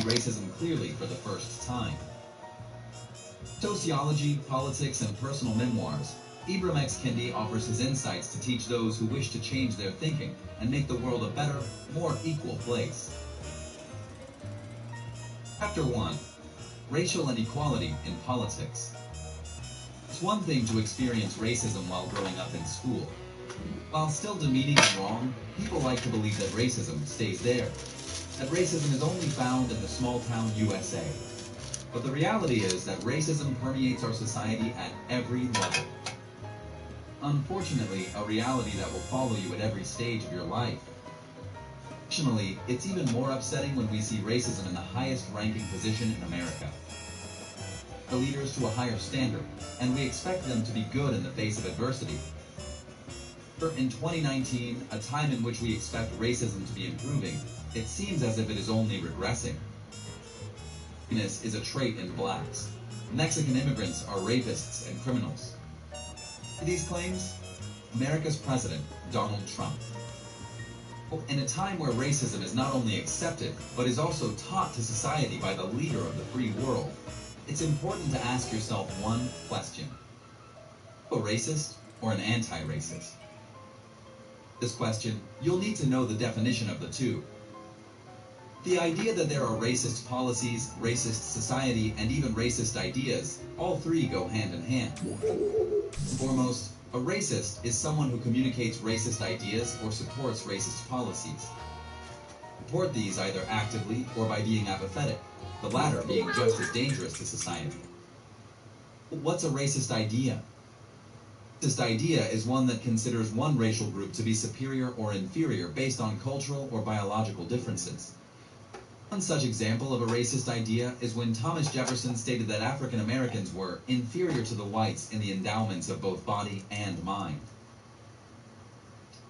racism clearly for the first time. Sociology, politics, and personal memoirs, Ibram X. Kendi offers his insights to teach those who wish to change their thinking and make the world a better, more equal place. Chapter 1. Racial Inequality in Politics. It's one thing to experience racism while growing up in school. While still demeaning and wrong, people like to believe that racism stays there, that racism is only found in the small-town USA. But the reality is that racism permeates our society at every level. Unfortunately, a reality that will follow you at every stage of your life. Additionally, it's even more upsetting when we see racism in the highest-ranking position in America. The leaders to a higher standard, and we expect them to be good in the face of adversity. In 2019, a time in which we expect racism to be improving, it seems as if it is only regressing. This is a trait in blacks. Mexican immigrants are rapists and criminals. These claims, America's president, Donald Trump. In a time where racism is not only accepted, but is also taught to society by the leader of the free world, it's important to ask yourself one question. A racist or an anti-racist? This question, you'll need to know the definition of the two. The idea that there are racist policies, racist society, and even racist ideas, all three go hand in hand. Foremost, a racist is someone who communicates racist ideas or supports racist policies. Support these either actively or by being apathetic, the latter being just as dangerous to society. What's a racist idea? A racist idea is one that considers one racial group to be superior or inferior based on cultural or biological differences. One such example of a racist idea is when Thomas Jefferson stated that African Americans were inferior to the whites in the endowments of both body and mind.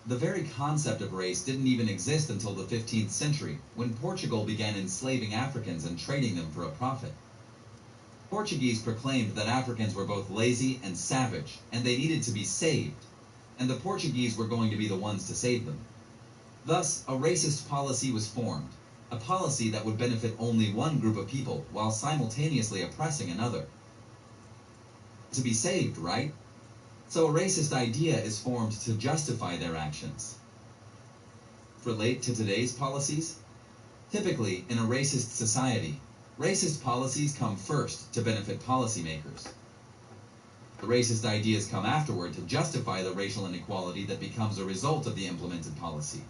The very concept of race didn't even exist until the 15th century, when Portugal began enslaving Africans and trading them for a profit. Portuguese proclaimed that Africans were both lazy and savage, and they needed to be saved, and the Portuguese were going to be the ones to save them. Thus, a racist policy was formed. A policy that would benefit only one group of people while simultaneously oppressing another. To be saved, right? So a racist idea is formed to justify their actions. Relate to today's policies? Typically, in a racist society, racist policies come first to benefit policymakers. The racist ideas come afterward to justify the racial inequality that becomes a result of the implemented policy.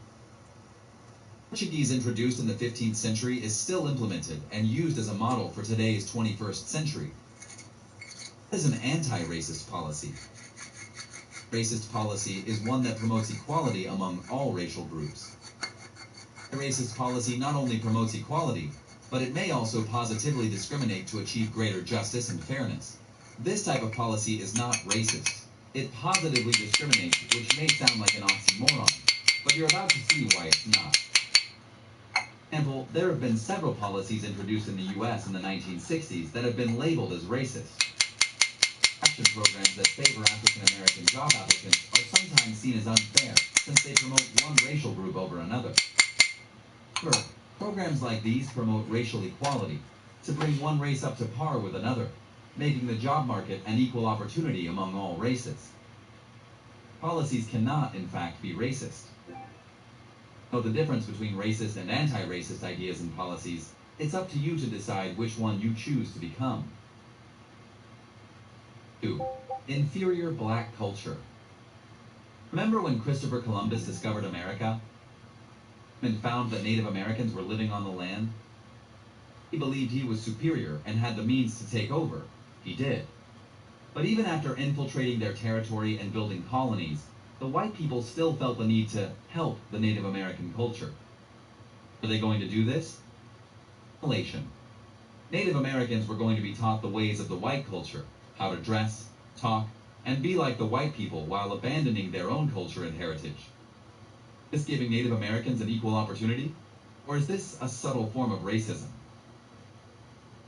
Portuguese introduced in the 15th century is still implemented and used as a model for today's 21st century. What is an anti-racist policy? Racist policy is one that promotes equality among all racial groups. A racist policy not only promotes equality, but it may also positively discriminate to achieve greater justice and fairness. This type of policy is not racist. It positively discriminates, which may sound like an oxymoron, but you're about to see why it's not. For example, there have been several policies introduced in the U.S. in the 1960s that have been labeled as racist. Action programs that favor African American job applicants are sometimes seen as unfair since they promote one racial group over another. However, programs like these promote racial equality to bring one race up to par with another, making the job market an equal opportunity among all races. Policies cannot, in fact, be racist. Know the difference between racist and anti-racist ideas and policies, it's up to you to decide which one you choose to become. 2. Inferior black culture. Remember when Christopher Columbus discovered America and found that Native Americans were living on the land? He believed he was superior and had the means to take over. He did. But even after infiltrating their territory and building colonies, the white people still felt the need to help the Native American culture. Are they going to do this? Assimilation. Native Americans were going to be taught the ways of the white culture, how to dress, talk, and be like the white people while abandoning their own culture and heritage. Is this giving Native Americans an equal opportunity? Or is this a subtle form of racism?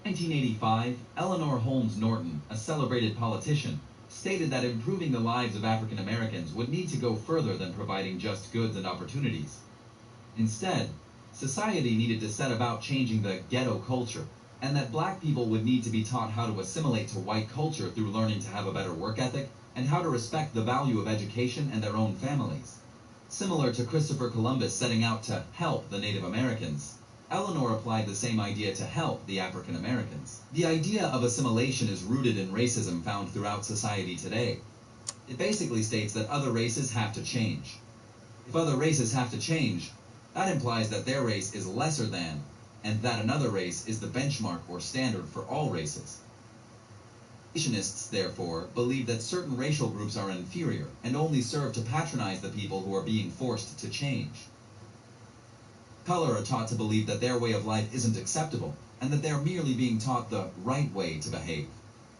In 1985, Eleanor Holmes Norton, a celebrated politician, stated that improving the lives of African Americans would need to go further than providing just goods and opportunities. Instead, Society needed to set about changing the ghetto culture, and that black people would need to be taught how to assimilate to white culture through learning to have a better work ethic and how to respect the value of education and their own families. Similar to Christopher Columbus setting out to help the Native Americans, Eleanor applied the same idea to help the African Americans. The idea of assimilation is rooted in racism found throughout society today. It basically states that other races have to change. If other races have to change, that implies that their race is lesser than, and that another race is the benchmark or standard for all races. Abolitionists, therefore, believe that certain racial groups are inferior and only serve to patronize the people who are being forced to change. Color are taught to believe that their way of life isn't acceptable, and that they are merely being taught the right way to behave,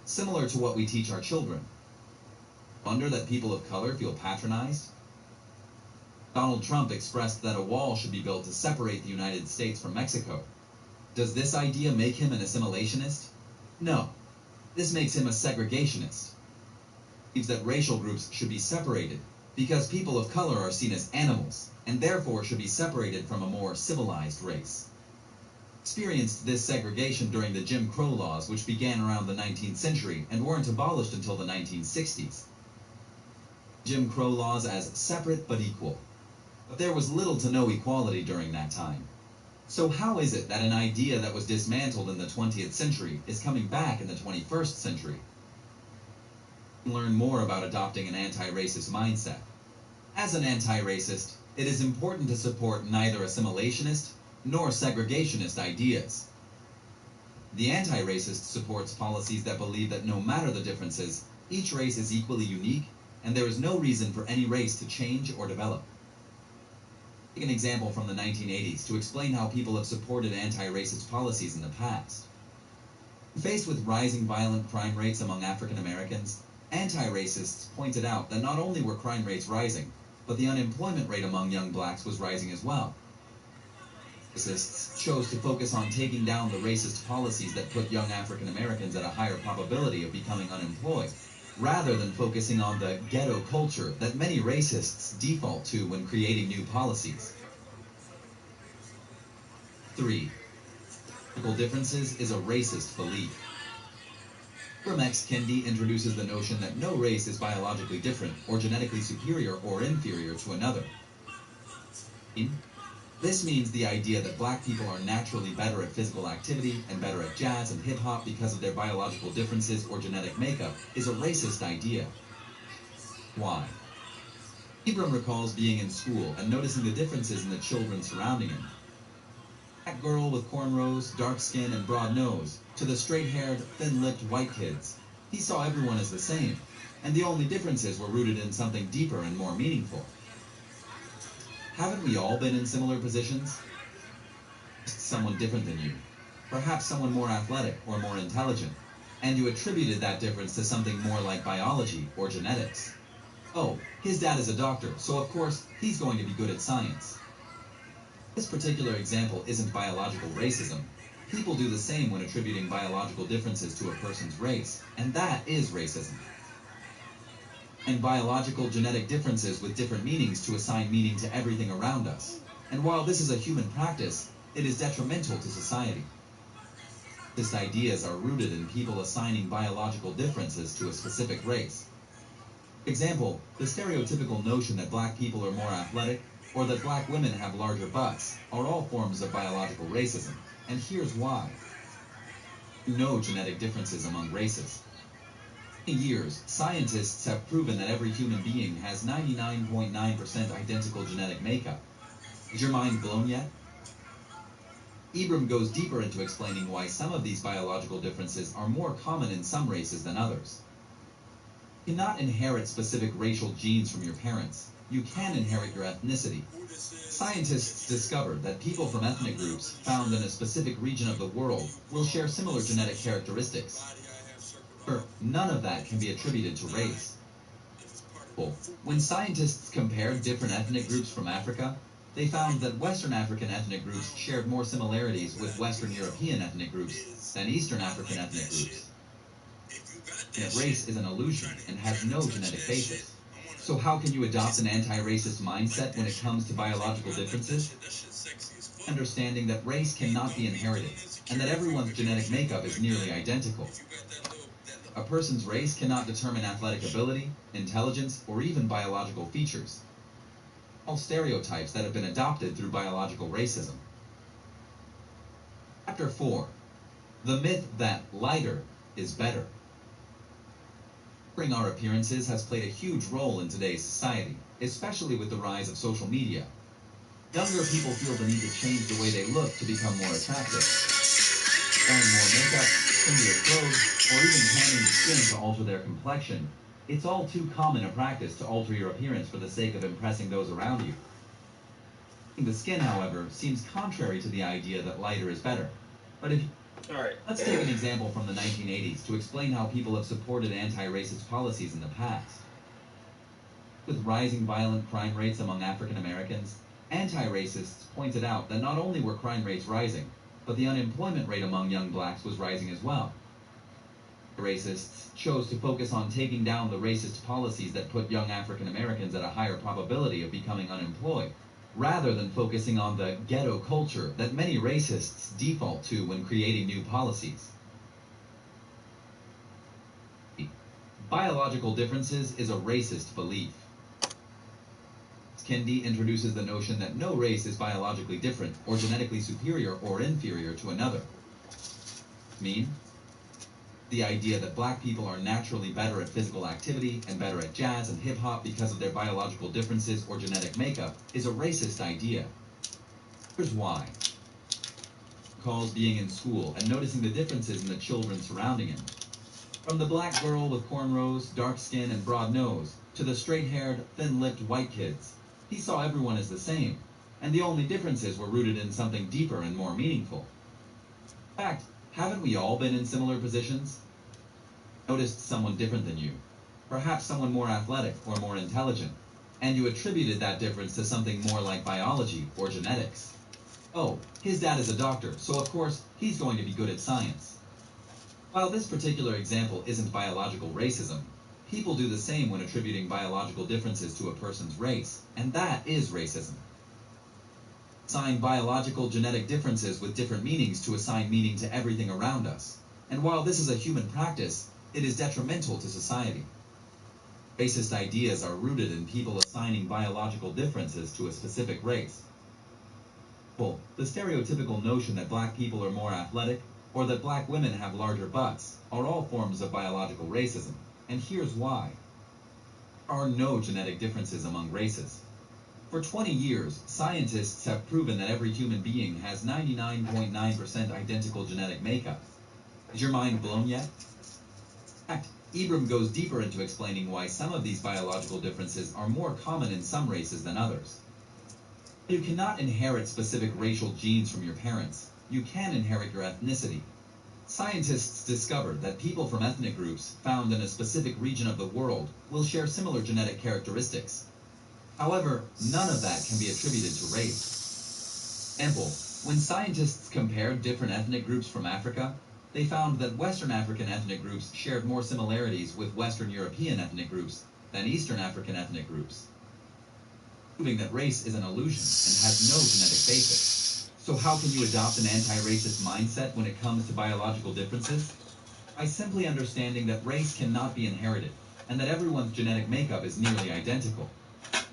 similar to what we teach our children. Wonder that people of color feel patronized? Donald Trump expressed that a wall should be built to separate the United States from Mexico. Does this idea make him an assimilationist? No. This makes him a segregationist. He believes that racial groups should be separated because people of color are seen as animals and therefore should be separated from a more civilized race. Experienced this segregation during the Jim Crow laws, which began around the 19th century and weren't abolished until the 1960s. Jim Crow laws as separate but equal. But there was little to no equality during that time. So how is it that an idea that was dismantled in the 20th century is coming back in the 21st century? Learn more about adopting an anti-racist mindset. As an anti-racist, it is important to support neither assimilationist nor segregationist ideas. The anti-racist supports policies that believe that no matter the differences, each race is equally unique, and there is no reason for any race to change or develop. Take an example from the 1980s to explain how people have supported anti-racist policies in the past. Faced with rising violent crime rates among African Americans, anti-racists pointed out that not only were crime rates rising, but the unemployment rate among young blacks was rising as well. Racists chose to focus on taking down the racist policies that put young African Americans at a higher probability of becoming unemployed, rather than focusing on the ghetto culture that many racists default to when creating new policies. 3. Political differences is a racist belief. Ibram X. Kendi introduces the notion that no race is biologically different or genetically superior or inferior to another. This means the idea that black people are naturally better at physical activity and better at jazz and hip-hop because of their biological differences or genetic makeup is a racist idea. Why? Ibram recalls being in school and noticing the differences in the children surrounding him. Black girl with cornrows, dark skin, and broad nose, to the straight-haired, thin-lipped white kids. He saw everyone as the same, and the only differences were rooted in something deeper and more meaningful. Haven't we all been in similar positions? Someone different than you, perhaps someone more athletic or more intelligent, and you attributed that difference to something more like biology or genetics. Oh, his dad is a doctor, so of course he's going to be good at science. This particular example isn't biological racism. People do the same when attributing biological differences to a person's race, and that is racism. And biological genetic differences with different meanings to assign meaning to everything around us. And while this is a human practice, it is detrimental to society. These ideas are rooted in people assigning biological differences to a specific race. For example, the stereotypical notion that black people are more athletic, or that black women have larger butts, are all forms of biological racism. And here's why. No genetic differences among races. For years, scientists have proven that every human being has 99.9% identical genetic makeup. Is your mind blown yet? Ibram goes deeper into explaining why some of these biological differences are more common in some races than others. You cannot inherit specific racial genes from your parents. You can inherit your ethnicity. Scientists discovered that people from ethnic groups found in a specific region of the world will share similar genetic characteristics. None of that can be attributed to race. When scientists compared different ethnic groups from Africa, they found that Western African ethnic groups shared more similarities with Western European ethnic groups than Eastern African ethnic groups. That race is an illusion and has no genetic basis. So how can you adopt an anti-racist mindset when it comes to biological differences? Understanding that race cannot be inherited, and that everyone's genetic makeup is nearly identical. A person's race cannot determine athletic ability, intelligence, or even biological features. All stereotypes that have been adopted through biological racism. Chapter 4. The myth that lighter is better. Altering our appearances has played a huge role in today's society, especially with the rise of social media. Younger people feel the need to change the way they look to become more attractive. Wearing more makeup, trendier clothes, or even tanning the skin to alter their complexion. It's all too common a practice to alter your appearance for the sake of impressing those around you. The skin, however, seems contrary to the idea that lighter is better. But if All right. Let's take an example from the 1980s to explain how people have supported anti-racist policies in the past. With rising violent crime rates among African Americans, anti-racists pointed out that not only were crime rates rising, but the unemployment rate among young blacks was rising as well. Racists chose to focus on taking down the racist policies that put young African Americans at a higher probability of becoming unemployed, rather than focusing on the ghetto culture that many racists default to when creating new policies. Biological differences is a racist belief. Kendi introduces the notion that no race is biologically different or genetically superior or inferior to another. Mean? The idea that black people are naturally better at physical activity and better at jazz and hip-hop because of their biological differences or genetic makeup is a racist idea. Here's why. Recalls being in school and noticing the differences in the children surrounding him. From the black girl with cornrows, dark skin, and broad nose, to the straight-haired, thin-lipped white kids, he saw everyone as the same, and the only differences were rooted in something deeper and more meaningful. In fact, haven't we all been in similar positions? Noticed someone different than you, perhaps someone more athletic or more intelligent, and you attributed that difference to something more like biology or genetics. Oh, his dad is a doctor, so of course he's going to be good at science. While this particular example isn't biological racism, people do the same when attributing biological differences to a person's race, and that is racism. Assign biological genetic differences with different meanings to assign meaning to everything around us. And while this is a human practice, it is detrimental to society. Racist ideas are rooted in people assigning biological differences to a specific race. Well, the stereotypical notion that black people are more athletic, or that black women have larger butts, are all forms of biological racism, and here's why. There are no genetic differences among races. For 20 years, scientists have proven that every human being has 99.9% identical genetic makeup. Is your mind blown yet? In fact, Ibram goes deeper into explaining why some of these biological differences are more common in some races than others. You cannot inherit specific racial genes from your parents. You can inherit your ethnicity. Scientists discovered that people from ethnic groups found in a specific region of the world will share similar genetic characteristics. However, none of that can be attributed to race. For example, when scientists compared different ethnic groups from Africa, they found that Western African ethnic groups shared more similarities with Western European ethnic groups than Eastern African ethnic groups, proving that race is an illusion and has no genetic basis. So how can you adopt an anti-racist mindset when it comes to biological differences? By simply understanding that race cannot be inherited, and that everyone's genetic makeup is nearly identical.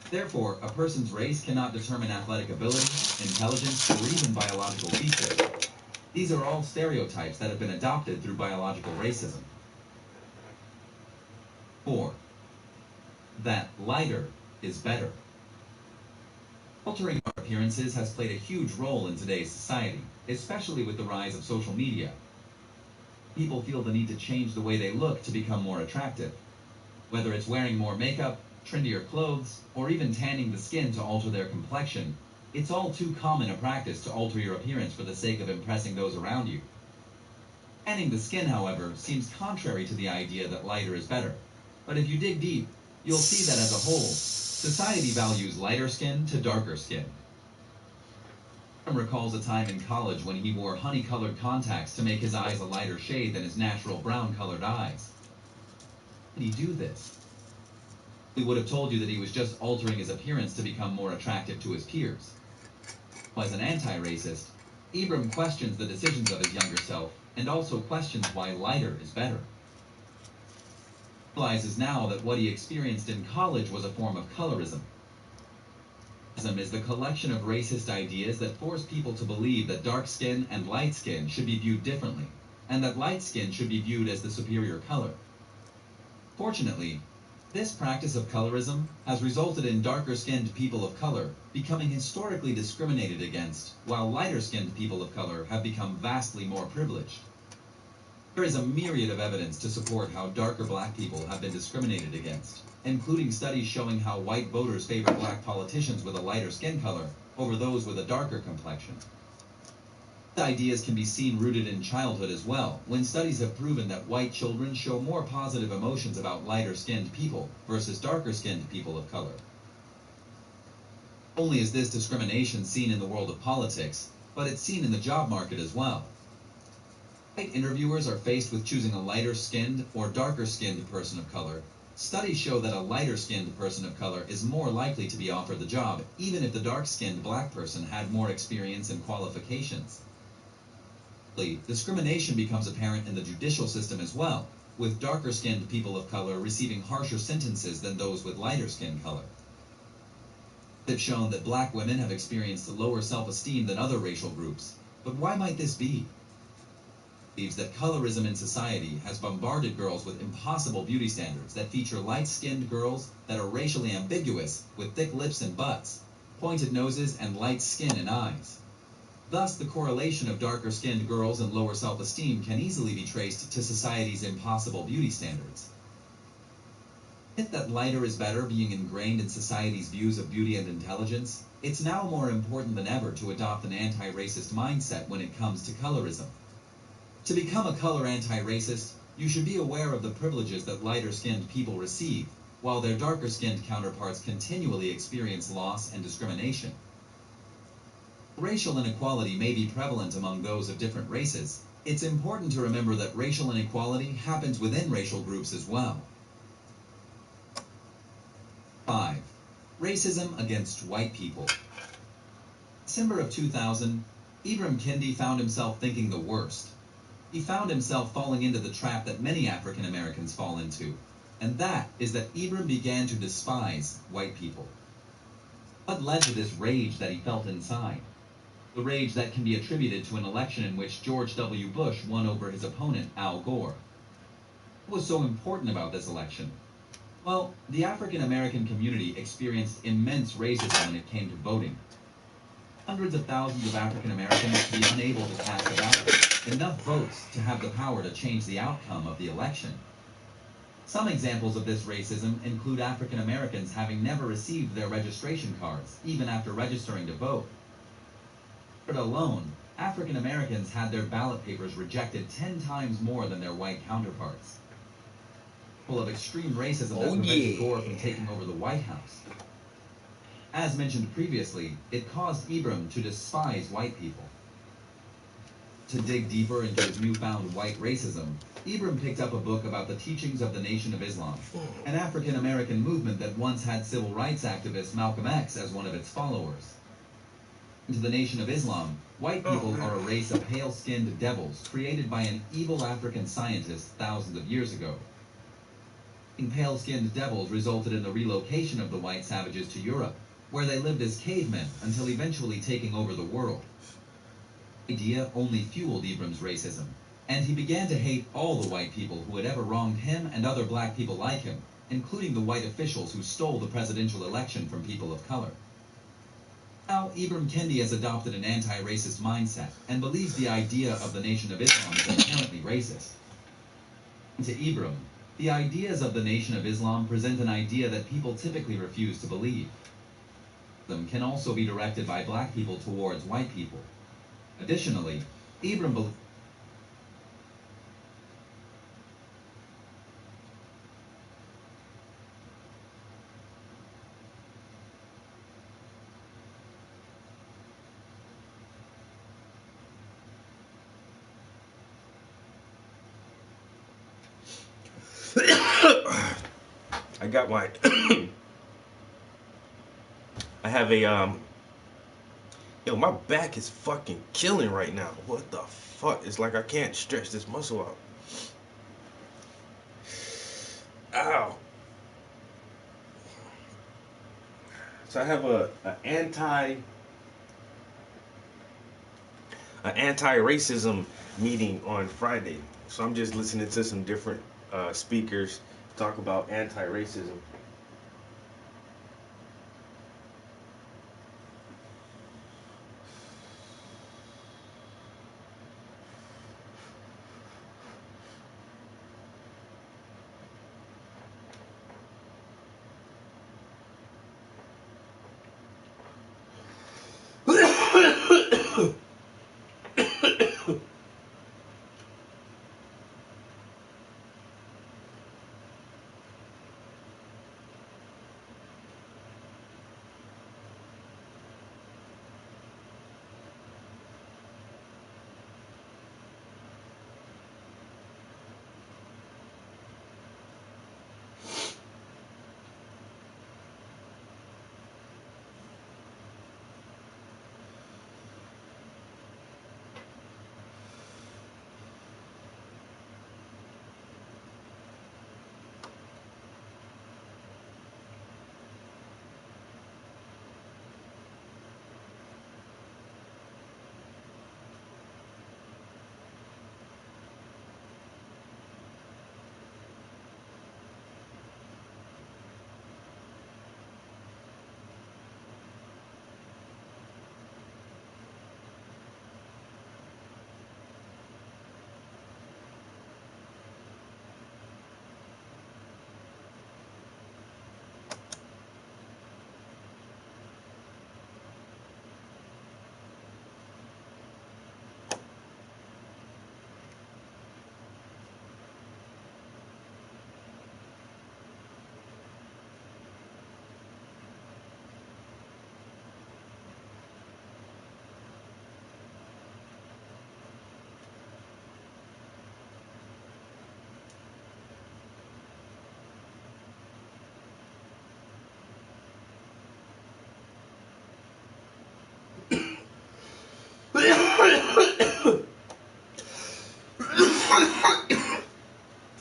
Therefore, a person's race cannot determine athletic ability, intelligence, or even biological features. These are all stereotypes that have been adopted through biological racism. 4. That lighter is better. Altering our appearances has played a huge role in today's society, especially with the rise of social media. People feel the need to change the way they look to become more attractive. Whether it's wearing more makeup, trendier clothes, or even tanning the skin to alter their complexion, it's all too common a practice to alter your appearance for the sake of impressing those around you. Tanning the skin, however, seems contrary to the idea that lighter is better. But if you dig deep, you'll see that as a whole, society values lighter skin to darker skin. Adam recalls a time in college when he wore honey-colored contacts to make his eyes a lighter shade than his natural brown-colored eyes. How did he do this? He would have told you that he was just altering his appearance to become more attractive to his peers. As an anti-racist, Ibram questions the decisions of his younger self and also questions why lighter is better. He realizes now that what he experienced in college was a form of colorism. Colorism is the collection of racist ideas that force people to believe that dark skin and light skin should be viewed differently, and that light skin should be viewed as the superior color. Fortunately, this practice of colorism has resulted in darker-skinned people of color becoming historically discriminated against, while lighter-skinned people of color have become vastly more privileged. There is a myriad of evidence to support how darker black people have been discriminated against, including studies showing how white voters favor black politicians with a lighter skin color over those with a darker complexion. These ideas can be seen rooted in childhood as well, when studies have proven that white children show more positive emotions about lighter-skinned people versus darker-skinned people of color. Not only is this discrimination seen in the world of politics, but it's seen in the job market as well. White interviewers are faced with choosing a lighter-skinned or darker-skinned person of color. Studies show that a lighter-skinned person of color is more likely to be offered the job, even if the dark-skinned black person had more experience and qualifications. Discrimination becomes apparent in the judicial system as well, with darker-skinned people of color receiving harsher sentences than those with lighter skin color. They've shown that black women have experienced lower self-esteem than other racial groups. But why might this be? Believes that colorism in society has bombarded girls with impossible beauty standards that feature light-skinned girls that are racially ambiguous with thick lips and butts, pointed noses, and light skin and eyes. Thus, the correlation of darker-skinned girls and lower self-esteem can easily be traced to society's impossible beauty standards. The myth that lighter is better being ingrained in society's views of beauty and intelligence, it's now more important than ever to adopt an anti-racist mindset when it comes to colorism. To become a color anti-racist, you should be aware of the privileges that lighter-skinned people receive, while their darker-skinned counterparts continually experience loss and discrimination. Racial inequality may be prevalent among those of different races. It's important to remember that racial inequality happens within racial groups as well. 5. Racism against white people. December of 2000, Ibram Kendi found himself thinking the worst. He found himself falling into the trap that many African Americans fall into, and that is that Ibram began to despise white people. What led to this rage that he felt inside? The rage that can be attributed to an election in which George W. Bush won over his opponent, Al Gore. What was so important about this election? Well, the African American community experienced immense racism when it came to voting. Hundreds of thousands of African Americans would be unable to cast a ballot, enough votes to have the power to change the outcome of the election. Some examples of this racism include African Americans having never received their registration cards, even after registering to vote. Alone, African Americans had their ballot papers rejected 10 times more than their white counterparts. Full of extreme racism that prevented Gore from taking over the White House. As mentioned previously, it caused Ibram to despise white people. To dig deeper into his newfound white racism, Ibram picked up a book about the teachings of the Nation of Islam, an African American movement that once had civil rights activist Malcolm X as one of its followers. To the Nation of Islam, white people are a race of pale-skinned devils created by an evil African scientist thousands of years ago. Pale-skinned devils resulted in the relocation of the white savages to Europe, where they lived as cavemen until eventually taking over the world. The idea only fueled Ibram's racism, and he began to hate all the white people who had ever wronged him and other black people like him, including the white officials who stole the presidential election from people of color. Now, Ibram Kendi has adopted an anti-racist mindset and believes the idea of the Nation of Islam is inherently racist. To Ibram, the ideas of the Nation of Islam present an idea that people typically refuse to believe. Them can also be directed by black people towards white people. Additionally, Ibram believes I got my I have a Yo, my back is fucking killing right now. What the fuck? It's like I can't stretch this muscle out. Ow. So I have an anti-racism meeting on Friday. So I'm just listening to some different speakers talk about anti-racism.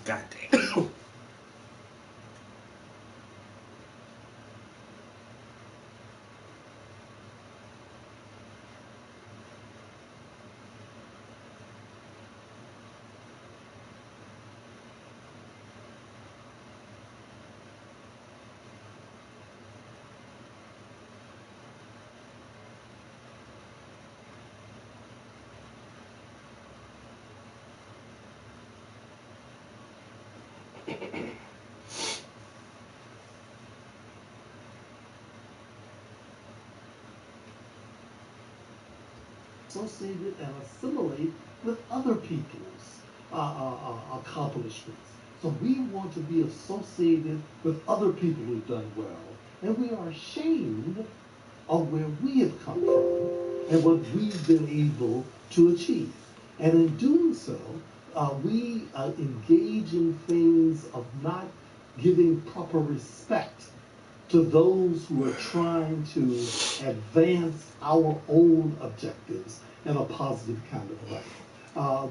God damn. Associated and assimilate with other people's accomplishments. So we want to be associated with other people who've done well, and we are ashamed of where we have come from and what we've been able to achieve. And in doing so, we engage in things of not giving proper respect to those who are trying to advance our own objectives in a positive kind of way.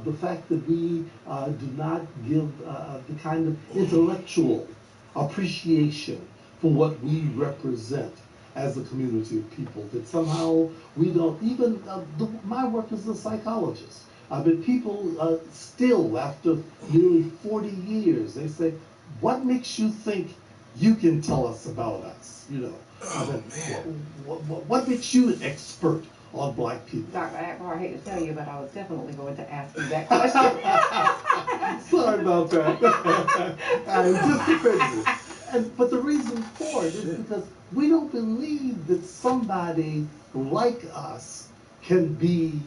The fact that we do not give the kind of intellectual appreciation for what we represent as a community of people, that somehow we don't even, my work as a psychologist, but people still, after nearly 40 years, they say, what makes you think you can tell us about us? You know, Oh man. what makes you an expert on black people? Dr. Akbar, I hate to tell you, but I was definitely going to ask you that question. Sorry about that. I anticipated it. But the reason for it is because we don't believe that somebody like us can be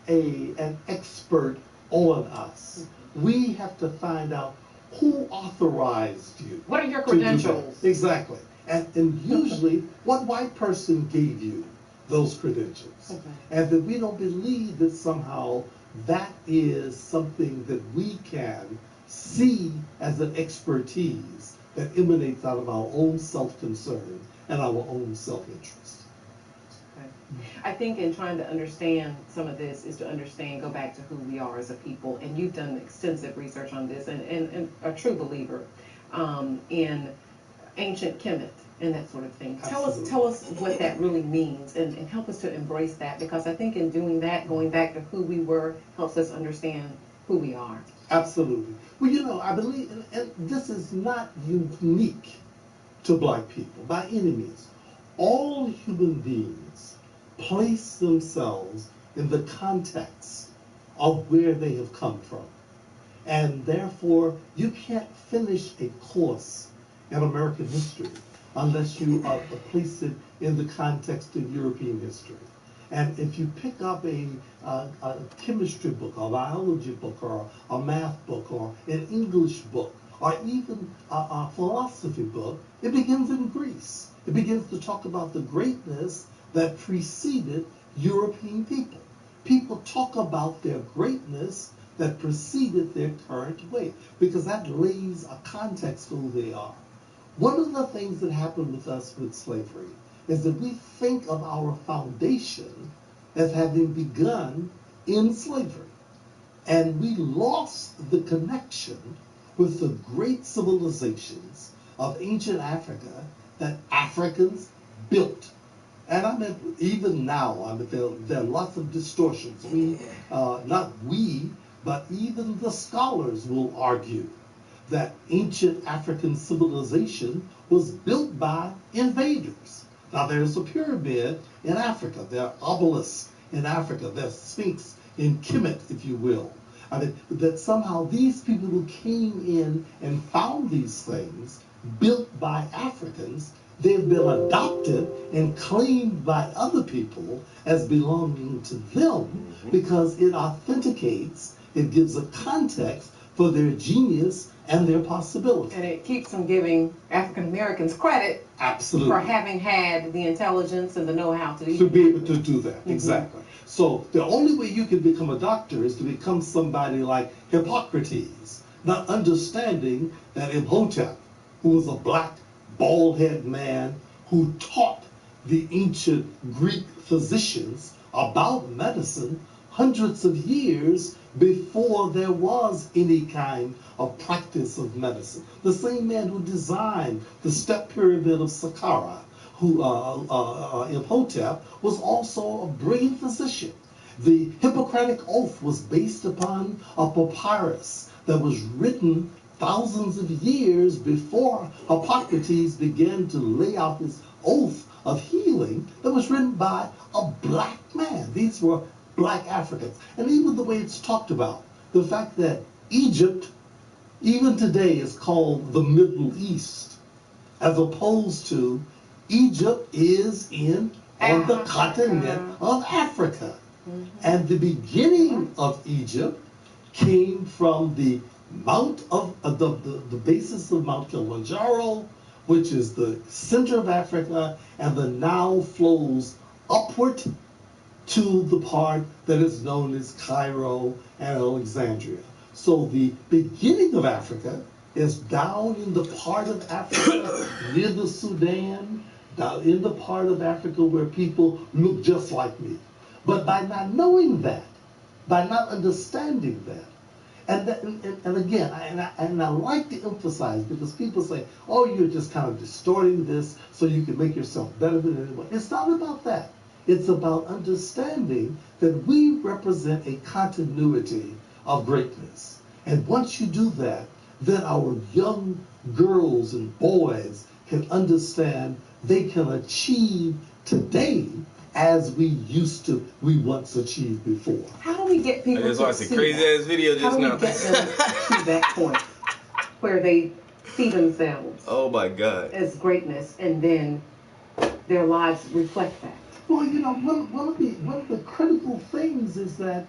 an expert on us. We have to find out who authorized you. What are your to do that. credentials? Exactly. And usually, what white person gave you those credentials? Okay. And that we don't believe that somehow that is something that we can see as an expertise that emanates out of our own self-concern and our own self-interest. Okay. I think in trying to understand some of this is to understand, go back to who we are as a people. And you've done extensive research on this and a true believer in ancient Kemet and that sort of thing. Absolutely. Tell us what that really means and help us to embrace that, because I think in doing that, going back to who we were helps us understand who we are. Absolutely. Well, I believe, and this is not unique to black people by any means. All human beings place themselves in the context of where they have come from. And therefore, you can't finish a course in American history unless you place it in the context of European history. And if you pick up a chemistry book, or a biology book, or a math book, or an English book, or even a philosophy book, it begins in Greece. It begins to talk about the greatness that preceded European people. People talk about their greatness that preceded their current way, because that lays a context for who they are. One of the things that happened with us with slavery is that we think of our foundation as having begun in slavery. And we lost the connection with the great civilizations of ancient Africa that Africans built. And I mean, even now, there are lots of distortions. Not we, but even the scholars will argue that ancient African civilization was built by invaders. Now, there's a pyramid in Africa. There are obelisks in Africa. There's Sphinx in Kemet, if you will. I mean, that somehow these people who came in and found these things built by Africans, they've been adopted and claimed by other people as belonging to them, because it authenticates, it gives a context for their genius and their possibility. And it keeps from giving African Americans credit Absolutely. for having had the intelligence and the know-how to be able to do that. Exactly. So the only way you can become a doctor is to become somebody like Hippocrates, not understanding that Imhotep, who was a black, bald-headed man who taught the ancient Greek physicians about medicine hundreds of years before there was any kind of practice of medicine. The same man who designed the step pyramid of Saqqara, who Imhotep, was also a brilliant physician. The Hippocratic Oath was based upon a papyrus that was written thousands of years before Hippocrates began to lay out his oath of healing, that was written by a black man. These were black Africans. And even the way it's talked about, the fact that Egypt, even today, is called the Middle East, as opposed to Egypt is on the continent of Africa. And the beginning of Egypt came from the the basis of Mount Kilimanjaro, which is the center of Africa, and the Nile flows upward to the part that is known as Cairo and Alexandria. So the beginning of Africa is down in the part of Africa near the Sudan, down in the part of Africa where people look just like me. But by not knowing that, by not understanding that, and again, I like to emphasize, because people say, oh, you're just kind of distorting this so you can make yourself better than anyone. It's not about that. It's about understanding that we represent a continuity of greatness. And once you do that, then our young girls and boys can understand they can achieve today as we once achieved before. How do we get people I just to watched a see crazy that? ass video just How do now. we get them to that point where they see themselves Oh my God. as greatness, and then their lives reflect that? Well, one of the critical things is that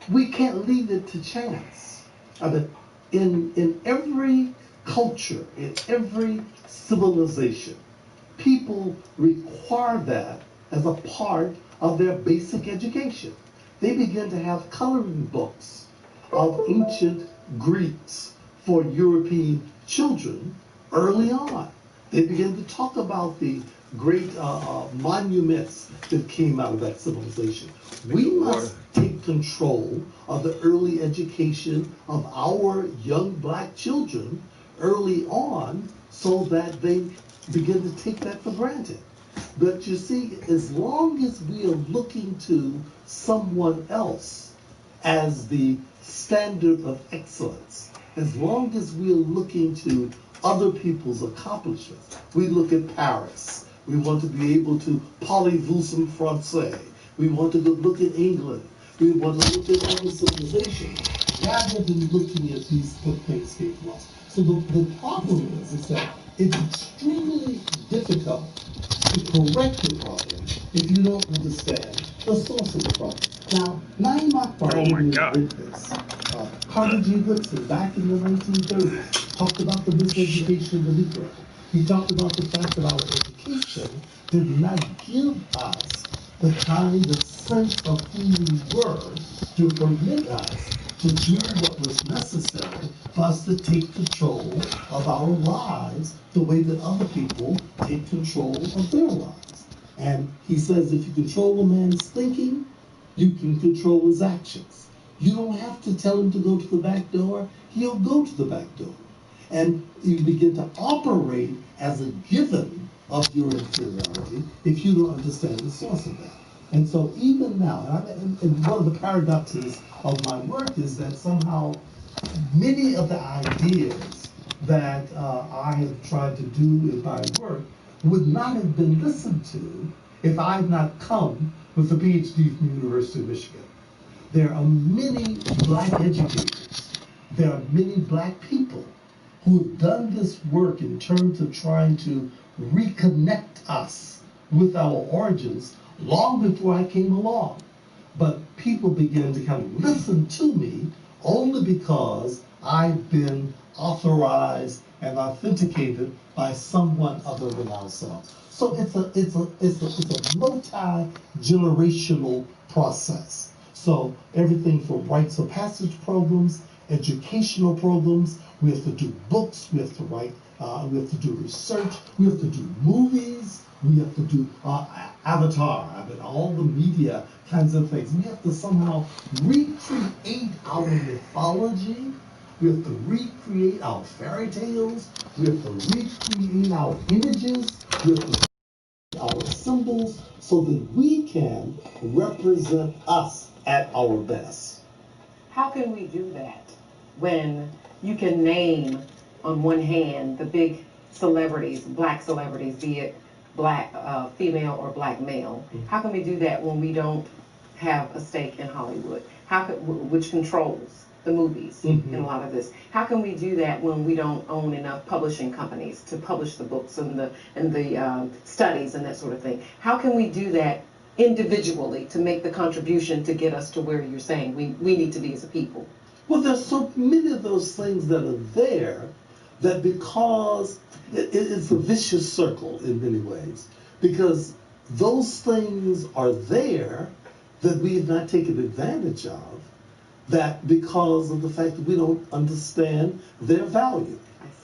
we can't leave it to chance. I mean, in every culture, in every civilization, people require that as a part of their basic education. They begin to have coloring books of ancient Greeks for European children early on. They begin to talk about the great monuments that came out of that civilization. Like We the water. must take control of the early education of our young black children early on so that they begin to take that for granted. But you see, as long as we are looking to someone else as the standard of excellence, as long as we are looking to other people's accomplishments, we look at Paris. We want to be able to parlez-vous en français. We want to look at England. We want to look at other civilizations rather than looking at these things came from us. So the problem is that it's extremely difficult to correct the problem if you don't understand the source of the problem. Now, Naim Akbar Oh my even God. did this. Carter G. Woodson, back in the 1930s, talked about the miseducation of the Negro. He talked about the fact that our education did not give us the kind of sense of who we were to permit us to do what was necessary for us to take control of our lives the way that other people take control of their lives. And he says if you control a man's thinking, you can control his actions. You don't have to tell him to go to the back door, he'll go to the back door. And you begin to operate as a given of your inferiority if you don't understand the source of that. And so even now, and one of the paradoxes of my work is that somehow many of the ideas that I have tried to do in my work would not have been listened to if I had not come with a PhD from the University of Michigan. There are many black educators. There are many black people who have done this work in terms of trying to reconnect us with our origins long before I came along. But people began to kind of listen to me only because I've been authorized and authenticated by someone other than ourselves. So it's a multi-generational process. So everything from rites of passage programs, educational programs, we have to do books, we have to write, we have to do research, we have to do movies, we have to do Avatar, I mean, all the media kinds of things. We have to somehow recreate our mythology. We have to recreate our fairy tales. We have to recreate our images. We have to our symbols so that we can represent us at our best. How can we do that when you can name on one hand the big celebrities, black celebrities, be it black female or black male? How can we do that when we don't have a stake in Hollywood? Which controls the movies in a lot of this? How can we do that when we don't own enough publishing companies to publish the books and the studies and that sort of thing? How can we do that individually to make the contribution to get us to where you're saying we need to be as a people? Well, there's so many of those things that are there that because it's a vicious circle in many ways, because those things are there that we have not taken advantage of, that because of the fact that we don't understand their value.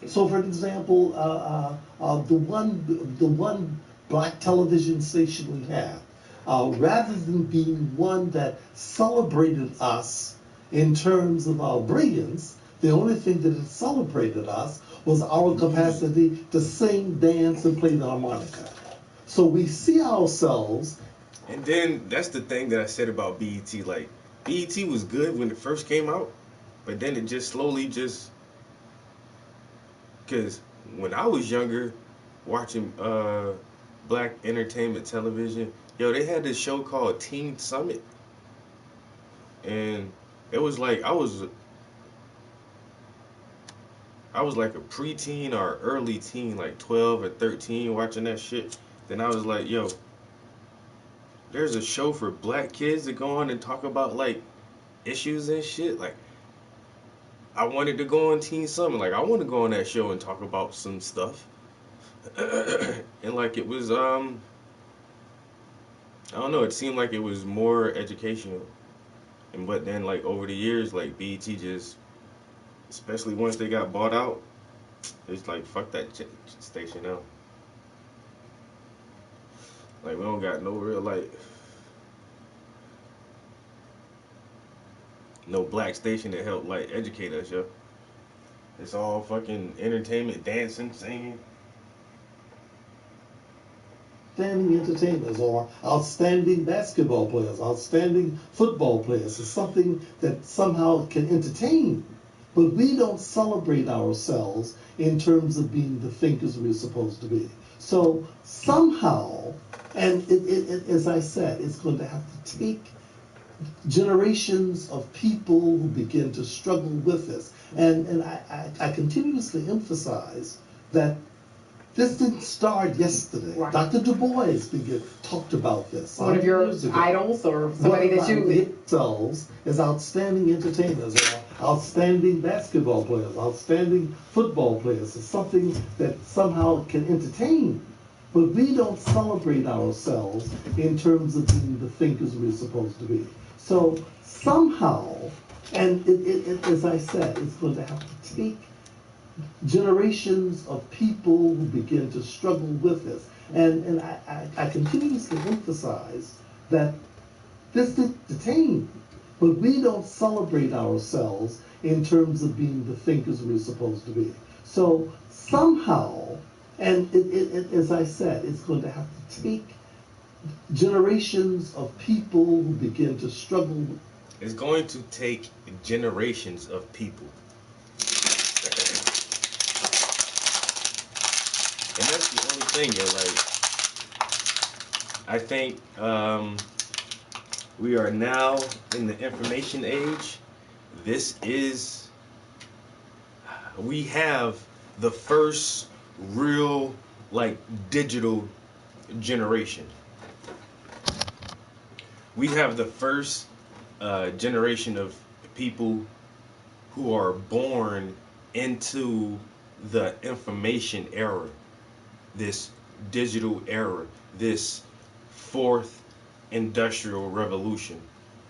So, for example, the one black television station we have, rather than being one that celebrated us in terms of our brilliance, the only thing that it celebrated us was our capacity to sing, dance, and play the harmonica. So we see ourselves. And then that's the thing that I said about BET. Like, BET was good when it first came out, but then it just slowly just. Because when I was younger, watching black entertainment television, yo, they had this show called Teen Summit. And it was like I was like a preteen or early teen, like 12 or 13, watching that shit. Then I was like, yo, there's a show for black kids to go on and talk about like issues and shit. Like, I wanted to go on Teen Summit. Like, I want to go on that show and talk about some stuff. And like it was I don't know, it seemed like it was more educational. And but then like over the years, like BET just, especially once they got bought out, it's like fuck that station now. Like, we don't got no real, like, no black station that help, like, educate us, yo. It's all fucking entertainment, dancing, singing. Outstanding entertainers or outstanding basketball players, outstanding football players is something that somehow can entertain. But we don't celebrate ourselves in terms of being the thinkers we're supposed to be. So somehow, and as I said, it's going to have to take generations of people who begin to struggle with this. And I continuously emphasize that this didn't start yesterday. Right. Dr. Du Bois talked about this. One of your years ago. idols or somebody that you themselves as outstanding entertainers or outstanding basketball players, outstanding football players is something that somehow can entertain. But we don't celebrate ourselves in terms of being the thinkers we're supposed to be. So somehow, and as I said, it's going to have to take generations of people who begin to struggle with this. And I continuously emphasize that this didn't detain, but we don't celebrate ourselves in terms of being the thinkers we're supposed to be. So somehow, and as I said, it's going to have to take generations of people who begin to struggle. It's going to take generations of people. And that's the only thing, yo. Like, I think we are now in the information age. We have the first real, like, digital generation. We have the first generation of people who are born into the information era, this digital era, this fourth industrial revolution.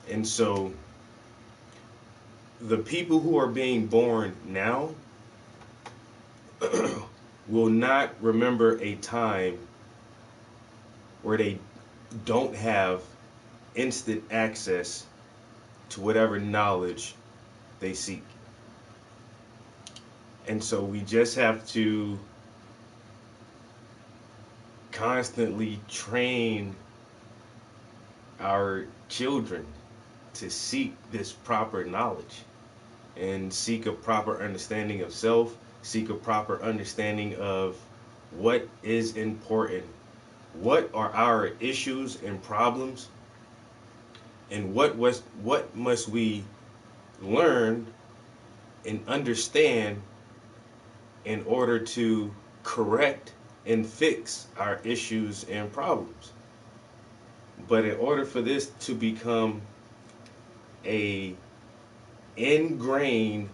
And so the people who are being born now will not remember a time where they don't have instant access to whatever knowledge they seek. And so we just have to constantly train our children to seek this proper knowledge and seek a proper understanding of self, seek a proper understanding of what is important, what are our issues and problems, and what must we learn and understand in order to correct and fix our issues and problems. But in order for this to become a ingrained,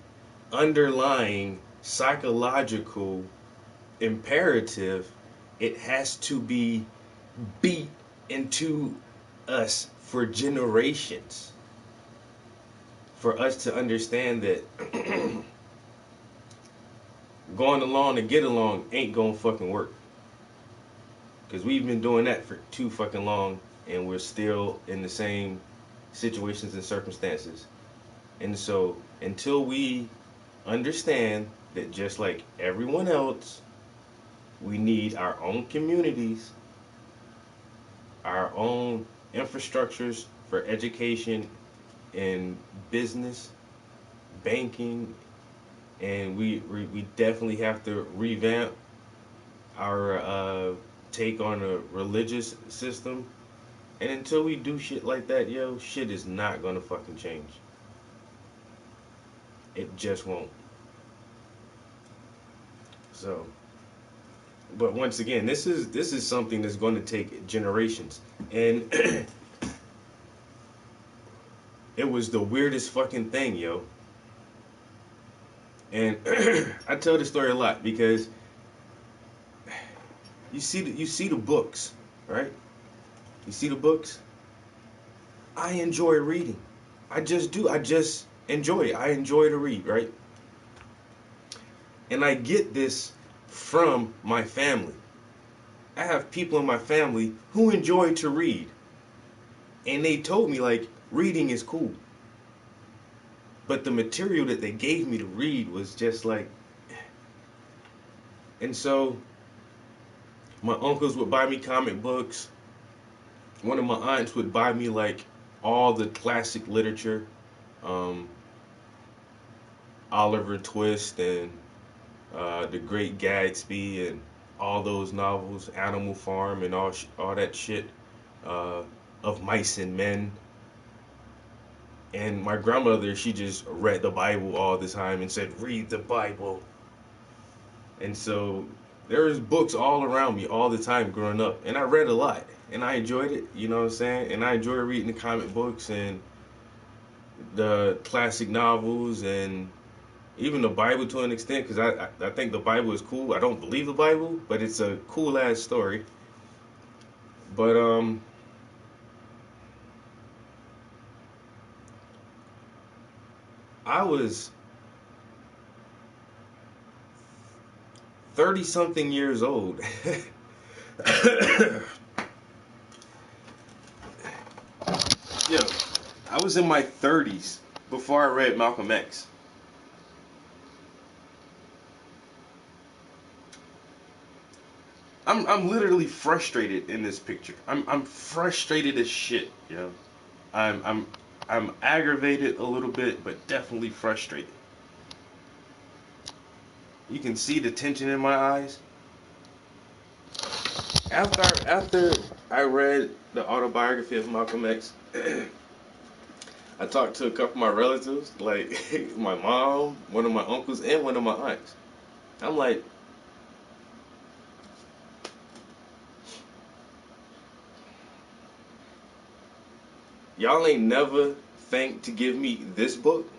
underlying psychological imperative, it has to be beat into us for generations, for us to understand that going along to get along ain't gonna fucking work. Because we've been doing that for too fucking long, and we're still in the same situations and circumstances. And so until we understand that just like everyone else, we need our own communities, our own infrastructures for education and business, banking, and we definitely have to revamp our take on a religious system. And until we do shit like that, yo, shit is not gonna fucking change. It just won't. So, but once again, this is something that's going to take generations, and it was the weirdest fucking thing, yo. And I tell this story a lot because you see the books, right? You see the books? I enjoy reading. I just do. I just enjoy it. I enjoy to read, right? And I get this from my family. I have people in my family who enjoy to read. And they told me, like, reading is cool. But the material that they gave me to read was just like. And so, my uncles would buy me comic books. One of my aunts would buy me, like, all the classic literature. Um, Oliver Twist and The Great Gatsby and all those novels, Animal Farm and all that shit, uh, of Mice and Men. And my grandmother, she just read the Bible all the time and said, "Read the Bible." And so there was books all around me all the time growing up, and I read a lot, and I enjoyed it. You know what I'm saying? And I enjoy reading the comic books and the classic novels and even the Bible to an extent, because I think the Bible is cool. I don't believe the Bible, but it's a cool ass story. But I was 30 something years old. Yeah, I was in my 30s before I read Malcolm X. I'm literally frustrated in this picture. I'm frustrated as shit, you know. I'm I'm I'm aggravated a little bit, but definitely frustrated. You can see the tension in my eyes. After I read the autobiography of Malcolm X, I talked to a couple of my relatives, like my mom, one of my uncles, and one of my aunts. I'm like, y'all ain't never think to give me this book?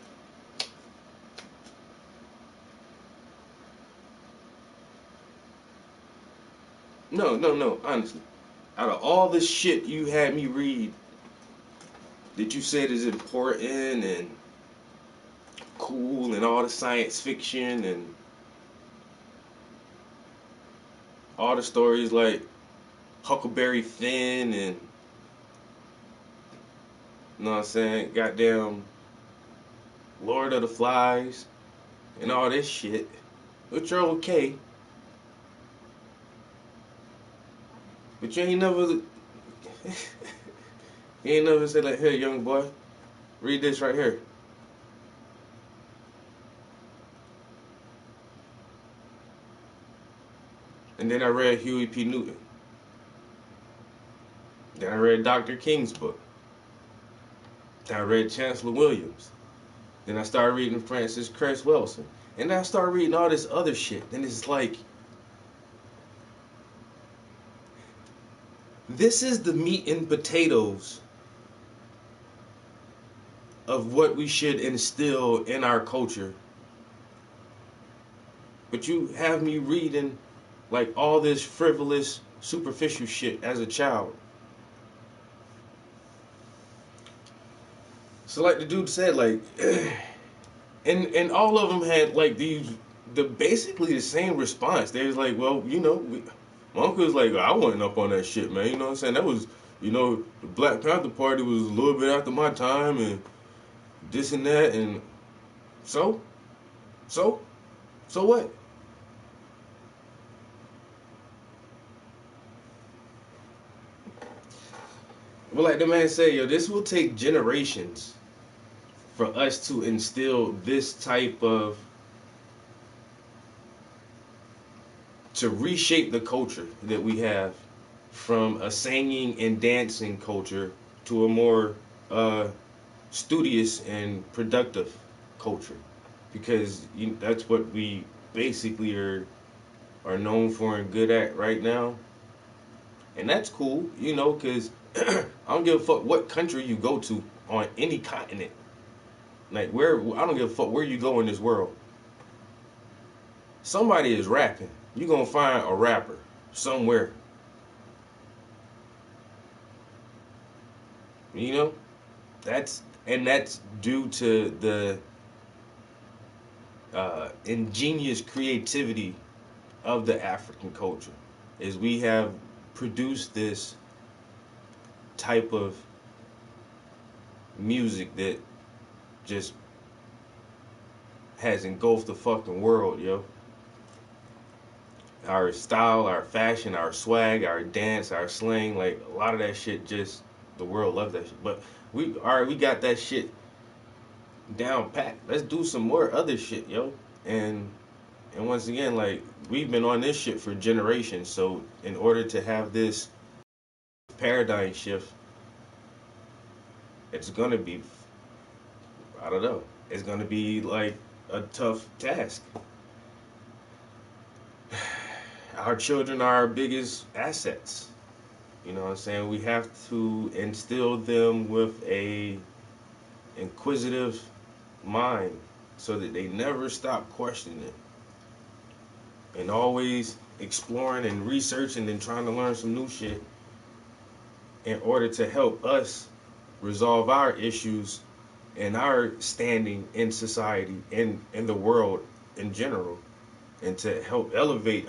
No, no, no, honestly. Out of all the shit you had me read that you said is important and cool and all the science fiction and all the stories like Huckleberry Finn and, you know what I'm saying, goddamn Lord of the Flies and all this shit, which are okay, but you ain't never you ain't never said like, "Hey, young boy, read this right here." And then I read Huey P. Newton. Then I read Dr. King's book. Then I read Chancellor Williams. Then I started reading Francis Cress Welsing. And then I started reading all this other shit. And it's like, this is the meat and potatoes of what we should instill in our culture. But you have me reading like all this frivolous, superficial shit as a child. So like the dude said, like, and all of them had like the basically the same response. They was like, well, you know, my uncle was like, I wasn't up on that shit, man. You know what I'm saying? That was, you know, the Black Panther Party was a little bit after my time and this and that, and so, so, so what? But like the man said, yo, this will take generations for us to instill this type of, to reshape the culture that we have from a singing and dancing culture to a more studious and productive culture, because that's what we basically are known for and good at right now, and that's cool, you know, because I don't give a fuck what country you go to on any continent. Like where I don't give a fuck where you go in this world. Somebody is rapping. You gonna find a rapper somewhere. You know, that's due to the ingenious creativity of the African culture. is we have produced this type of music that just has engulfed the fucking world, yo. Our style, our fashion, our swag, our dance, our slang, like a lot of that shit just the world loves that shit. But we got that shit down pat. Let's do some more other shit, yo. And once again, like we've been on this shit for generations. So in order to have this paradigm shift, it's gonna be, I don't know, it's gonna be like a tough task. Our children are our biggest assets. You know what I'm saying? We have to instill them with a inquisitive mind so that they never stop questioning and always exploring and researching and trying to learn some new shit in order to help us resolve our issues and our standing in society and in the world in general, and to help elevate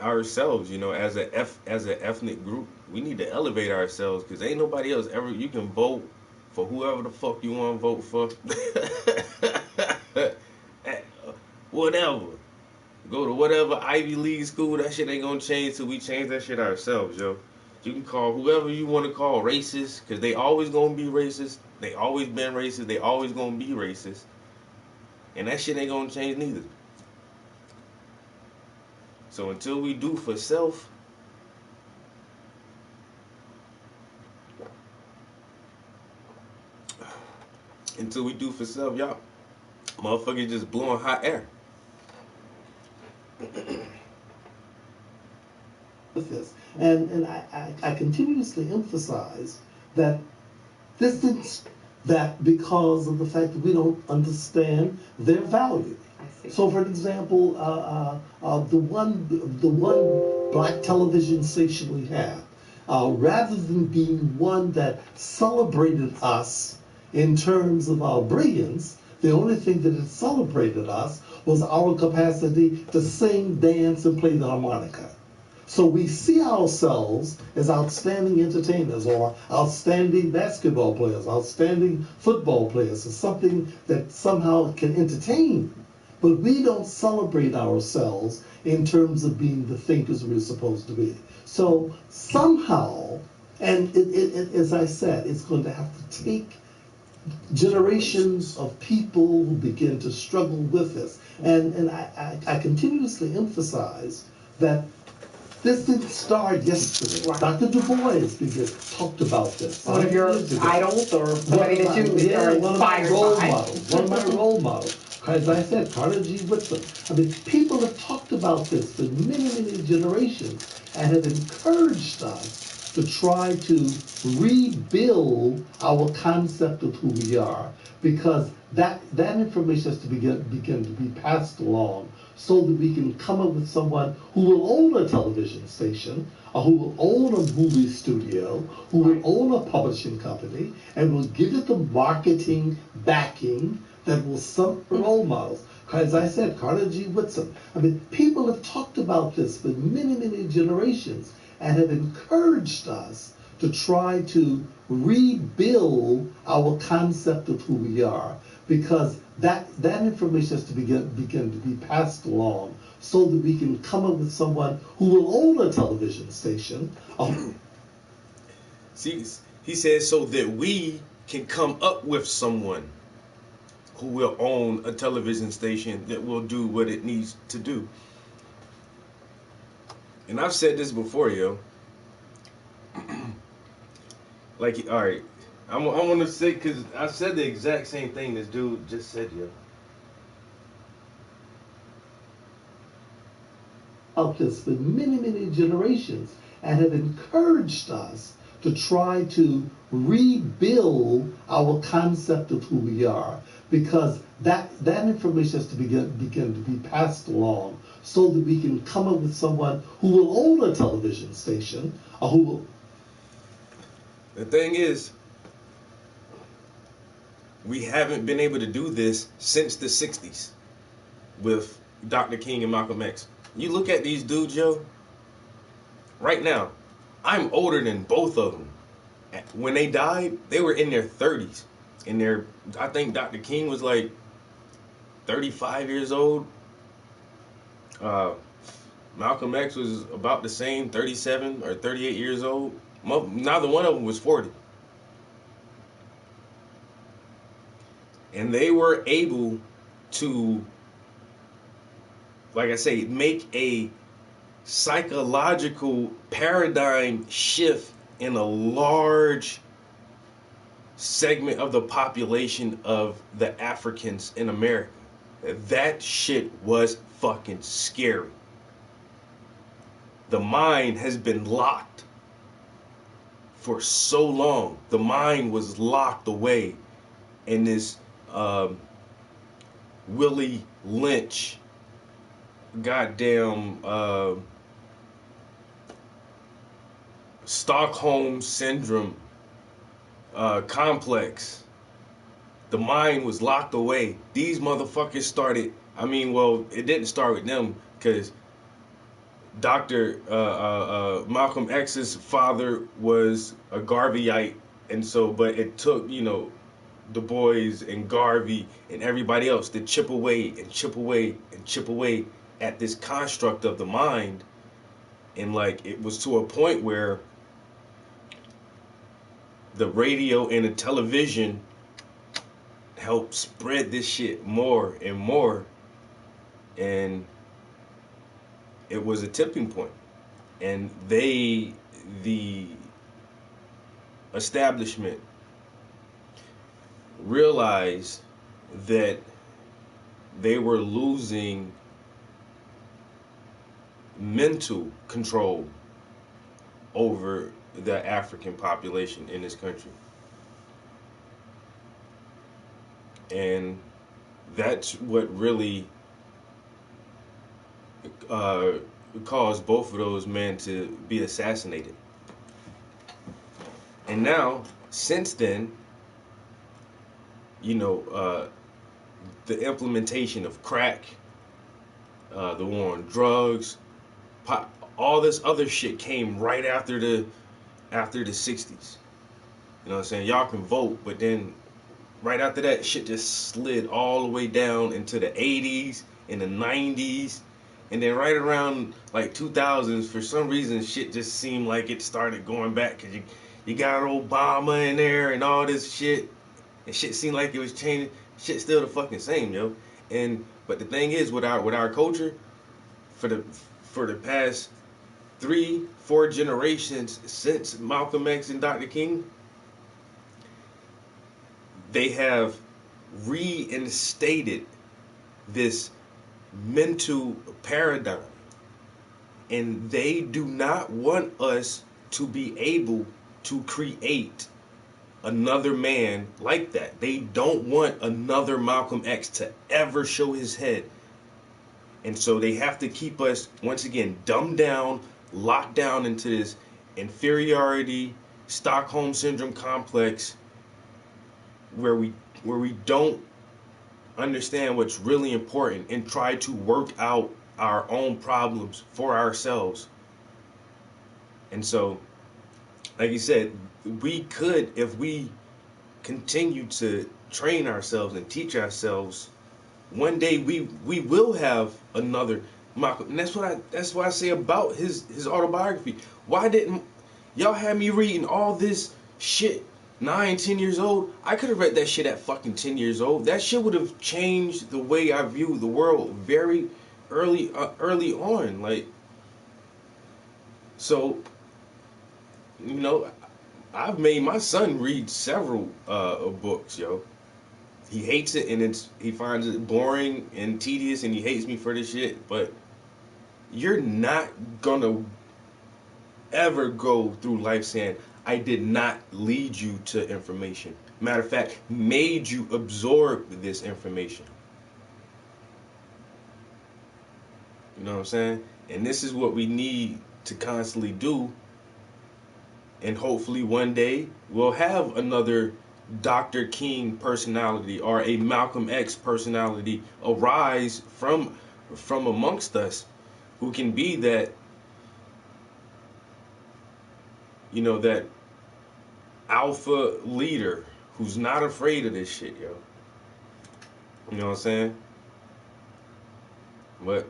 ourselves, you know, as an ethnic group. We need to elevate ourselves because ain't nobody else ever. You can vote for whoever the fuck you want to vote for. Whatever. Go to whatever Ivy League school. That shit ain't gonna change till we change that shit ourselves, yo. You can call whoever you want to call racist because they always gonna be racist. They always been racist. They always gonna be racist. And that shit ain't gonna change neither. So until we do for self, y'all, motherfuckers just blowing hot air. With this. And I continuously emphasize that this is that because of the fact that we don't understand their value. So, for example, the one black television station we have, rather than being one that celebrated us in terms of our brilliance, the only thing that it celebrated us was our capacity to sing, dance, and play the harmonica. So we see ourselves as outstanding entertainers or outstanding basketball players, outstanding football players, or something that somehow can entertain. But we don't celebrate ourselves in terms of being the thinkers we're supposed to be. So somehow, and as I said, it's going to have to take generations of people who begin to struggle with this. And I continuously emphasize that this didn't start yesterday. Right. Dr. Du Bois talked about this. One of your idols or somebody that you are inspired by? One of my role models. As I said, Carter G. Woodson. I mean, people have talked about this for many, many generations and have encouraged us to try to rebuild our concept of who we are, because that information has to begin to be passed along so that we can come up with someone who will own a television station, or who will own a movie studio, who will own a publishing company, and will give it the marketing backing that will some role models. As I said, Carter G. Woodson. I mean, people have talked about this for many, many generations and have encouraged us to try to rebuild our concept of who we are, because that information has to begin to be passed along so that we can come up with someone who will own a television station. See, he says so that we can come up with someone who will own a television station that will do what it needs to do. And I've said this before, yo. Like, all right, I want to say, because I said the exact same thing this dude just said, yo. Out this for many, many generations and have encouraged us to try to rebuild our concept of who we are, because that information has to begin to be passed along so that we can come up with someone who will own a television station, or who will. The thing is, we haven't been able to do this since the 60s with Dr. King and Malcolm X. You look at these dudes, yo. Right now, I'm older than both of them. When they died, they were in their 30s. I think Dr. King was like 35 years old. Malcolm X was about the same, 37 or 38 years old. Neither one of them was 40. And they were able to, like I say, make a psychological paradigm shift in a large segment of the population of the Africans in America. That shit was fucking scary. The mind has been locked for so long. The mind was locked away in this Willie Lynch goddamn Stockholm syndrome complex. The mind was locked away. These motherfuckers started. I mean, well, it didn't start with them because Dr. Malcolm X's father was a Garveyite, and so, but it took, Du Bois and Garvey and everybody else to chip away and chip away and chip away at this construct of the mind. And like, it was to a point where the radio and the television helped spread this shit more and more. And it was a tipping point. And the establishment realized that they were losing mental control over the African population in this country. And that's what really caused both of those men to be assassinated. And now, since then, the implementation of crack, the war on drugs, pop, all this other shit came right after the 60s. You know what I'm saying? Y'all can vote, but then right after that, shit just slid all the way down into the 80s and the 90s. And then right around like 2000s, for some reason, shit just seemed like it started going back because you got Obama in there and all this shit. And shit seemed like it was changing. Shit's still the fucking same, yo. But the thing is, with our culture, for the past 3-4 generations since Malcolm X and Dr. King, they have reinstated this mental paradigm, and they do not want us to be able to create another man like that. They don't want another Malcolm X to ever show his head. And so they have to keep us, once again, dumbed down, locked down into this inferiority, Stockholm syndrome complex, where we don't understand what's really important and try to work out our own problems for ourselves. And so, like you said, we could, if we continue to train ourselves and teach ourselves, one day we will have another Malcolm. And that's what I say about his autobiography. Why didn't y'all have me reading all this shit 9-10 years old? I could have read that shit at fucking 10 years old. That shit would have changed the way I view the world very early on. Like, so, I've made my son read several books, yo. He hates it, and he finds it boring and tedious, and he hates me for this shit. But you're not gonna ever go through life saying, I did not lead you to information. Matter of fact, made you absorb this information. You know what I'm saying? And this is what we need to constantly do. And hopefully one day we'll have another Dr. King personality or a Malcolm X personality arise from amongst us who can be that, you know, that alpha leader who's not afraid of this shit, yo. You know what I'm saying? But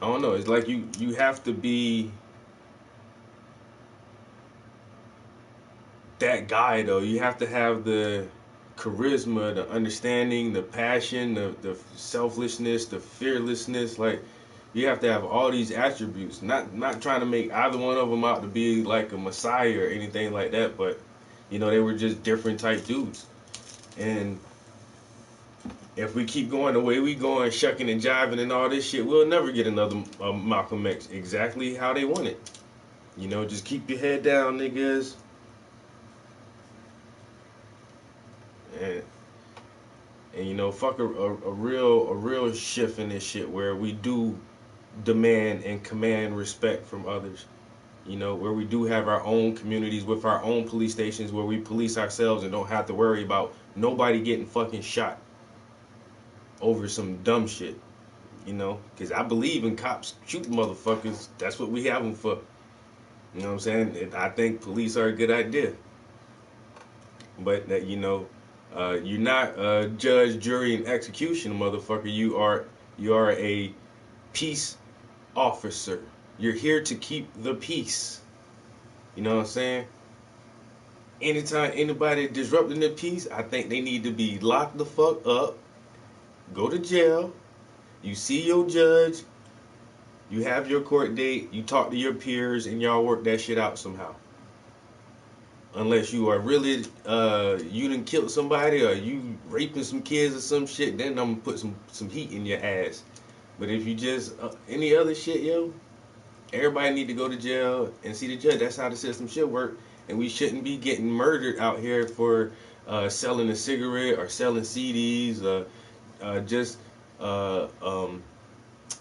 I don't know. It's like you have to be that guy though. You have to have the charisma, the understanding, the passion, the selflessness, the fearlessness. Like you have to have all these attributes. Not trying to make either one of them out to be like a messiah or anything like that, but you know they were just different type dudes. And if we keep going the way we going, shucking and jiving and all this shit, we'll never get another Malcolm X exactly how they want it. You know, just keep your head down, niggas. And you know, fuck a real shift in this shit where we do demand and command respect from others. You know, where we do have our own communities with our own police stations where we police ourselves and don't have to worry about nobody getting fucking shot over some dumb shit. You know, because I believe in cops shooting motherfuckers. That's what we have them for. You know what I'm saying? And I think police are a good idea. But that, you know, you're not a judge, jury, and execution, motherfucker. You are a peace officer. You're here to keep the peace. You know what I'm saying? Anytime anybody disrupting the peace, I think they need to be locked the fuck up, go to jail. You see your judge, you have your court date, you talk to your peers, and y'all work that shit out somehow. Unless you are really, you done killed somebody or you raping some kids or some shit, then I'm gonna put some heat in your ass. But if you just, any other shit, yo, everybody need to go to jail and see the judge. That's how the system should work. And we shouldn't be getting murdered out here for selling a cigarette or selling CDs or just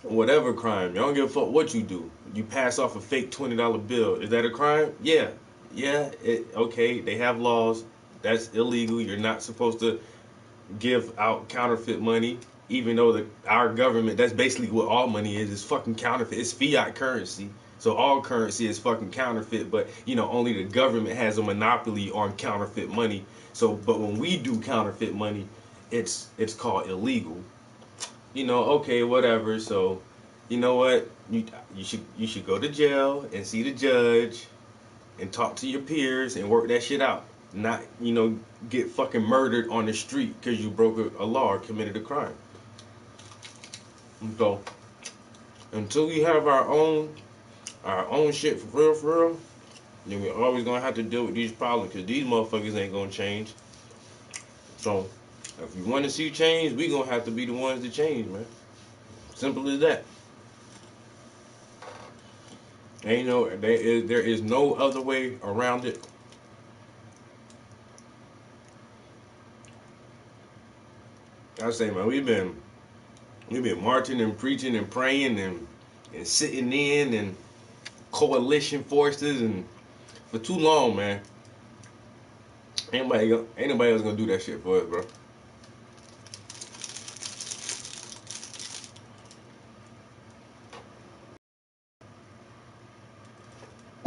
whatever crime. Y'all don't give a fuck what you do. You pass off a fake $20 bill. Is that a crime? Yeah. Okay, they have laws. That's illegal. You're not supposed to give out counterfeit money, even though our government, that's basically what all money is fucking counterfeit. It's fiat currency. So all currency is fucking counterfeit, but you know, only the government has a monopoly on counterfeit money. So, but when we do counterfeit money, it's called illegal. You know, okay, whatever. So, you know what? You should go to jail and see the judge and talk to your peers and work that shit out. Not, you know, get fucking murdered on the street because you broke a law or committed a crime. So, until we have our own shit for real, then we're always gonna have to deal with these problems because these motherfuckers ain't gonna change. So, if you want to see change, we gonna have to be the ones to change, man. Simple as that. Ain't no, there is no other way around it. I say, man, we've been marching and preaching and praying and sitting in and coalition forces and for too long, man. Ain't nobody else gonna do that shit for us, bro.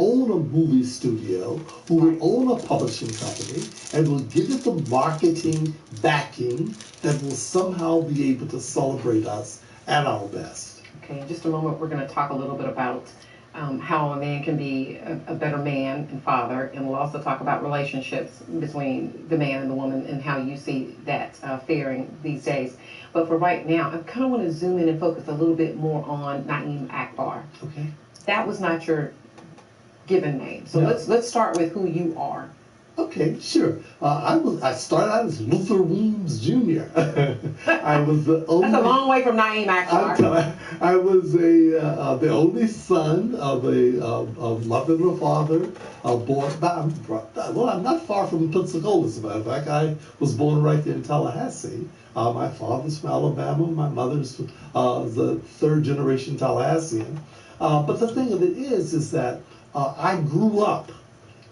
Own a movie studio, who will own a publishing company, and will give it the marketing backing that will somehow be able to celebrate us at our best. Okay, in just a moment, we're going to talk a little bit about how a man can be a better man and father, and we'll also talk about relationships between the man and the woman and how you see that faring these days. But for right now, I kind of want to zoom in and focus a little bit more on Na'im Akbar. Okay. That was not your given name. So No. let's start with who you are. Okay, sure. I started out as Luther Weems Jr. I was the only. That's a long way from Na'im Akbar. I was the only son of a mother and a father. Born. I'm not far from Pensacola, as a matter of fact. I was born right there in Tallahassee. My father's from Alabama. My mother's the third generation Tallahassean. But the thing of it is that I grew up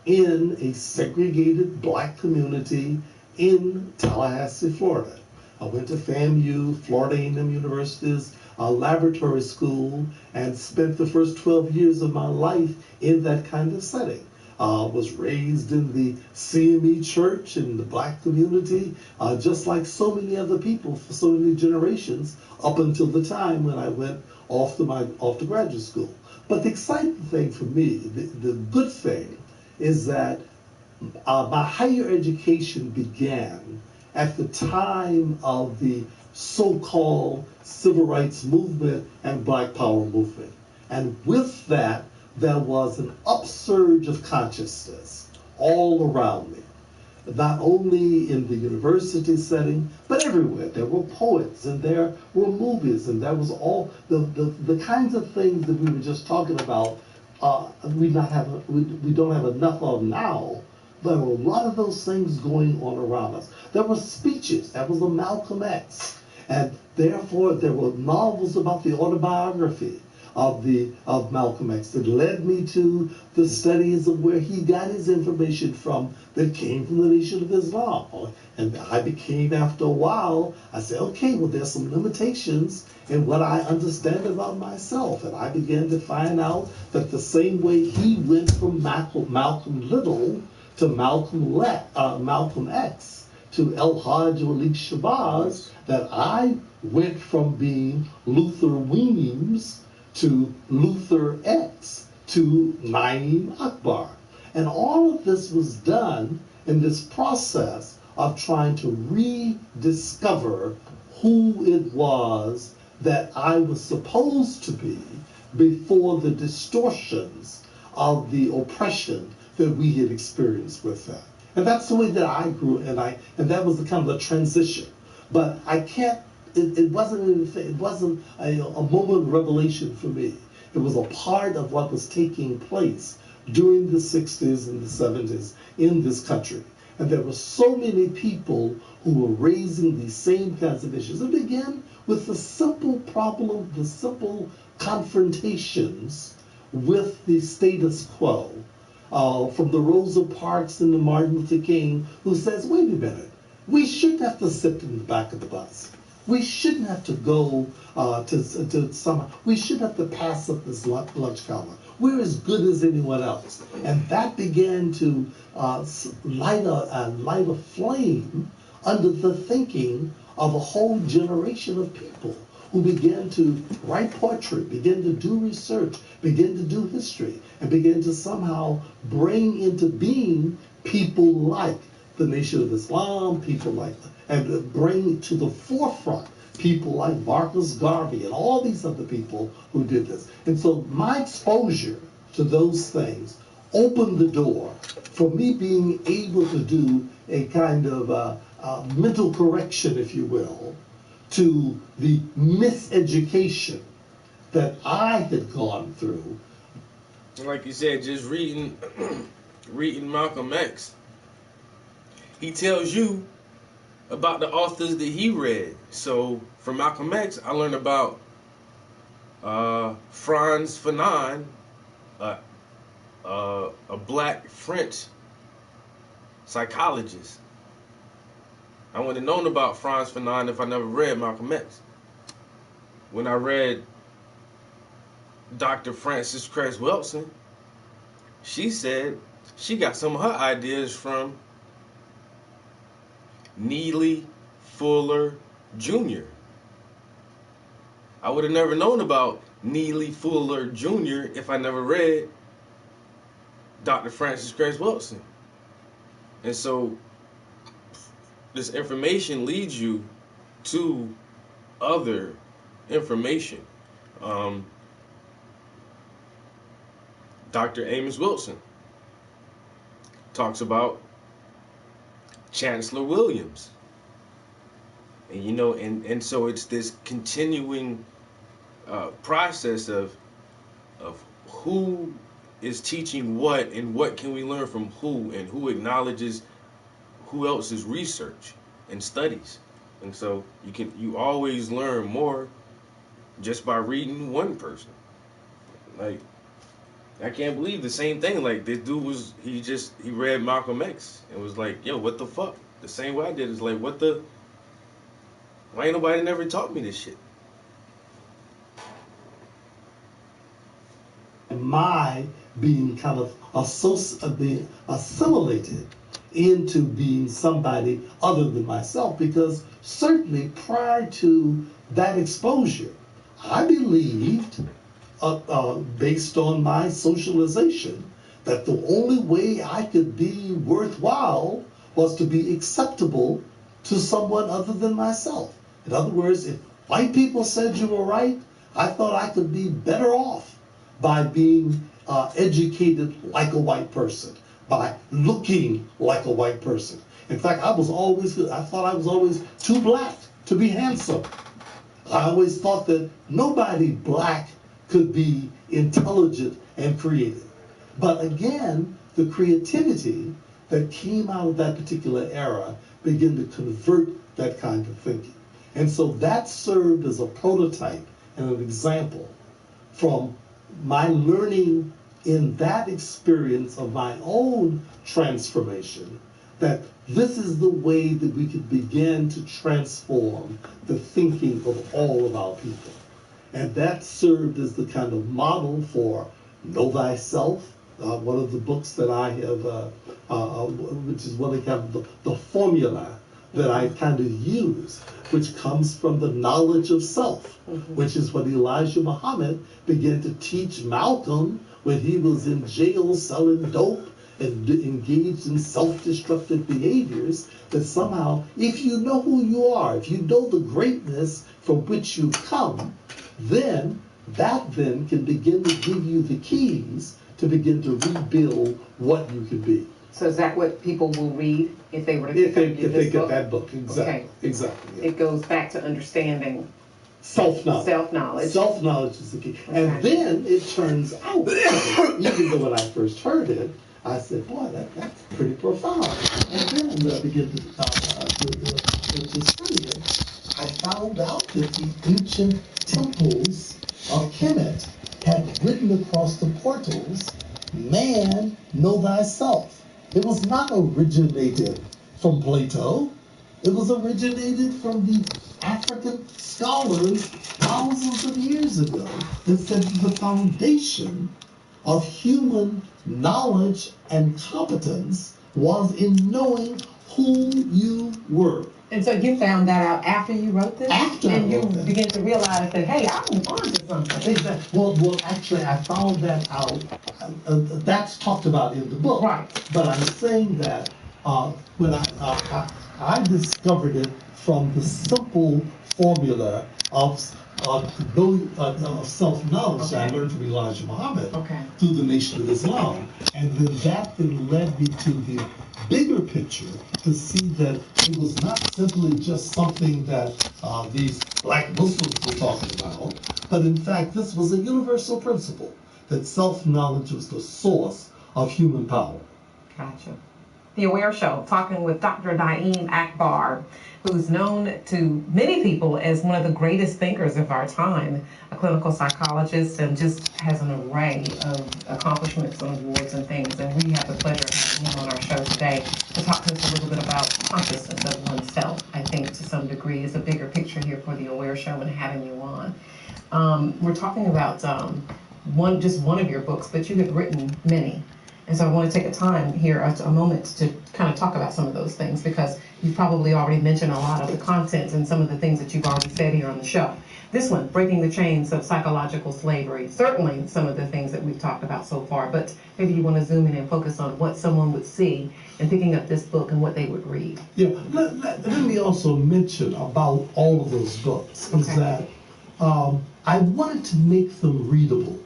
in a segregated black community in Tallahassee, Florida. I went to FAMU, Florida A&M universities, laboratory school and spent the first 12 years of my life in that kind of setting. Was raised in the CME church in the black community, just like so many other people for so many generations up until the time when I went off to graduate school. But the exciting thing for me, the good thing, is that my higher education began at the time of the so-called civil rights movement and black power movement. And with that, there was an upsurge of consciousness all around me. Not only in the university setting, but everywhere. There were poets and there were movies, and there was all the kinds of things that we were just talking about. We don't have enough of now. There were a lot of those things going on around us. There were speeches. There was a Malcolm X, and therefore there were novels about the autobiography of Malcolm X that led me to the studies of where he got his information from that came from the Nation of Islam. And I became, after a while, I said, okay, well, there's some limitations in what I understand about myself. And I began to find out that the same way he went from Malcolm Little to Malcolm X to El Hajj Malik Shabazz, that I went from being Luther Weems to Luther X to Naim Akbar. And all of this was done in this process of trying to rediscover who it was that I was supposed to be before the distortions of the oppression that we had experienced with that. And that's the way that I grew, and that was the kind of the transition. But I can't. It wasn't anything. It wasn't a moment of revelation for me. It was a part of what was taking place during the 60s and the 70s in this country. And there were so many people who were raising these same kinds of issues. It began with the simple problem, the simple confrontations with the status quo. From the Rosa Parks and the Martin Luther King, who says, wait a minute, we shouldn't have to sit in the back of the bus. We shouldn't have to go to some. We shouldn't have to pass up this lunch counter. We're as good as anyone else, and that began to light a flame under the thinking of a whole generation of people who began to write poetry, began to do research, began to do history, and began to somehow bring into being people like the Nation of Islam, people like, and bring to the forefront people like Marcus Garvey and all these other people who did this. And so my exposure to those things opened the door for me being able to do a kind of mental correction, if you will, to the miseducation that I had gone through. Like you said, just reading Malcolm X, he tells you about the authors that he read. So from Malcolm X, I learned about Frantz Fanon, a black French psychologist. I wouldn't have known about Frantz Fanon if I never read Malcolm X. When I read Dr. Frances Cress Welsing, she said she got some of her ideas from Neely Fuller Jr. I would have never known about Neely Fuller Jr. if I never read Dr. Frances Cress Welsing. And so this information leads you to other information. Dr. Amos Wilson talks about Chancellor Williams. And you know, and so it's this continuing process of who is teaching what and what can we learn from who and who acknowledges who else's research and studies. And so you always learn more just by reading one person. Like, I can't believe the same thing. Like, this dude he read Malcolm X and was like, yo, what the fuck? The same way I did is like, why ain't nobody never taught me this shit? my being kind of being assimilated into being somebody other than myself, because certainly prior to that exposure, I believed, based on my socialization, that the only way I could be worthwhile was to be acceptable to someone other than myself. In other words, if white people said you were right, I thought I could be better off by being educated like a white person, by looking like a white person. In fact, I thought I was always too black to be handsome. I always thought that nobody black could be intelligent and creative. But again, the creativity that came out of that particular era began to convert that kind of thinking. And so that served as a prototype and an example from my learning in that experience of my own transformation, that this is the way that we could begin to transform the thinking of all of our people. And that served as the kind of model for Know Thyself, one of the books that I have, which is what they call the formula that I kind of use, which comes from the knowledge of self, which is what Elijah Muhammad began to teach Malcolm when he was in jail selling dope and engaged in self-destructive behaviors, that somehow, if you know who you are, if you know the greatness from which you've come, then that then can begin to give you the keys to begin to rebuild what you can be. So is that what people will read if they were to If they this get book? that book, exactly. Okay. Exactly. Yeah. It goes back to understanding Self-knowledge. self-knowledge. Self-knowledge is the key. Okay. And then it turns out, even though when I first heard it, I said, boy, that's pretty profound. And then I began to study it. I found out that the ancient temples of Kemet had written across the portals, man, know thyself. It was not originated from Plato. It was originated from the African scholars thousands of years ago that said the foundation of human knowledge and competence was in knowing who you were. And so you found that out after you wrote this? After I wrote that. Began to realize that, hey, I'm onto something. Exactly. Well, actually, I found that out. That's talked about in the book. Right. But I'm saying that when I discovered it from the simple formula of self-knowledge that I learned from Elijah Muhammad through the Nation of Islam. And then that then led me to the bigger picture to see that it was not simply just something that these black Muslims were talking about, but in fact this was a universal principle, that self-knowledge was the source of human power. Gotcha. The Aware Show, talking with Dr. Naeem Akbar, who's known to many people as one of the greatest thinkers of our time, a clinical psychologist, and just has an array of accomplishments and awards and things. And we have the pleasure of having him on our show today to talk to us a little bit about consciousness of oneself. I think to some degree is a bigger picture here for the Aware Show and having you on. We're talking about just one of your books, but you have written many. And so I want to take a moment to kind of talk about some of those things, because you've probably already mentioned a lot of the content and some of the things that you've already said here on the show. This one, Breaking the Chains of Psychological Slavery, certainly some of the things that we've talked about so far, but maybe you want to zoom in and focus on what someone would see in picking up this book and what they would read. Yeah, let me also mention about all of those books, is that I wanted to make them readable.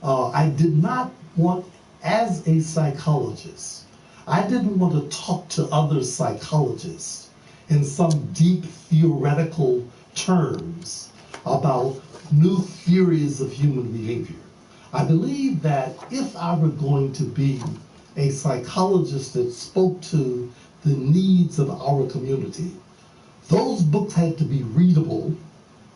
I did not want, as a psychologist, I didn't want to talk to other psychologists in some deep theoretical terms about new theories of human behavior. I believe that if I were going to be a psychologist that spoke to the needs of our community, those books had to be readable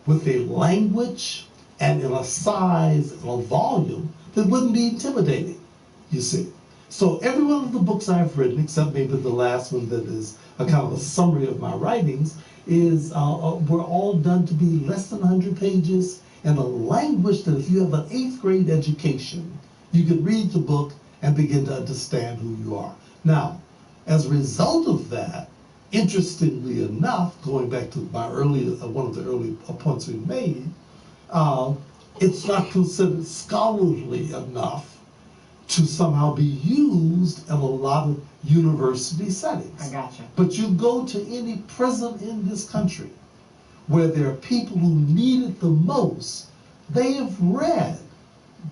with a language and in a size and a volume that wouldn't be intimidating. You see. So every one of the books I've written, except maybe the last one that is a kind of a summary of my writings, were all done to be less than 100 pages in a language that if you have an 8th grade education, You can read the book and begin to understand who you are. Now, as a result of that, interestingly enough, going back to my one of the early points we made, it's not considered scholarly enough to somehow be used in a lot of university settings. I gotcha. But you go to any prison in this country where there are people who need it the most, they have read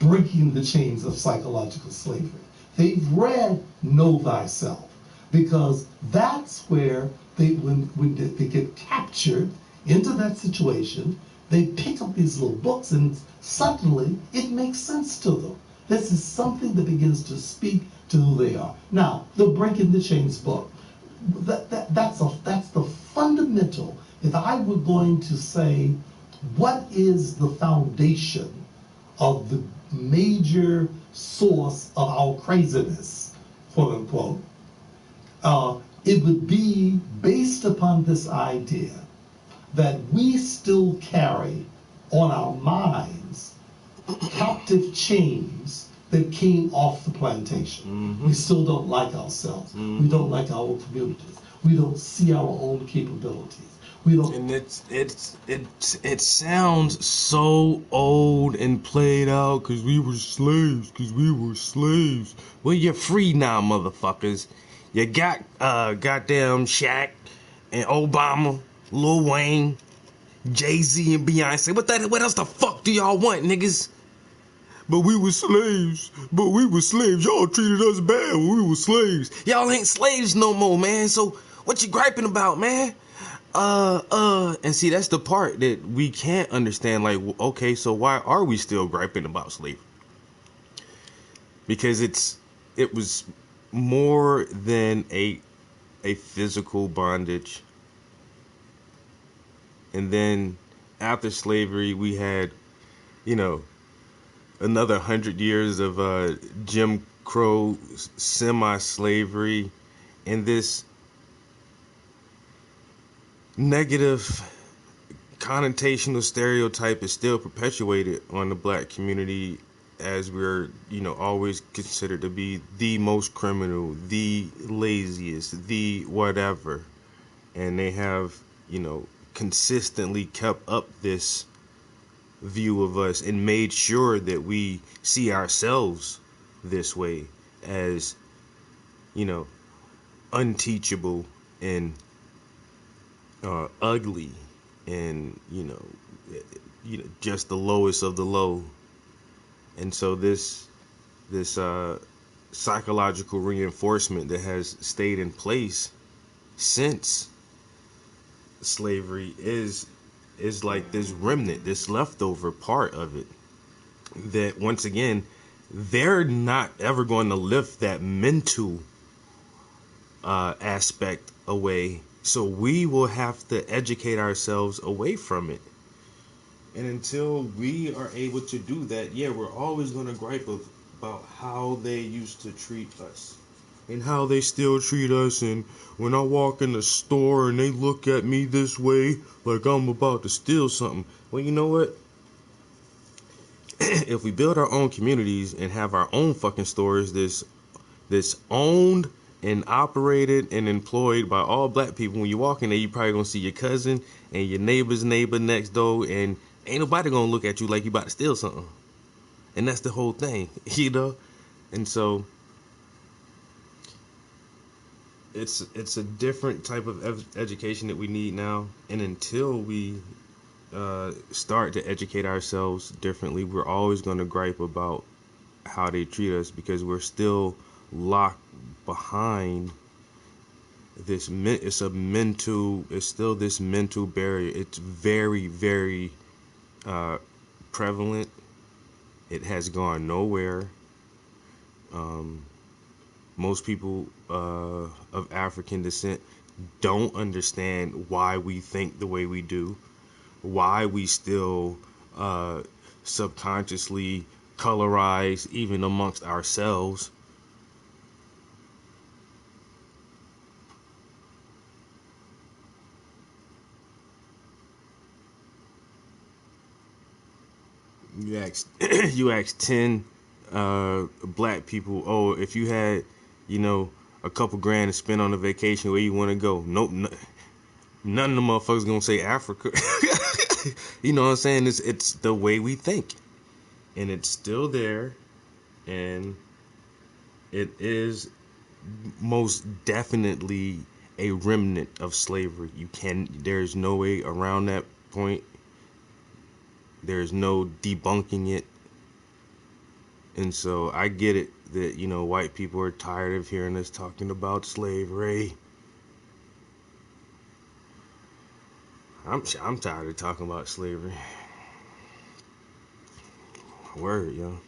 Breaking the Chains of Psychological Slavery. They've read Know Thyself, because that's where when they get captured into that situation, they pick up these little books and suddenly it makes sense to them. This is something that begins to speak to who they are. Now, the Breaking the Chains book, that's the fundamental. If I were going to say, what is the foundation of the major source of our craziness, quote unquote, it would be based upon this idea that we still carry on our minds captive chains that came off the plantation. Mm-hmm. We still don't like ourselves. Mm-hmm. We don't like our communities. We don't see our own capabilities. We don't. And it sounds so old and played out because we were slaves. Well, you're free now, motherfuckers. You got goddamn Shaq and Obama, Lil Wayne, Jay-Z and Beyonce. What else the fuck do y'all want, niggas? But we were slaves. Y'all treated us bad when we were slaves. Y'all ain't slaves no more, man. So what you griping about, man? And see, that's the part that we can't understand. Like, okay, so why are we still griping about slavery? Because it was more than a physical bondage. And then after slavery, we had, another 100 years of Jim Crow semi-slavery, and this negative connotational stereotype is still perpetuated on the black community, as we're always considered to be the most criminal, the laziest, the whatever. And they have consistently kept up this view of us and made sure that we see ourselves this way, as unteachable and ugly, and just the lowest of the low. And so this psychological reinforcement that has stayed in place since slavery is like this remnant, this leftover part of it, that once again they're not ever going to lift that mental aspect away. So we will have to educate ourselves away from it. And until we are able to do that, we're always going to gripe about how they used to treat us and how they still treat us. And when I walk in the store and they look at me this way, like I'm about to steal something. Well, you know what? If we build our own communities and have our own fucking stores, this owned and operated and employed by all black people, when you walk in there, you probably gonna see your cousin and your neighbor's neighbor next door, and ain't nobody gonna look at you like you about to steal something. And that's the whole thing, And so it's a different type of education that we need now. And until we start to educate ourselves differently, we're always gonna gripe about how they treat us, because we're still locked behind this. It's still this mental barrier. It's very, very prevalent. It has gone nowhere. Most people of African descent don't understand why we think the way we do, why we still subconsciously colorize even amongst ourselves. You ask 10 black people, oh, if you had, you know, a couple grand to spend on a vacation, where you want to go? Nope, none of the motherfuckers gonna say Africa. You know what I'm saying? It's the way we think, and it's still there, and it is most definitely a remnant of slavery. There's no way around that point. There's no debunking it. And so I get it that, you know, white people are tired of hearing us talking about slavery. I'm tired of talking about slavery. Word, yo.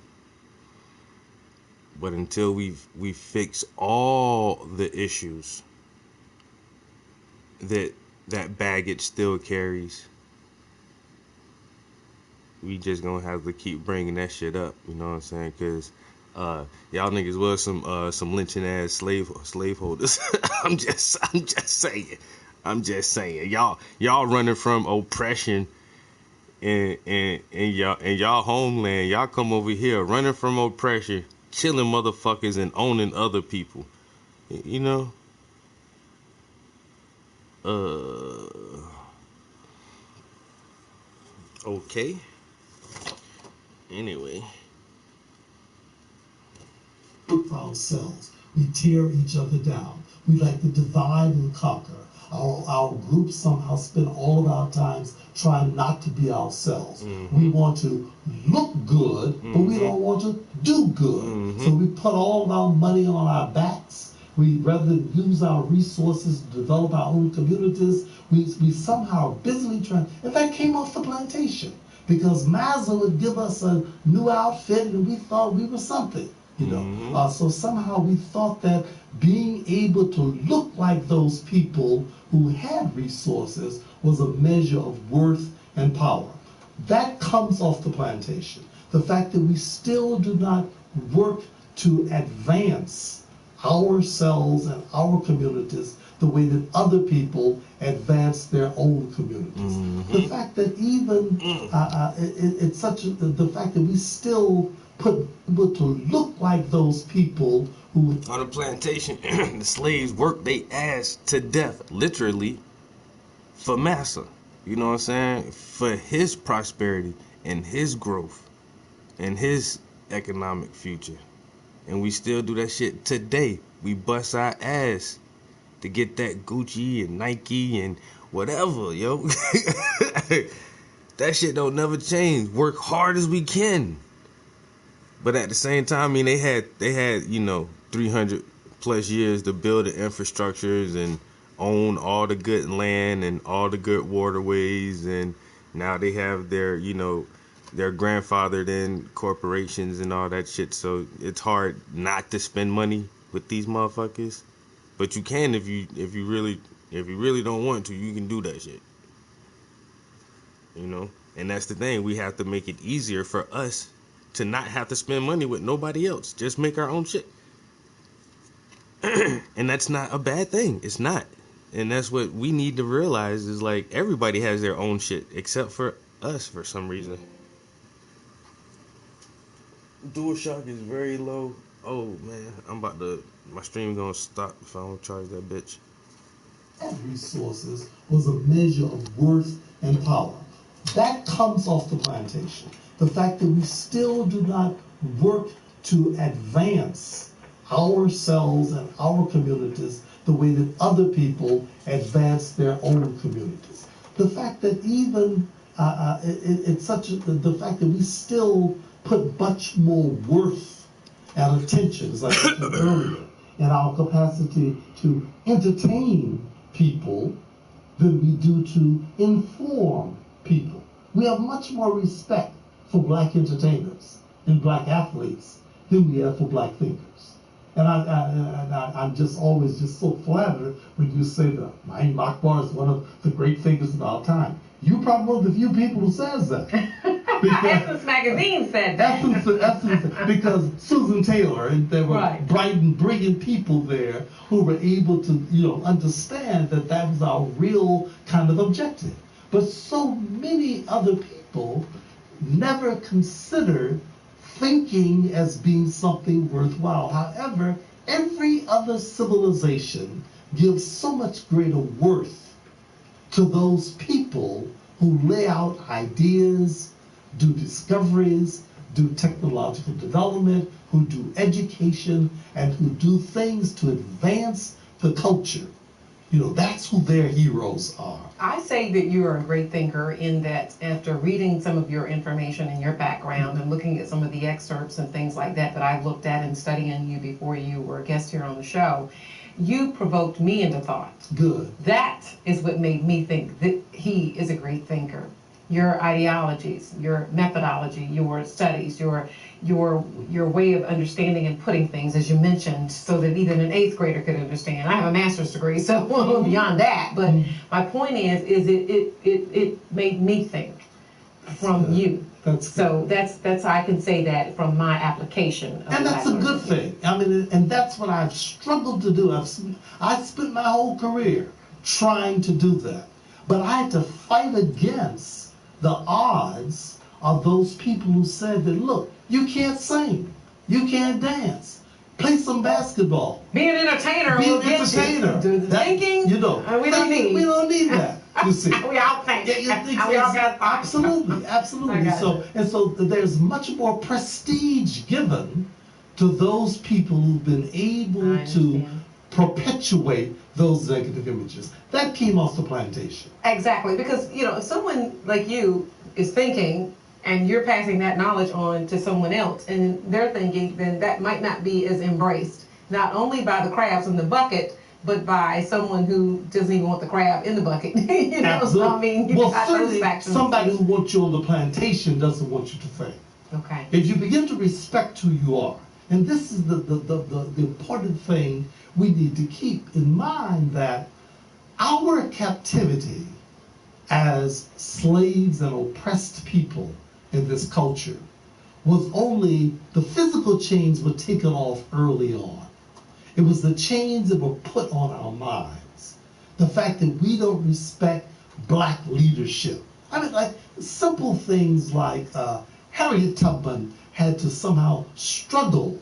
But until we fix all the issues that baggage still carries, we just gonna have to keep bringing that shit up. You know what I'm saying? Cause y'all niggas was some lynching ass slaveholders. I'm just saying. Y'all running from oppression in y'all homeland. Y'all come over here running from oppression, killing motherfuckers and owning other people. You know? Okay. Anyway. Look for ourselves. We tear each other down. We like to divide and conquer. Our groups somehow spend all of our times trying not to be ourselves. We want to look good, but we don't want to do good. So we put all of our money on our backs. We rather than use our resources to develop our own communities, we somehow busily trying. And that came off the plantation because Mazza would give us a new outfit and we thought we were something. You know, so somehow we thought that being able to look like those people who had resources was a measure of worth and power. That comes off the plantation. The fact that we still do not work to advance ourselves and our communities the way that other people advance their own communities. The fact that even it's such the fact that we still put people to look like those people who on the plantation, the slaves worked their ass to death, literally, for Massa. You know what I'm saying? For his prosperity and his growth and his economic future. And we still do that shit today. We bust our ass to get that Gucci and Nike and whatever, yo. That shit don't never change. Work hard as we can. But at the same time, I mean, they had, you know, 300 plus years to build the infrastructures and own all the good land and all the good waterways. And now they have their, you know, their grandfathered in corporations and all that shit. So it's hard not to spend money with these motherfuckers. But you can if you really don't want to, you can do that shit. You know? And that's the thing. We have to make it easier for us to not have to spend money with nobody else. Just make our own shit. And that's not a bad thing. It's not. And that's what we need to realize is like everybody has their own shit except for us for some reason. DualShock is very low. Oh man, my stream gonna stop if I don't charge that bitch. Resources was a measure of worth and power. That comes off the plantation. The fact that we still do not work to advance ourselves and our communities the way that other people advance their own communities. The fact that even the fact that we still put much more worth and attention, as I mentioned earlier, in our capacity to entertain people than we do to inform people. We have much more respect for black entertainers and black athletes than we have for black thinkers. And I'm just always just so flattered when you say that Ma'am Akbar is one of the great thinkers of our time. You're probably one of the few people who says that. Essence Magazine said that. Essence, because Susan Taylor, and there were bright and brilliant people there who were able to, you know, understand that that was our real kind of objective. But so many other people never considered thinking as being something worthwhile. However, every other civilization gives so much greater worth to those people who lay out ideas, do discoveries, do technological development, who do education, and who do things to advance the culture. You know, that's who their heroes are. I say that you are a great thinker in that after reading some of your information and your background and looking at some of the excerpts and things like that that I looked at and studying you before you were a guest here on the show, you provoked me into thought. Good. That is what made me think that he is a great thinker. Your ideologies, your methodology, your studies, your way of understanding and putting things, as you mentioned, so that even an 8th grader could understand. I have a master's degree, so beyond that. But my point is it made me think from you. So that's I can say that from my application. And that's a good thing. I mean, and that's what I've struggled to do. I spent my whole career trying to do that, but I had to fight against the odds of those people who said that, look, you can't sing, you can't dance, play some basketball. Be an entertainer. Be an entertainer. Do the thinking. You know, we don't need that. You see, we all think. We all got absolutely. So there's much more prestige given to those people who've been able to perpetuate those negative images. That came off the plantation. Exactly, because if someone like you is thinking and you're passing that knowledge on to someone else and they're thinking, then that might not be as embraced, not only by the crabs in the bucket, but by someone who doesn't even want the crab in the bucket. Absolutely. So, I mean, certainly somebody who wants you on the plantation doesn't want you to think. Okay. If you begin to respect who you are, and this is the important thing we need to keep in mind, that our captivity as slaves and oppressed people in this culture was only, the physical chains were taken off early on. It was the chains that were put on our minds. The fact that we don't respect black leadership. I mean, like simple things like Harriet Tubman had to somehow struggle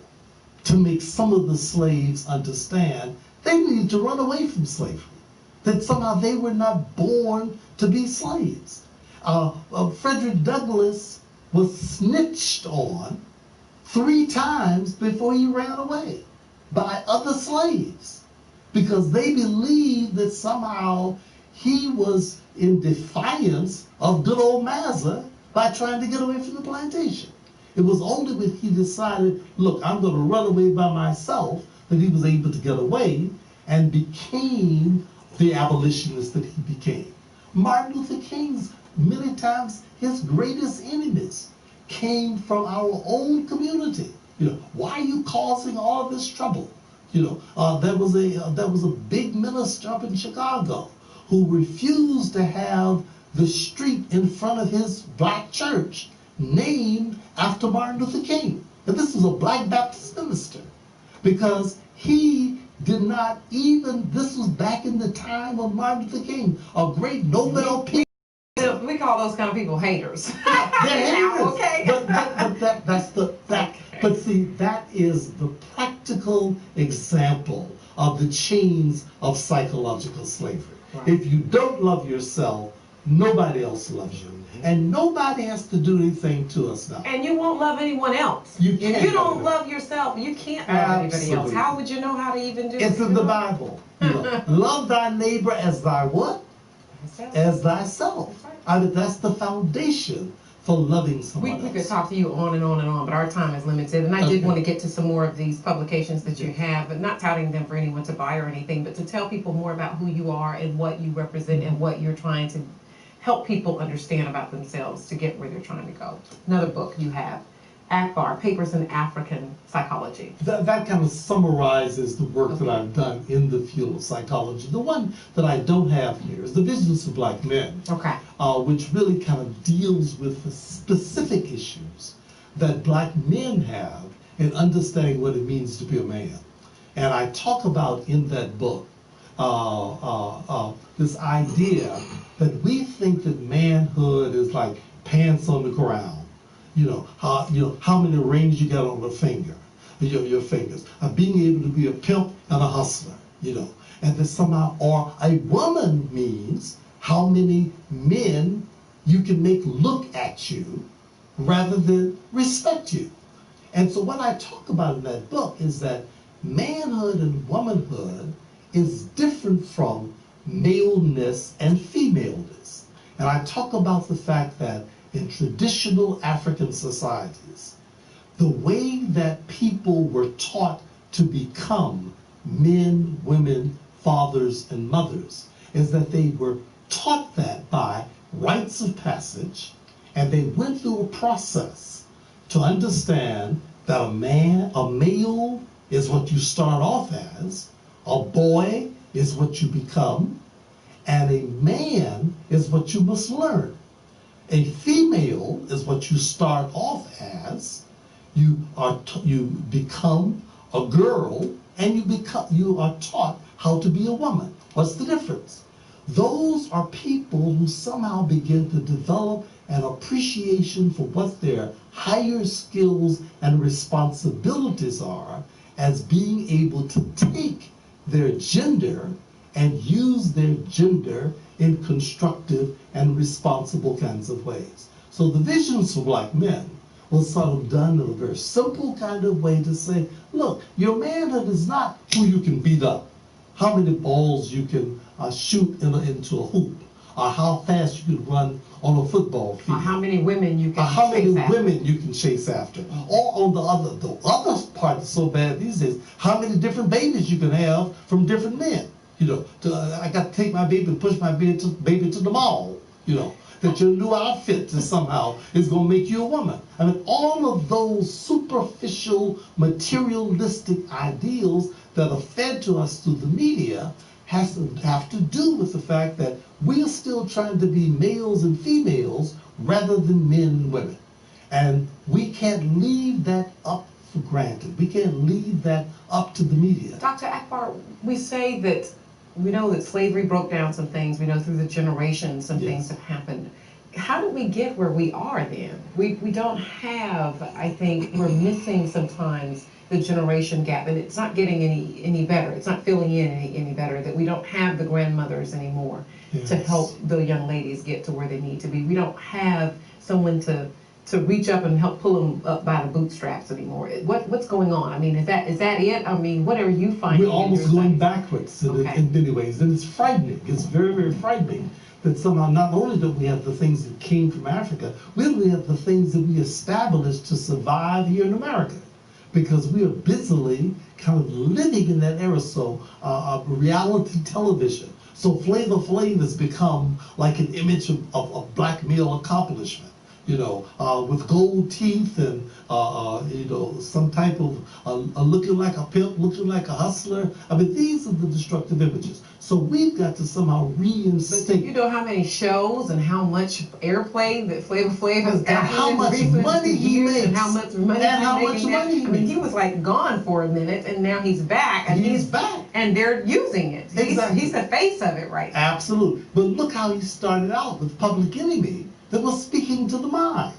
to make some of the slaves understand they needed to run away from slavery, that somehow they were not born to be slaves. Frederick Douglass was snitched on 3 times before he ran away by other slaves because they believed that somehow he was in defiance of good old Mazza by trying to get away from the plantation. It was only when he decided, look, I'm going to run away by myself, that he was able to get away and became the abolitionist that he became. Martin Luther King's, many times, his greatest enemies came from our own community. Why are you causing all this trouble? There was a big minister up in Chicago who refused to have the street in front of his black church named after Martin Luther King. And this was a black Baptist minister because he did not even, this was back in the time of Martin Luther King, a great Nobel Peace. We call those kind of people haters. They're haters. Okay. But see, that is the practical example of the chains of psychological slavery. Right. If you don't love yourself, nobody else loves you. And nobody has to do anything to us now. And you won't love anyone else. If you don't love yourself, you can't love anybody else. How would you know how to even do that? It's in the Bible. Love thy neighbor as thy what? As thyself. I mean, that's the foundation for loving someone else. We could talk to you on and on and on, but our time is limited. And I did want to get to some more of these publications that you have, but not touting them for anyone to buy or anything, but to tell people more about who you are and what you represent and what you're trying to help people understand about themselves to get where they're trying to go. Another book you have, Akbar, Papers in African Psychology. That kind of summarizes the work that I've done in the field of psychology. The one that I don't have here is The Visions of Black Men, which really kind of deals with the specific issues that black men have in understanding what it means to be a man. And I talk about in that book this idea that we think that manhood is like pants on the ground. How many rings you got on the finger, your fingers. Being able to be a pimp and a hustler, and that somehow, or a woman means how many men you can make look at you rather than respect you. And so what I talk about in that book is that manhood and womanhood is different from maleness and femaleness. And I talk about the fact that in traditional African societies, the way that people were taught to become men, women, fathers, and mothers is that they were taught that by rites of passage, and they went through a process to understand that a male is what you start off as, a boy is what you become, and a man is what you must learn. A female is what you start off as. You become a girl, and you are taught how to be a woman. What's the difference? Those are people who somehow begin to develop an appreciation for what their higher skills and responsibilities are, as being able to take their gender and use their gender in constructive and responsible kinds of ways. So the visions for black men was sort of done in a very simple kind of way to say, look, your manhood is not who you can beat up, how many balls you can shoot into a hoop, or how fast you can run on a football field, or how many women you can how many women you can chase after. Or on the other part is so bad these days, how many different babies you can have from different men. I got to take my baby and push my baby to the mall. That your new outfit somehow is going to make you a woman. I mean, all of those superficial, materialistic ideals that are fed to us through the media have to do with the fact that we are still trying to be males and females rather than men and women. And we can't leave that up for granted. We can't leave that up to the media. Dr. Akbar, we say that we know that slavery broke down some things. We know through the generations some things have happened. How did we get where we are then? We don't have, I think, we're missing sometimes the generation gap, and it's not getting any better. It's not filling in any better, that we don't have the grandmothers anymore to help the young ladies get to where they need to be. We don't have someone to reach up and help pull them up by the bootstraps anymore. What's going on? I mean, is that it? I mean, what are you finding? We're almost going backwards in many ways, and it's frightening. It's very, very frightening that somehow not only do we have the things that came from Africa, we only have the things that we established to survive here in America, because we are busily kind of living in that era. So reality television. So Flavor Flav has become like an image of black male accomplishment. With gold teeth and, some type of looking like a pimp, looking like a hustler. I mean, these are the destructive images. So we've got to somehow reinstate. You know how many shows and how much airplay that Flavor Flav has gotten, and how much money he makes, and how much money he makes. I mean, he was like gone for a minute, and now he's back, and he's back, and they're using it. Exactly. He's the face of it right now. Absolutely. But look how he started out with Public Enemy. That was speaking to the mind.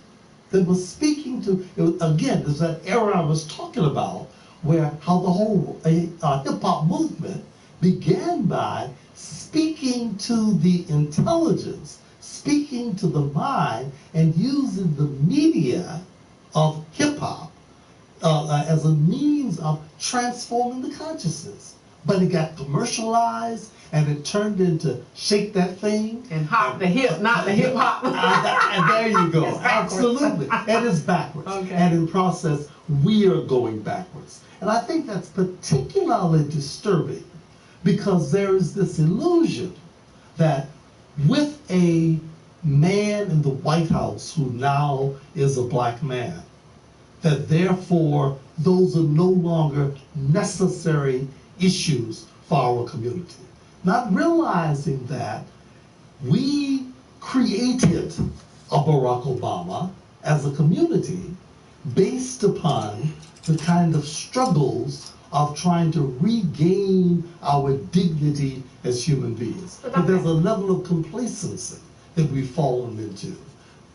That was speaking to, again, there's that era I was talking about, where how the whole hip-hop movement began by speaking to the intelligence, speaking to the mind, and using the media of hip-hop as a means of transforming the consciousness. But it got commercialized, and it turned into Shake That Thing. And hop the hip, not the hip hop. And there you go. Absolutely. And it's backwards. Okay. And in process, we are going backwards. And I think that's particularly disturbing, because there is this illusion that with a man in the White House who now is a black man, that therefore those are no longer necessary issues for our community. Not realizing that we created a Barack Obama as a community based upon the kind of struggles of trying to regain our dignity as human beings. But there's a level of complacency that we've fallen into.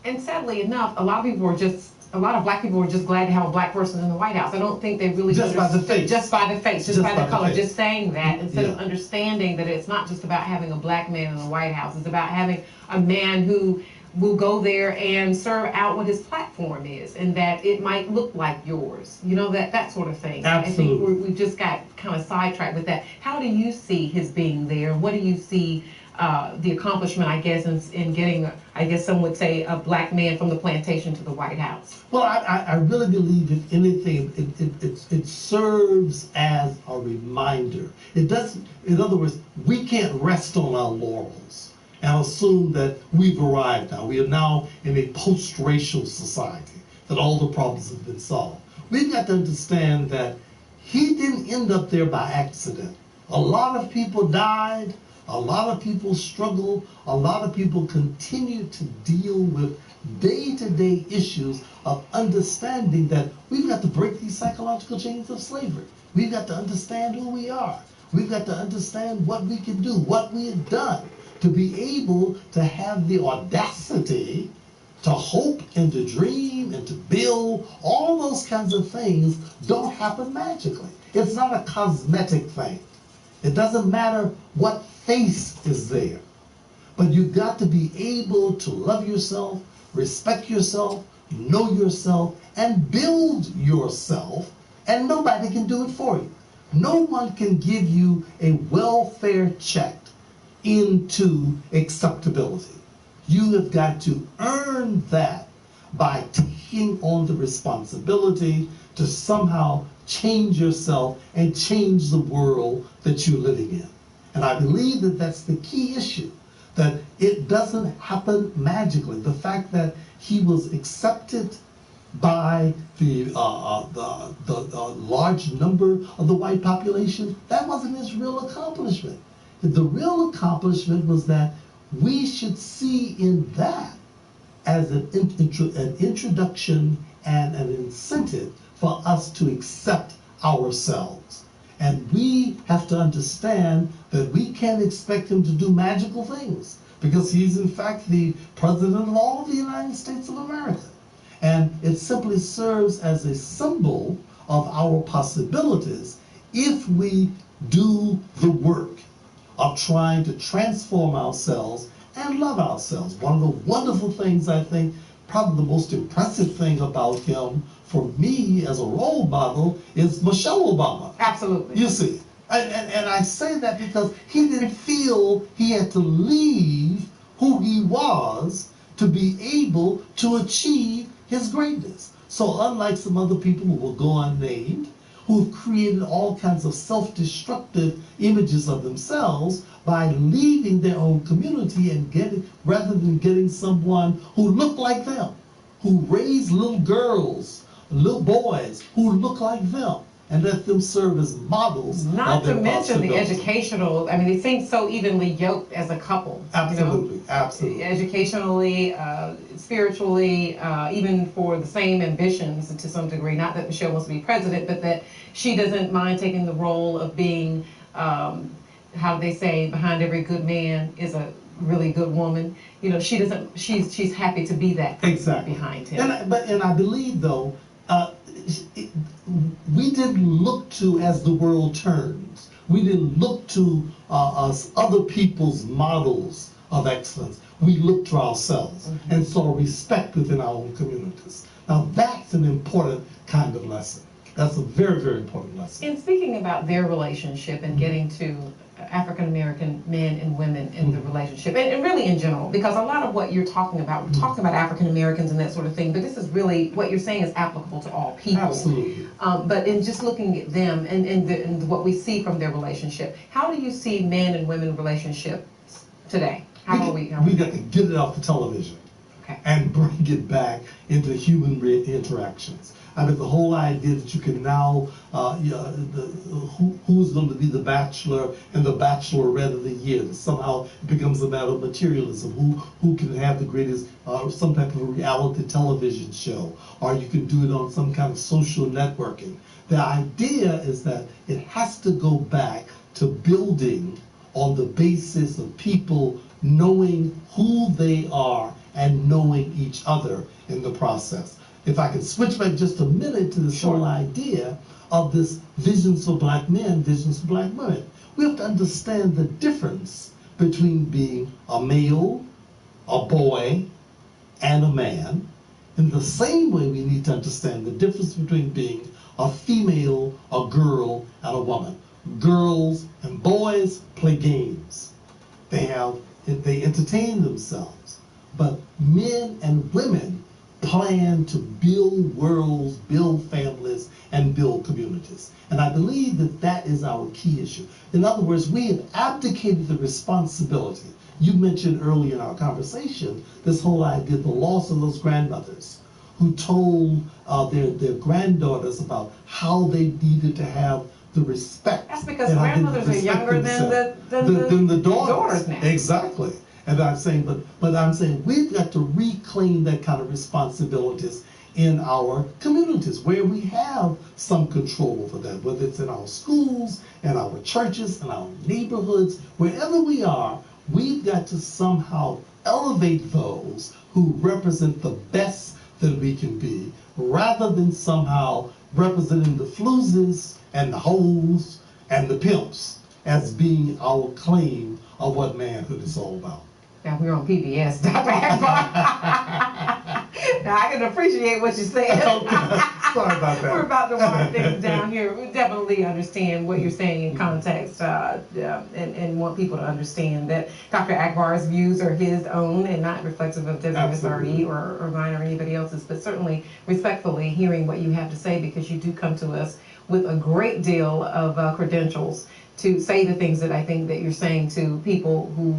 And sadly enough, a lot of people are just a lot of black people are just glad to have a black person in the White House. I don't think they really Just by the face. just by the face, just by the color, face. just saying that instead of Yeah. understanding that it's not just about having a black man in the White House. It's about having a man who will go there and serve out what his platform is, and that it might look like yours. You know, that sort of thing. Absolutely. I think we've just got kind of sidetracked with that. How do you see his being there? What do you see? The accomplishment, I guess, in getting, I guess some would say, a black man from the plantation to the White House. Well, I really believe, if anything, it serves as a reminder. It doesn't, in other words, we can't rest on our laurels and assume that we've arrived now. We are now in a post-racial society, that all the problems have been solved. We've got to understand that he didn't end up there by accident. A lot of people died. A lot of people struggle. A lot of people continue to deal with day-to-day issues of understanding that we've got to break these psychological chains of slavery. We've got to understand who we are. We've got to understand what we can do, what we have done, to be able to have the audacity to hope and to dream and to build. All those kinds of things don't happen magically. It's not a cosmetic thing. It doesn't matter what face is there, but you've got to be able to love yourself, respect yourself, know yourself, and build yourself, and nobody can do it for you. No one can give you a welfare check into acceptability. You have got to earn that by taking on the responsibility to somehow change yourself and change the world that you're living in. And I believe that that's the key issue, that it doesn't happen magically. The fact that he was accepted by the large number of the white population, that wasn't his real accomplishment. The real accomplishment was that we should see in that as an introduction and an incentive for us to accept ourselves. And we have to understand that we can't expect him to do magical things, because he's in fact the president of all of the United States of America. And it simply serves as a symbol of our possibilities if we do the work of trying to transform ourselves and love ourselves. One of the wonderful things, I think, probably the most impressive thing about him for me as a role model is Michelle Obama. Absolutely. You see, and I say that because he didn't feel he had to leave who he was to be able to achieve his greatness. So unlike some other people who will go unnamed, who've created all kinds of self-destructive images of themselves by leaving their own community and rather than getting someone who looked like them, who raised little girls, little boys who look like them, and let them serve as models. Not of their to mention the possibilities. educational, I mean, they seem so evenly yoked as a couple. Absolutely, you know? absolutely. Educationally, spiritually, even for the same ambitions to some degree. Not that Michelle wants to be president, but that she doesn't mind taking the role of being, how they say, behind every good man is a really good woman. You know, she doesn't. She's happy to be that person Exactly. behind him. And I believe though, we didn't look to, as the world turns, we didn't look to us other people's models of excellence. We looked to ourselves and saw respect within our own communities. Now that's an important kind of lesson. That's a very, very important lesson. In speaking about their relationship and getting to African American men and women in the relationship, and really in general, because a lot of what you're talking about, we're talking about African Americans and that sort of thing, but this is really, what you're saying is applicable to all people. Absolutely. But in just looking at them and what we see from their relationship, how do you see men and women relationships today? We got to get it off the television. Okay. And bring it back into human interactions. I mean, the whole idea that you can now, who's going to be the bachelor and the bachelorette of the year, somehow it becomes a matter of materialism. Who can have the greatest, some type of a reality television show, or you can do it on some kind of social networking. The idea is that it has to go back to building on the basis of people knowing who they are and knowing each other in the process. if I could switch back just a minute to this whole idea of this visions for black men, visions for black women. We have to understand the difference between being a male, a boy, and a man. In the same way, we need to understand the difference between being a female, a girl, and a woman. Girls and boys play games. They entertain themselves. But men and women plan to build worlds, build families, and build communities. And I believe that that is our key issue. In other words, we have abdicated the responsibility. You mentioned earlier in our conversation this whole idea, the loss of those grandmothers who told their granddaughters about how they needed to have the respect. That's because grandmothers are younger than the daughters now. Exactly. And I'm saying, but I'm saying we've got to reclaim that kind of responsibilities in our communities where we have some control over that, whether it's in our schools, in our churches, in our neighborhoods, wherever we are, we've got to somehow elevate those who represent the best that we can be, rather than somehow representing the floozes and the hoes and the pimps as being our claim of what manhood is all about. Now we're on PBS, Dr. Akbar. Now I can appreciate what you're saying. Okay. Sorry about that. We're about to wind things down here. We definitely understand what you're saying in context, and want people to understand that Dr. Akbar's views are his own and not reflective of WSRE or mine or anybody else's, but certainly respectfully hearing what you have to say, because you do come to us with a great deal of credentials to say the things that I think that you're saying to people who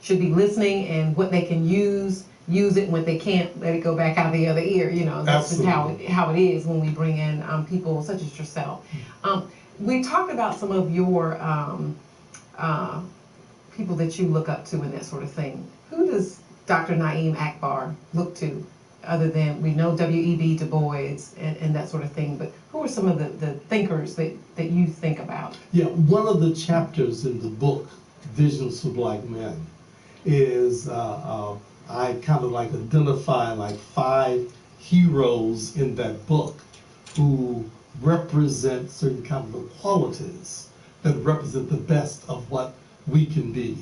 should be listening, and what they can use it, when they can't, let it go back out the other ear. You know, that's just how it is when we bring in people such as yourself. We talked about some of your people that you look up to and that sort of thing. Who does Dr. Na'im Akbar look to, other than, we know W.E.B. Du Bois and that sort of thing, but who are some of the thinkers that you think about? Yeah, one of the chapters in the book, Visions for Black Men, is I kind of like identify like 5 heroes in that book who represent certain kind of qualities that represent the best of what we can be.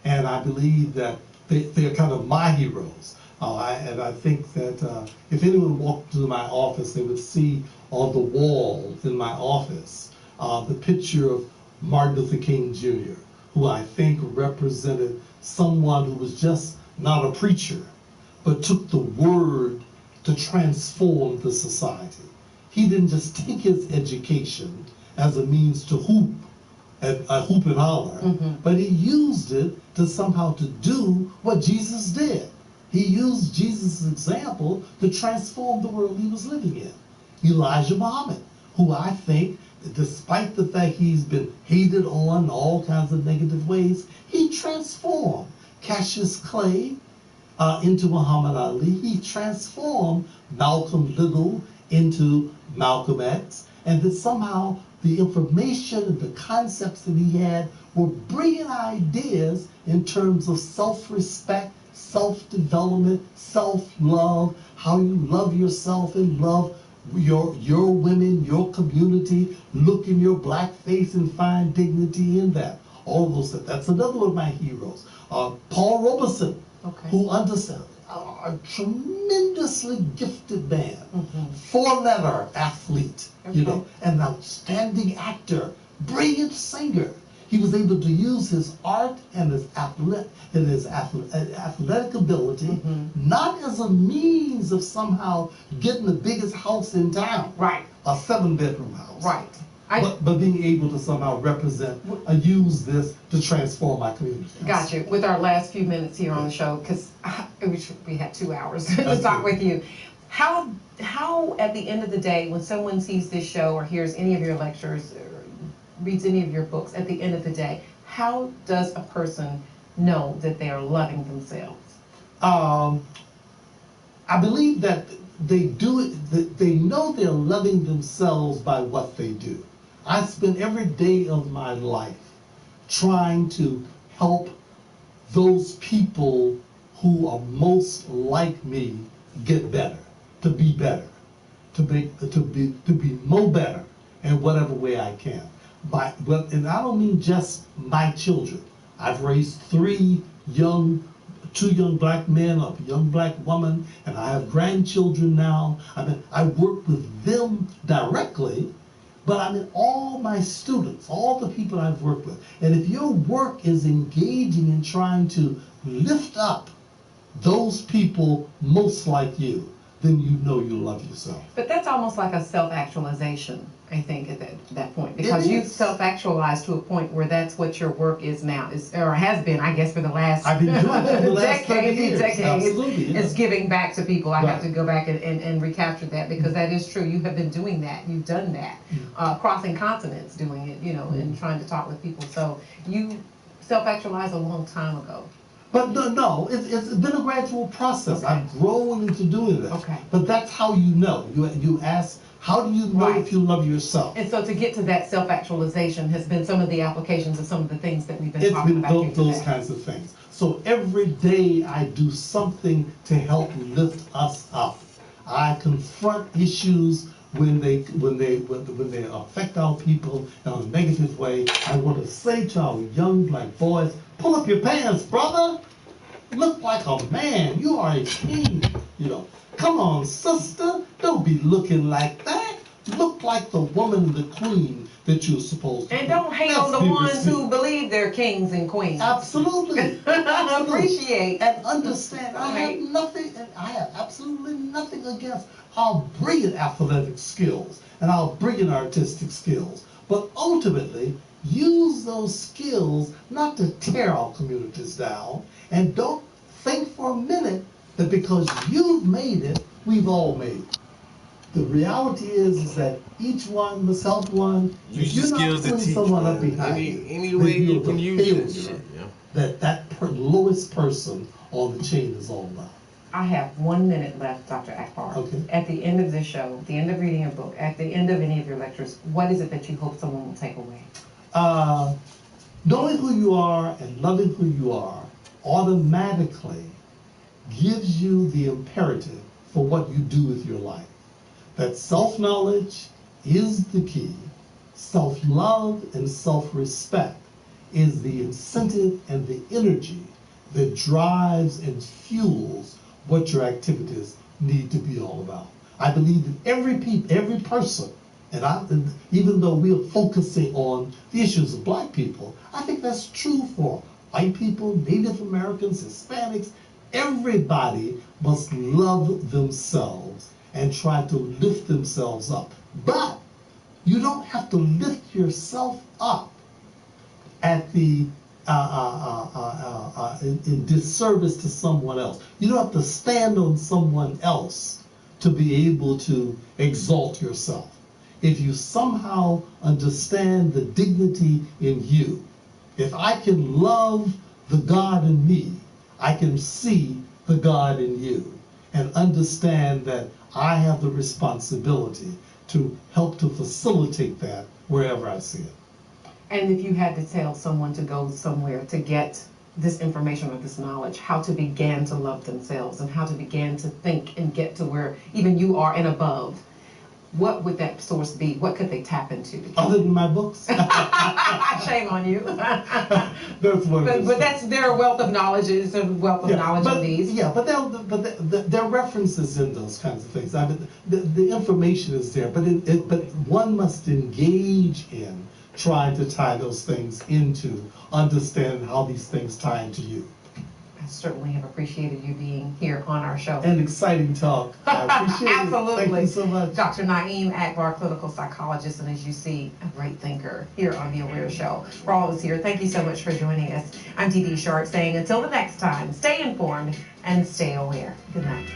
And I believe that they're kind of my heroes. And I think that if anyone walked into my office, they would see on the walls in my office the picture of Martin Luther King Jr., who I think represented someone who was just not a preacher, but took the word to transform the society. He didn't just take his education as a means to hoop and holler, but he used it to somehow to do what Jesus did. He used Jesus' example to transform the world he was living in. Elijah Muhammad, who I think, despite the fact he's been hated on in all kinds of negative ways, he transformed Cassius Clay into Muhammad Ali. He transformed Malcolm Little into Malcolm X. And that somehow the information and the concepts that he had were brilliant ideas in terms of self-respect, self-development, self-love, how you love yourself and love your women, your community, look in your black face and find dignity in that. All of those things. That's another one of my heroes. Paul Robeson, who understands, a tremendously gifted man, 4-letter athlete, you know, an outstanding actor, brilliant singer. He was able to use his art and his athletic ability, not as a means of somehow getting the biggest house in town, right? A 7-bedroom house, right? But being able to somehow represent, use this to transform my community. Gotcha. With our last few minutes here on the show, because we had 2 hours to talk with you. How at the end of the day, when someone sees this show or hears any of your lectures, reads any of your books, at the end of the day, how does a person know that they are loving themselves? I believe that they do it, that they know they're loving themselves by what they do. I spend every day of my life trying to help those people who are most like me get better, to be better. to be more better in whatever way I can. And I don't mean just my children. I've raised two young black men, a young black woman, and I have grandchildren now. I work with them directly, but all my students, all the people I've worked with. And if your work is engaging in trying to lift up those people most like you, then you know you love yourself. But that's almost like a self-actualization, I think, at that point, because you've self-actualized to a point where that's what your work is now, or has been, I guess, for the last. I've been doing it for the last decades. Absolutely, It's giving back to people. I Right. have to go back and recapture that, because that is true. You have been doing that. You've done that, crossing continents, doing it, and trying to talk with people. So you self-actualized a long time ago. But no, it's been a gradual process. Okay. I've grown into doing that. Okay. But that's how you know. You ask, how do you know Right. if you love yourself? And so to get to that self-actualization has been some of the applications of some of the things that we've been It's talking been about here those today. kinds of things. So every day I do something to help lift us up. I confront issues when they affect our people in a negative way. I want to say to our young black boys, pull up your pants, brother. Look like a man. You are a king. Come on, sister. Don't be looking like that. Look like the woman, the queen that you're supposed to be. And don't hate on the ones who believe they're kings and queens. Absolutely. Appreciate. And understand, I have absolutely nothing against our brilliant athletic skills and our brilliant artistic skills. But ultimately, use those skills not to tear our communities down. And don't think for a minute that because you've made it, we've all made it. The reality is that each one must help one. Use If you're your not skills to putting teach, someone up man. behind Any you, way then you you're can the use that failure shit, yeah. that lowest person on the chain is all about. I have 1 minute left, Dr. Akbar. Okay. At the end of this show, at the end of reading a book, at the end of any of your lectures, what is it that you hope someone will take away? Knowing who you are and loving who you are automatically gives you the imperative for what you do with your life. That self-knowledge is the key. Self-love and self-respect is the incentive and the energy that drives and fuels what your activities need to be all about. I believe that every person, and even though we are focusing on the issues of black people, I think that's true for white people, Native Americans, Hispanics. Everybody must love themselves and try to lift themselves up. But you don't have to lift yourself up at the in disservice to someone else. You don't have to stand on someone else to be able to exalt yourself. If you somehow understand the dignity in you, if I can love the God in me, I can see the God in you and understand that I have the responsibility to help to facilitate that wherever I see it. And if you had to tell someone to go somewhere to get this information or this knowledge, how to begin to love themselves and how to begin to think and get to where even you are and above, what would that source be? What could they tap into? Other than my books? Shame on you. That's one but that's their wealth of knowledge. Is a wealth of knowledge of these. Yeah, but there are references in those kinds of things. I mean, the information is there, but but one must engage in trying to tie those things into understanding how these things tie into you. I certainly have appreciated you being here on our show. An exciting talk. I appreciate Absolutely. it. Thank you so much. Dr. Naeem Akbar, clinical psychologist, and as you see, a great thinker here on The Aware Show. For all of us here, thank you so much for joining us. I'm Dee Dee Sharp saying until the next time, stay informed and stay aware. Good night.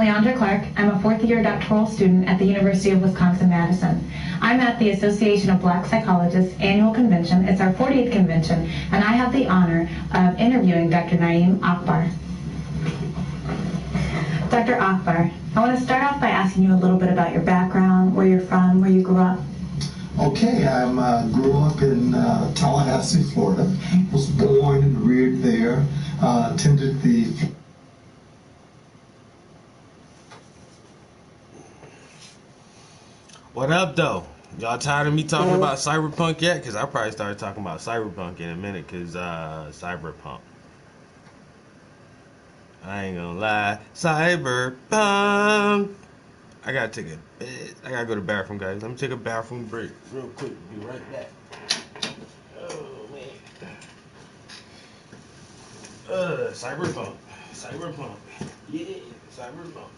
Leandra Clark. I'm a fourth-year doctoral student at the University of Wisconsin-Madison. I'm at the Association of Black Psychologists annual convention. It's our 40th convention, and I have the honor of interviewing Dr. Naeem Akbar. Dr. Akbar, I want to start off by asking you a little bit about your background, where you're from, where you grew up. Okay, I grew up in Tallahassee, Florida. Was born and reared there. Attended the What up, though? Y'all tired of me talking about cyberpunk yet? Because I probably started talking about cyberpunk in a minute, because cyberpunk. I ain't gonna lie. Cyberpunk. I gotta take a bit. I gotta go to the bathroom, guys. Let me take a bathroom break real quick. Be right back. Oh, man. Cyberpunk. Cyberpunk. Yeah, cyberpunk.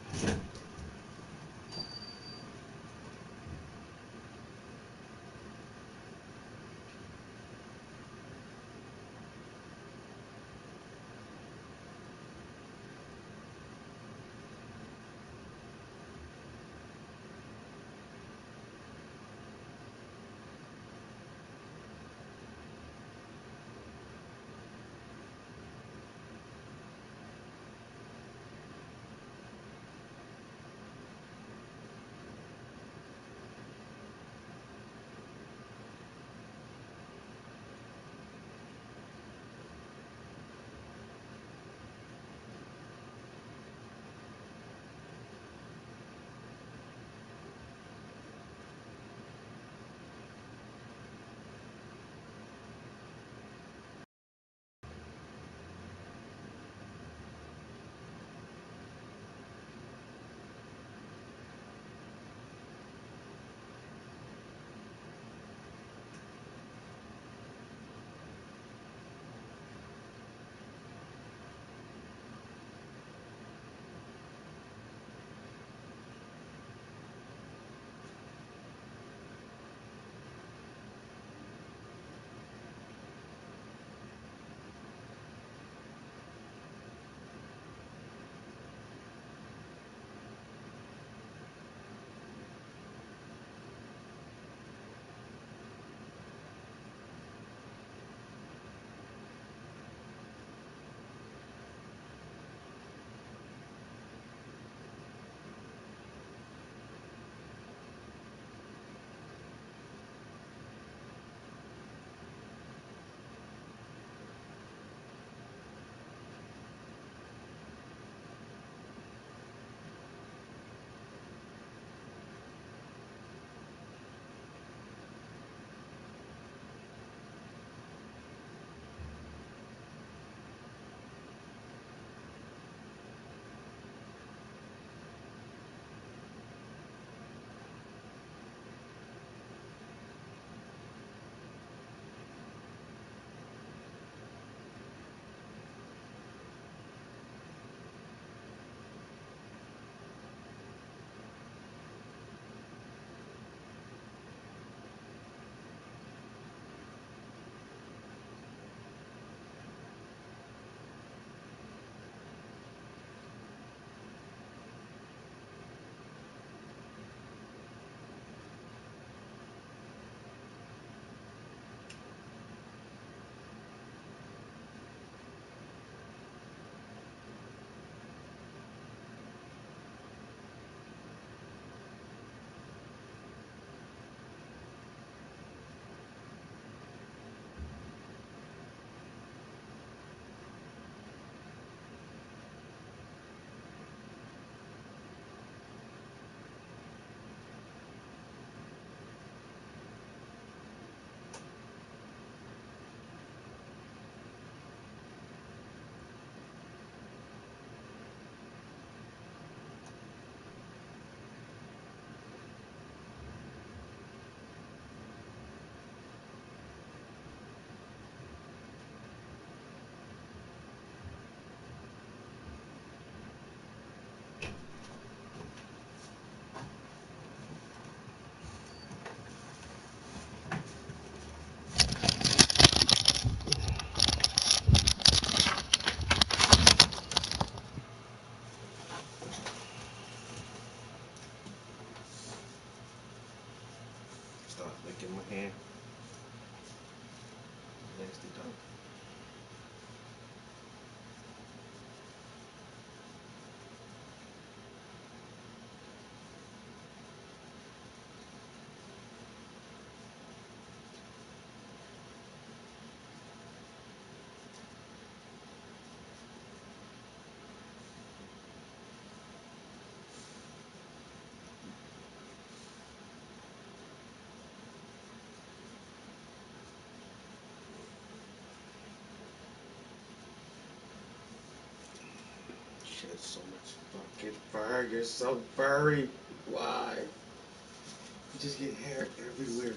There's so much fucking fur. You're so furry. Why? You just get hair everywhere.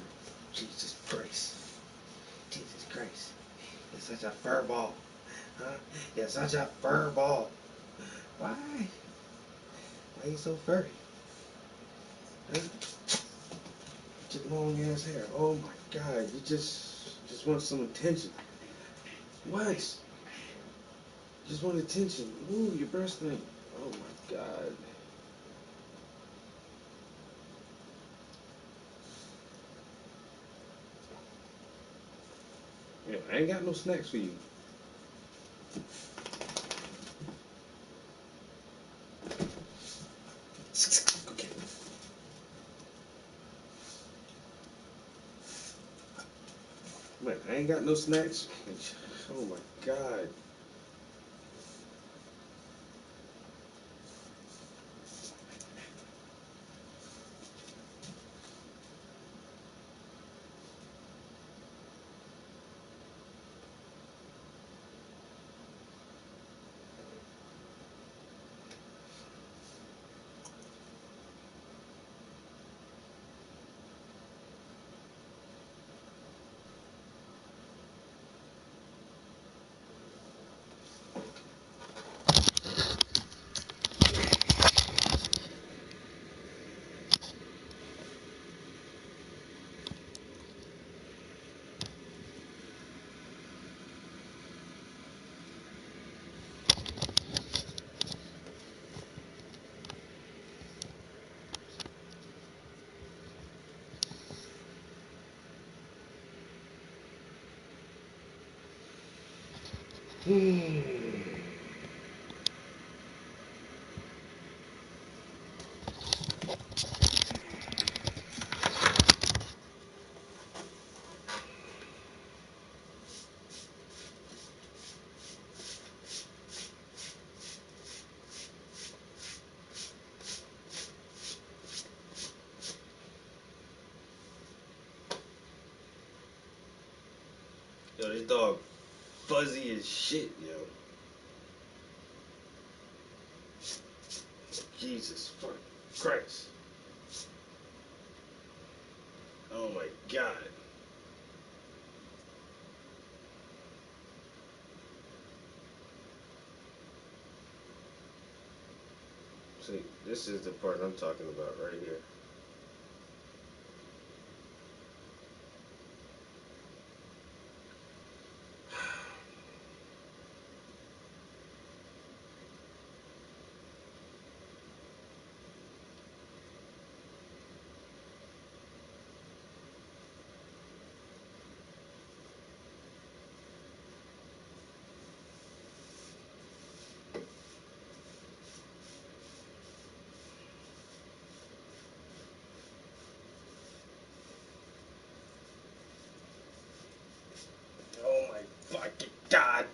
Jesus Christ. Jesus Christ. You're such a fur ball. Huh? You're such a fur ball. Why? Why you so furry? Huh? Just long ass hair. Oh my God. You just want some attention. What? Just want attention. Ooh, your breast thing. Oh my God. Yeah, I ain't got no snacks for you. Okay. Man, I ain't got no snacks. Oh my God. Yo, this dog fuzzy as shit, yo. Jesus fuck Christ. Oh my God. See, this is the part I'm talking about right here. Oh my fucking God.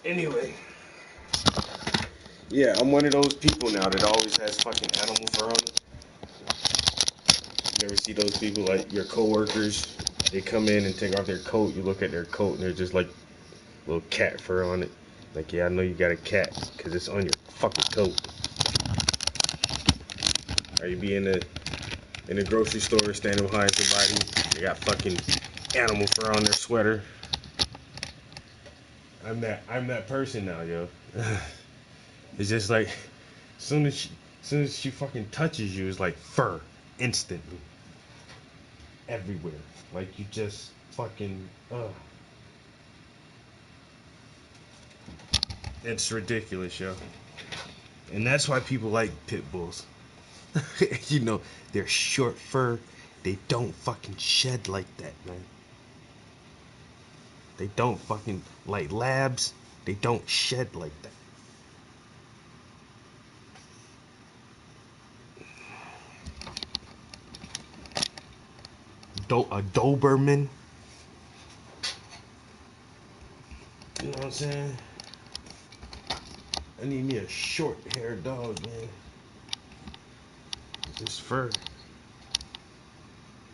Anyway. Yeah, I'm one of those people now that always has fucking animal fur on them. You ever see those people, like your coworkers? They come in and take off their coat. You look at their coat and they're just like little cat fur on it. Like, yeah, I know you got a cat because it's on your fucking coat. Or you be in the grocery store standing behind somebody. They got fucking animal fur on their sweater. I'm that person now, yo. It's just like as soon as she fucking touches you, it's like fur instantly everywhere. Like you just fucking It's ridiculous, yo. And that's why people like pit bulls. You know, they're short fur. They don't fucking shed like that, man. They don't fucking like labs. They don't shed like that. Doberman. You know what I'm saying? I need me a short-haired dog, man. This fur.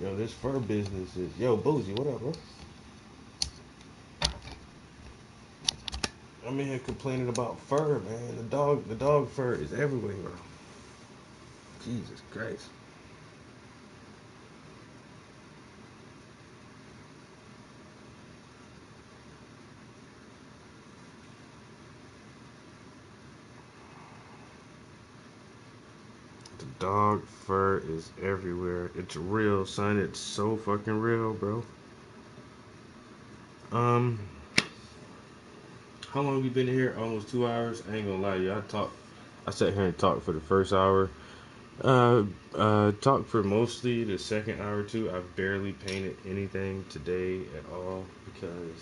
Yo, this fur business is... Yo, Boozy, what up, bro? I'm in here complaining about fur, man. The dog fur is everywhere, bro. Jesus Christ. The dog fur is everywhere. It's real, son. It's so fucking real, bro. How long we been here? Almost 2 hours. I ain't gonna lie to you. I sat here and talked for the first hour. Talked for mostly the second hour or two. I've barely painted anything today at all because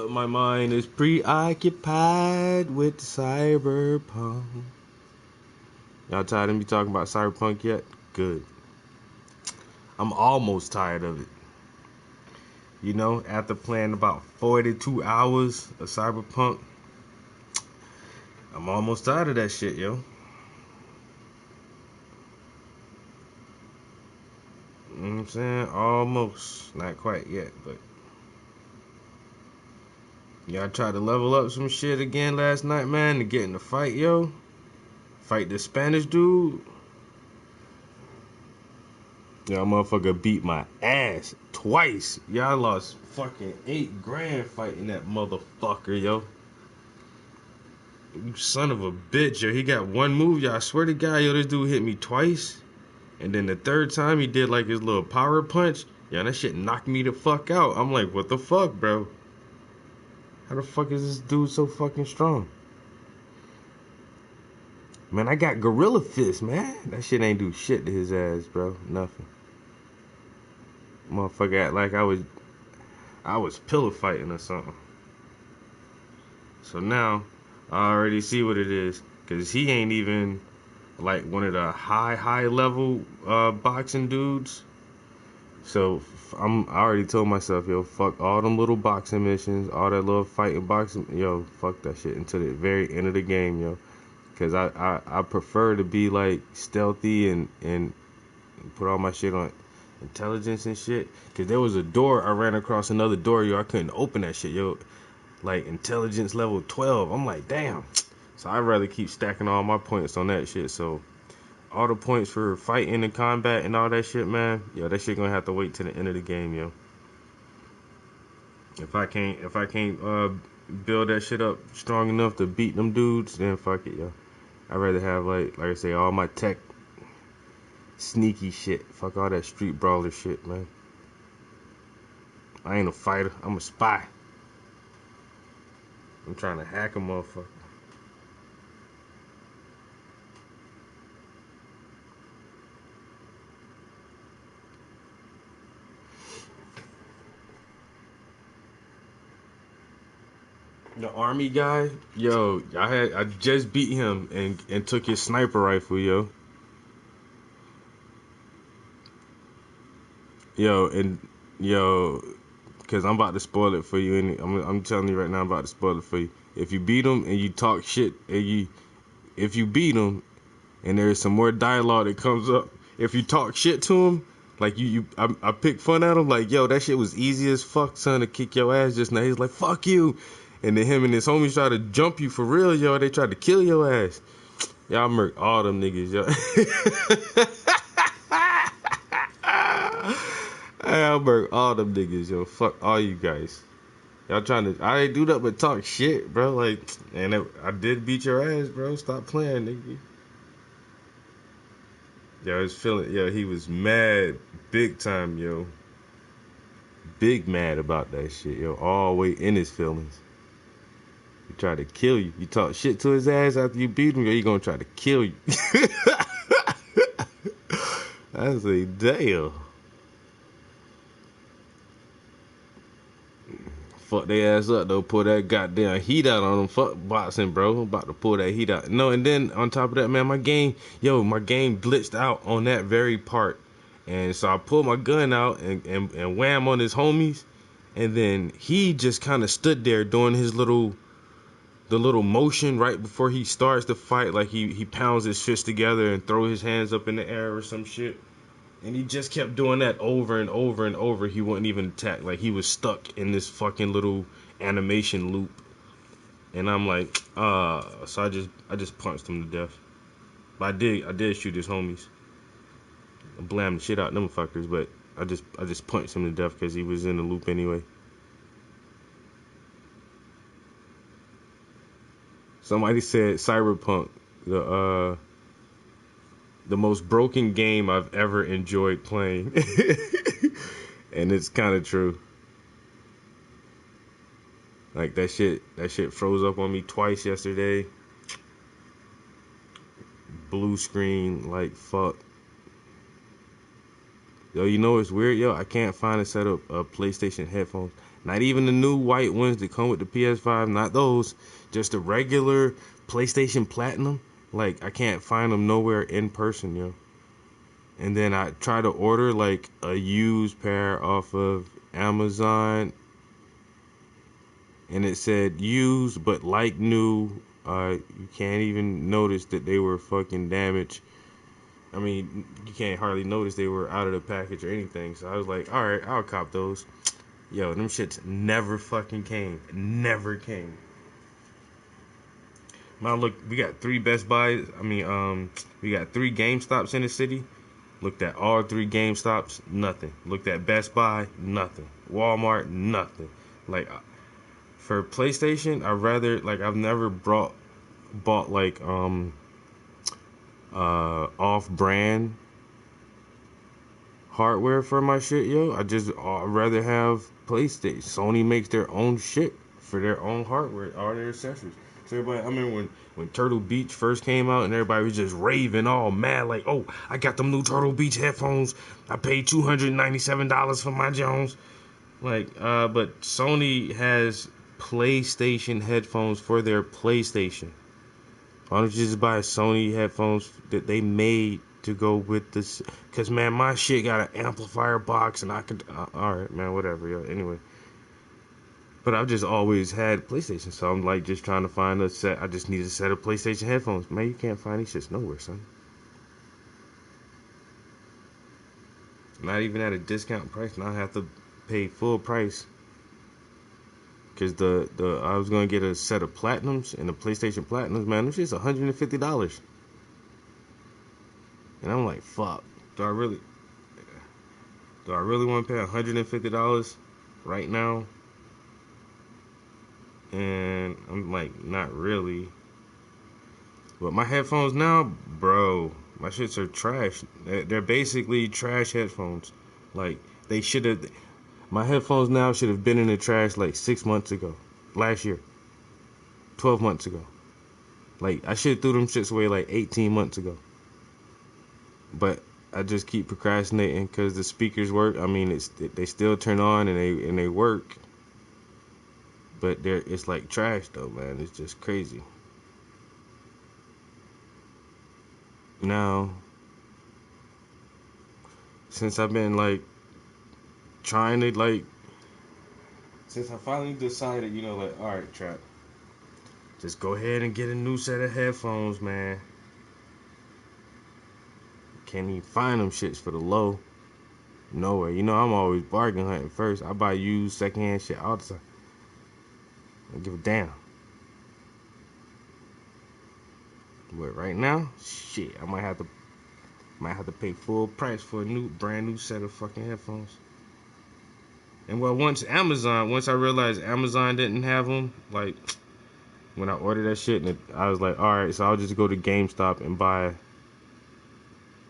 my mind is preoccupied with cyberpunk. Y'all tired of me talking about cyberpunk yet? Good. I'm almost tired of it. You know, after playing about 42 hours of cyberpunk, I'm almost tired of that shit, yo. You know what I'm saying? Almost. Not quite yet, but... Y'all tried to level up some shit again last night, man, to get in the fight, yo. Fight the Spanish dude. Y'all motherfucker beat my ass twice. Y'all lost fucking $8,000 fighting that motherfucker, yo. You son of a bitch, yo. He got one move, y'all. I swear to God, yo, this dude hit me twice. And then the third time he did like his little power punch. Yeah, that shit knocked me the fuck out. I'm like, what the fuck, bro? How the fuck is this dude so fucking strong? Man, I got gorilla fist, man. That shit ain't do shit to his ass, bro. Nothing. Motherfucker act like I was pillow fighting or something. So now I already see what it is, cause he ain't even like one of the high level boxing dudes. So I already told myself, yo, fuck all them little boxing missions, all that little fighting boxing, yo, fuck that shit until the very end of the game, yo. Cause I prefer to be like stealthy and put all my shit on intelligence and shit. Cause there was a door, I ran across another door, yo, I couldn't open that shit, yo. Like intelligence level 12. I'm like, damn. So I'd rather keep stacking all my points on that shit. So all the points for fighting and combat and all that shit, man, yo, that shit gonna have to wait till the end of the game, yo. If I can't build that shit up strong enough to beat them dudes, then fuck it, yo. I'd rather have like I say, all my tech sneaky shit. Fuck all that street brawler shit, man. I ain't a fighter, I'm a spy. I'm trying to hack a motherfucker. The army guy, yo, I just beat him and took his sniper rifle, yo. Cause I'm about to spoil it for you, and I'm telling you right now, I'm about to spoil it for you. If you beat him and you talk shit, if you beat him and there's some more dialogue that comes up, if you talk shit to him, like I pick fun at him, like, yo, that shit was easy as fuck, son, to kick your ass just now. He's like, fuck you. And then him and his homies try to jump you for real, yo. They try to kill your ass. Y'all murk all them niggas, yo. I'll murk all them niggas, yo. Fuck all you guys. Y'all trying to... I ain't do that but talk shit, bro. Like, and I did beat your ass, bro. Stop playing, nigga. Yo, he was mad big time, yo. Big mad about that shit, yo. All the way in his feelings. He tried to kill you. You talk shit to his ass after you beat him, yo, he gonna try to kill you. I say, damn. Fuck their ass up, though. Pull that goddamn heat out on them. Fuck boxing, bro. I'm about to pull that heat out. No, and then on top of that, man, my game glitched out on that very part. And so I pulled my gun out and wham on his homies. And then he just kind of stood there doing the little motion right before he starts the fight. Like he pounds his fists together and throw his hands up in the air or some shit. And he just kept doing that over and over and over. He wouldn't even attack. Like he was stuck in this fucking little animation loop. And I'm like, so I just punched him to death. But I did shoot his homies. I blammed the shit out of them fuckers, but I just punched him to death because he was in the loop anyway. Somebody said Cyberpunk, the most broken game I've ever enjoyed playing. And it's kind of true. Like that shit froze up on me twice yesterday. Blue screen, like fuck. Yo, you know what's weird? Yo, I can't find a set of PlayStation headphones. Not even the new white ones that come with the PS5. Not those. Just the regular PlayStation Platinum. Like, I can't find them nowhere in person, yo. And then I tried to order, like, a used pair off of Amazon. And it said used, but like new. You can't even notice that they were fucking damaged. I mean, you can't hardly notice they were out of the package or anything. So I was like, all right, I'll cop those. Yo, them shits never fucking came. Never came. Now look, we got 3 Best Buys. We got 3 GameStops in the city. Looked at all 3 GameStops, nothing. Looked at Best Buy, nothing. Walmart, nothing. Like, for PlayStation, I've never bought like, off-brand hardware for my shit, yo. I'd rather have PlayStation. Sony makes their own shit for their own hardware, all their accessories. So everybody, I remember when Turtle Beach first came out and everybody was just raving all mad like, oh, I got them new Turtle Beach headphones. I paid $297 for my Jones. Like, but Sony has PlayStation headphones for their PlayStation. Why don't you just buy Sony headphones that they made to go with this? Because, man, my shit got an amplifier box and I could... Alright, man, whatever, yo. Anyway. But I've just always had PlayStation, so I'm, like, just trying to find a set. I just need a set of PlayStation headphones. Man, you can't find these shits nowhere, son. Not even at a discount price. Now I have to pay full price. Because I was going to get a set of Platinums and the PlayStation Platinums, man, this shit's $150. And I'm like, fuck, do I really want to pay $150 right now? And I'm like, not really. But my headphones now, bro, my shits are trash. They're basically trash headphones. Like, my headphones now should have been in the trash like 6 months ago. Last year. 12 months ago. Like, I should have threw them shits away like 18 months ago. But I just keep procrastinating because the speakers work. I mean, they still turn on and they work. But it's like trash though, man. It's just crazy. Now, since I've been like trying to like, since I finally decided, like, all right, Trap, just go ahead and get a new set of headphones, man. Can't even find them shits for the low. Nowhere. I'm always bargain hunting first. I buy used secondhand shit all the time. I don't give a damn. But right now, shit, I might have to pay full price for a brand new set of fucking headphones. And well, once I realized Amazon didn't have them, like, when I ordered that shit, and I was like, alright, so I'll just go to GameStop and buy.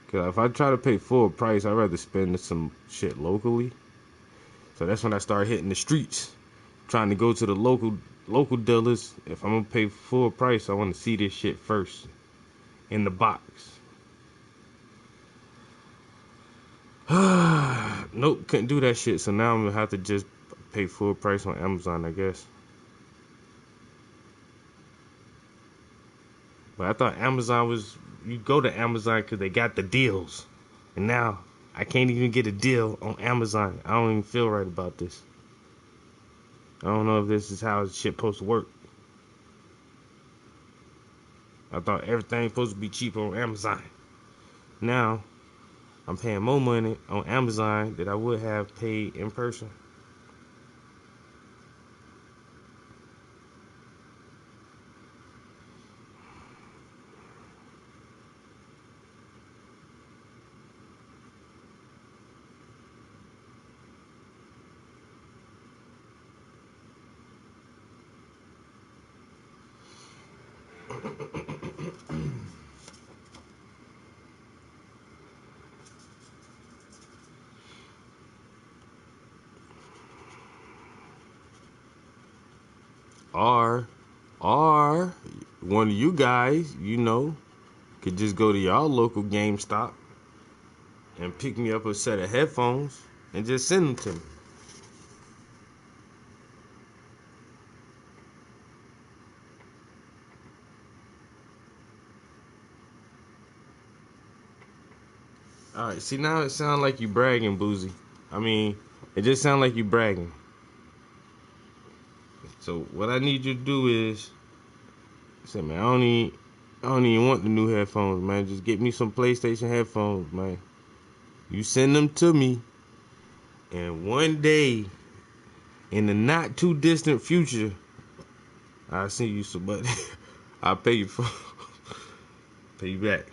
Because if I try to pay full price, I'd rather spend some shit locally. So that's when I started hitting the streets, trying to go to the local dealers. If I'm going to pay full price, I want to see this shit first in the box. Nope, couldn't do that shit. So now I'm going to have to just pay full price on Amazon, I guess. But I thought Amazon was, you go to Amazon because they got the deals. And now I can't even get a deal on Amazon. I don't even feel right about this. I don't know if this is how shit supposed to work. I thought everything supposed to be cheap on Amazon. Now, I'm paying more money on Amazon than I would have paid in person. Or one of you guys, could just go to y'all local GameStop and pick me up a set of headphones and just send them to me. Alright, see now it sounds like you bragging, Boozy. I mean, it just sounds like you bragging. So what I need you to do is say, man, I don't even want the new headphones, man. Just get me some PlayStation headphones, man. You send them to me, and one day, in the not too distant future, I'll send you some money. I'll pay you pay you back.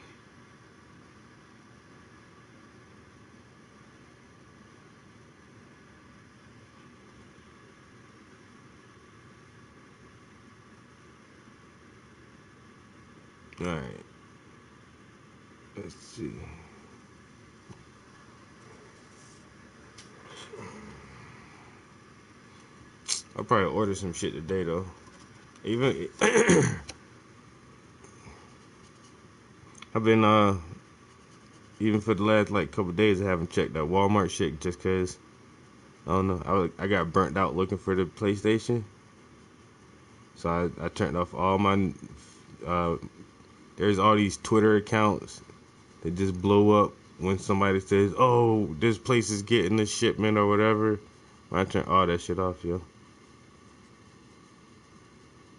Alright. Let's see. I'll probably order some shit today though. Even I've been even for the last like couple days I haven't checked that Walmart shit just cause I don't know. I got burnt out looking for the PlayStation. So I turned off all my there's all these Twitter accounts that just blow up when somebody says, "Oh, this place is getting a shipment or whatever." I turned all that shit off, yo.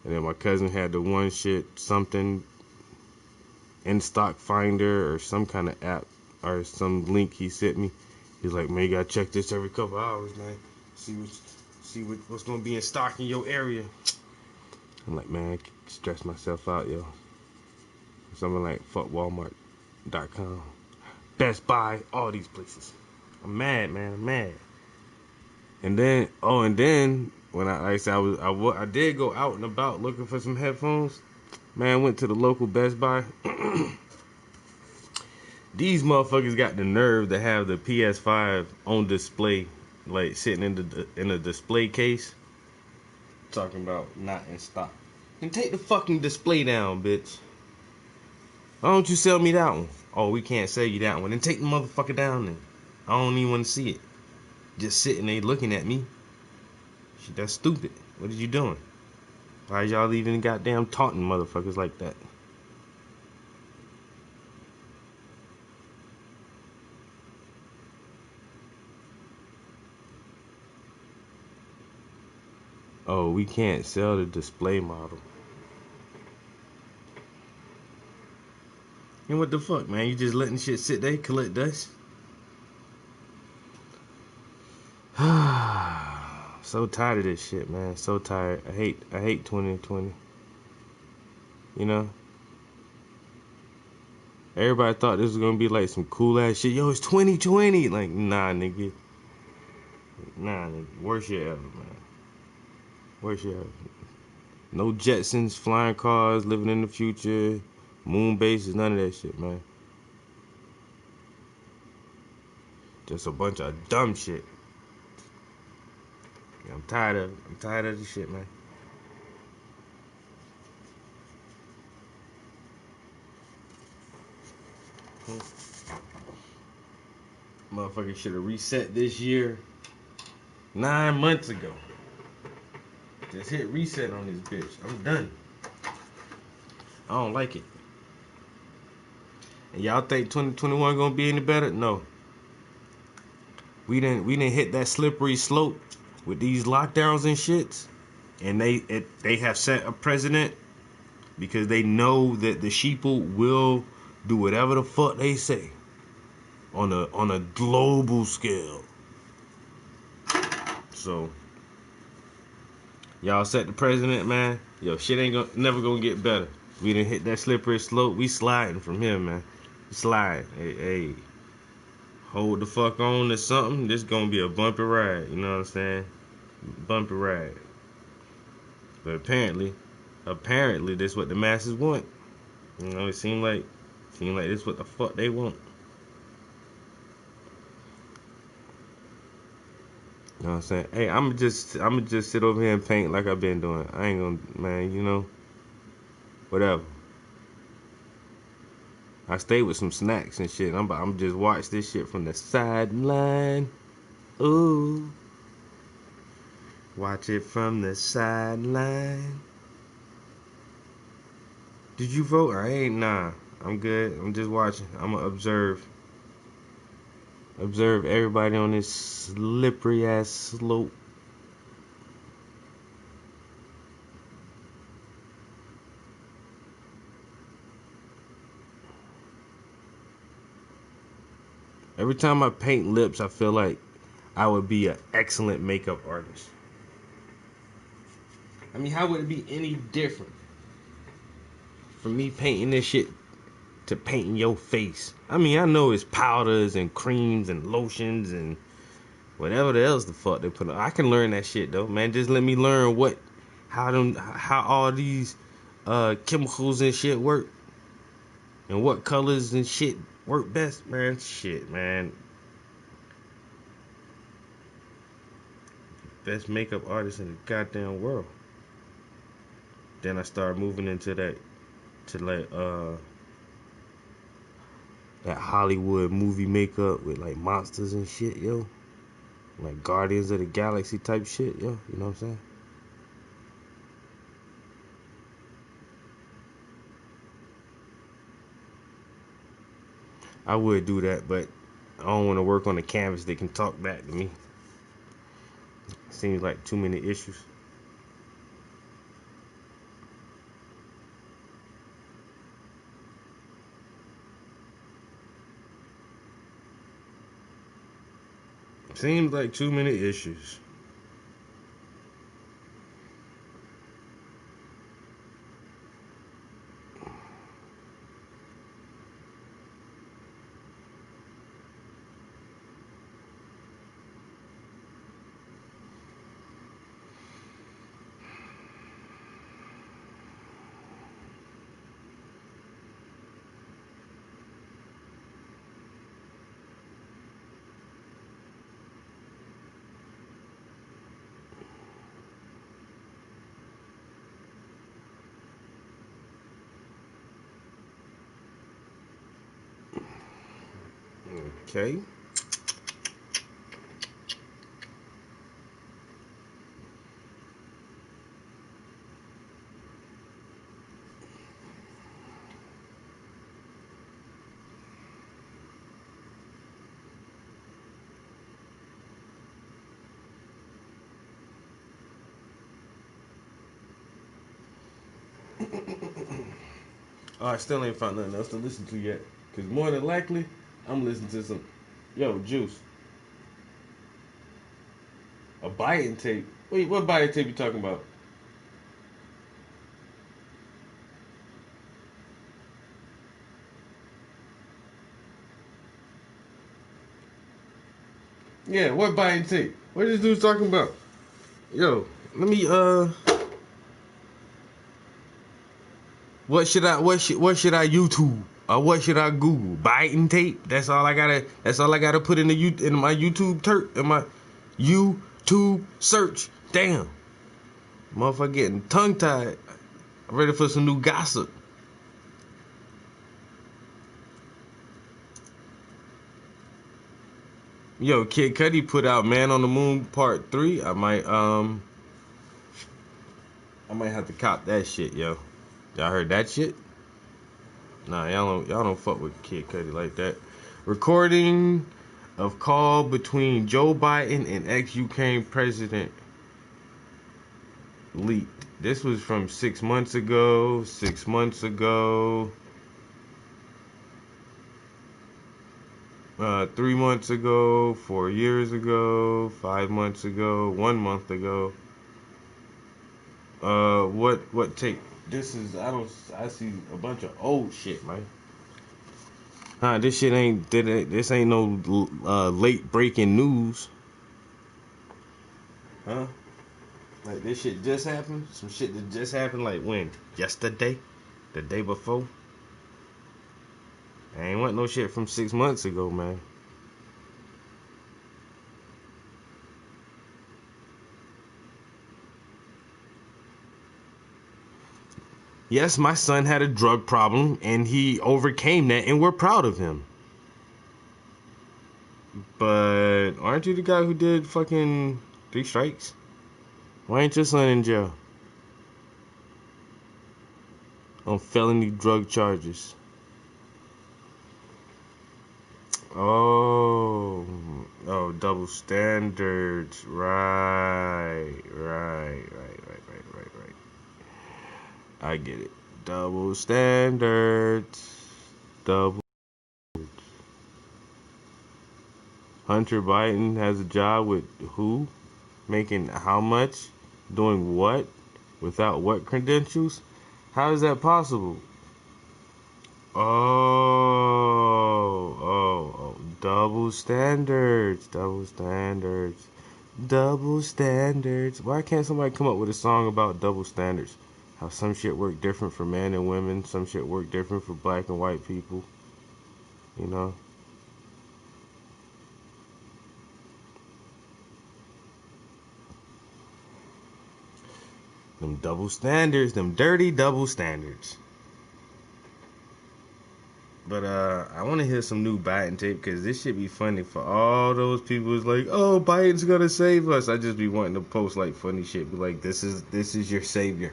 And then my cousin had the one shit, something in stock finder or some kind of app or some link he sent me. He's like, man, you gotta check this every couple hours, man. See what's gonna be in stock in your area. I'm like, man, I stress myself out, yo. Something like fuck Walmart.com, Best Buy, all these places. I'm mad, man. I'm mad. And then when I did go out and about looking for some headphones. Man, I went to the local Best Buy. These motherfuckers got the nerve to have the PS5 on display, like sitting in a display case. Talking about not in stock. And take the fucking display down, bitch. Why don't you sell me that one? Oh, we can't sell you that one. Then take the motherfucker down then. I don't even want to see it. Just sitting there looking at me. Shit, that's stupid. What are you doing? Why y'all even goddamn taunting motherfuckers like that? Oh, we can't sell the display model. And what the fuck, man? You just letting shit sit there, collect dust? So tired of this shit, man. So tired. I hate 2020. You know? Everybody thought this was gonna be like some cool ass shit. Yo, it's 2020. Like, nah, nigga. Nah, nigga. Worst shit ever, man. Worst shit ever. No Jetsons, flying cars, living in the future, moon bases, none of that shit, man. Just a bunch of dumb shit. I'm tired of this shit, man. Motherfucker should have reset this year 9 months ago. Just hit reset on this bitch. I'm done. I don't like it. And y'all think 2021 gonna be any better? No. we didn't hit that slippery slope with these lockdowns and shits, and they have set a precedent because they know that the sheeple will do whatever the fuck they say on a global scale. So y'all set the precedent, man. Yo, shit ain't never gonna get better. We didn't hit that slippery slope. We sliding from here, man. We sliding. Hey, hold the fuck on to something. This gonna be a bumpy ride. You know what I'm saying? Bumpy ride. But apparently, this what the masses want. You know, it seemed like this what the fuck they want. You know what I'm saying? Hey, I'ma just sit over here and paint like I've been doing. I ain't gonna, man, you know, whatever. I stay with some snacks and shit. I'm just watch this shit from the sideline. Ooh. Watch it from the sideline. Did you vote? I ain't. Nah. I'm good. I'm just watching. I'm gonna observe everybody on this slippery ass slope. Every time I paint lips, I feel like I would be an excellent makeup artist. I mean, how would it be any different from me painting this shit to painting your face? I mean, I know it's powders and creams and lotions and whatever else the fuck they put on. I can learn that shit though, man. Just let me learn how all these chemicals and shit work and what colors and shit work best, man. Shit, man. Best makeup artist in the goddamn world. Then I started moving into that Hollywood movie makeup with like monsters and shit, yo. Like Guardians of the Galaxy type shit, yo. You know what I'm saying? I would do that, but I don't want to work on a canvas that can talk back to me. Seems like too many issues. Seems like too many issues. Okay. Oh, I still ain't found nothing else to listen to yet. Cause more than likely, I'm listening to some, yo, Juice. A biting tape. Wait, what biting tape you talking about? Yeah, what biting tape? What this dude's talking about? Yo, let me what should I YouTube? Or what should I Google? Biting tape? That's all I gotta put in my YouTube search. Damn. Motherfucker getting tongue tied. I'm ready for some new gossip. Yo, Kid Cudi put out Man on the Moon Part 3. I might have to cop that shit, yo. Y'all heard that shit? Nah, y'all don't fuck with Kid Cudi like that. Recording of call between Joe Biden and ex-Ukraine president leaked. This was from 6 months ago, 6 months ago, 3 months ago, 4 years ago, 5 months ago, 1 month ago. What take? This is I see a bunch of old shit, man. This shit this ain't no late breaking news. Huh? Like this shit just happened? Some shit that just happened like when? Yesterday? The day before? I ain't want no shit from 6 months ago, man. Yes, my son had a drug problem and he overcame that and we're proud of him. But aren't you the guy who did fucking 3 strikes? Why ain't your son in jail? On felony drug charges. Oh, double standards. Right. I get it. Double standards. Hunter Biden has a job with who? Making how much? Doing what? Without what credentials? How is that possible? Oh, double standards. Why can't somebody come up with a song about double standards? How some shit work different for men and women, some shit work different for black and white people, you know? Them double standards, them dirty double standards. But I want to hear some new Biden tape because this should be funny for all those people who's like, oh, Biden's gonna save us. I just be wanting to post like funny shit, be like, this is your savior.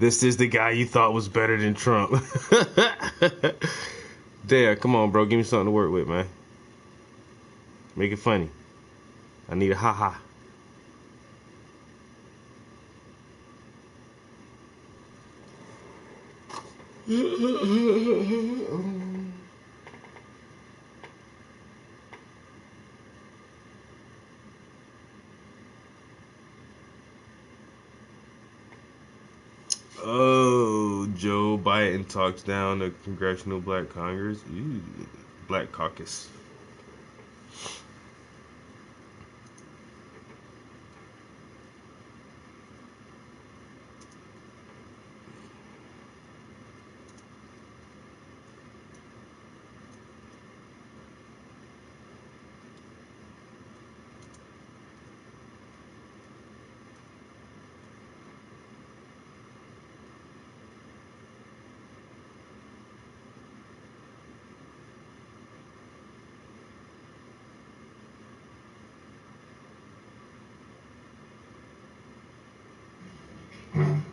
This is the guy you thought was better than Trump. There, come on, bro, give me something to work with, man. Make it funny. I need a ha-ha. Oh, Joe Biden talks down the Congressional Black Congress. Ooh, Black Caucus.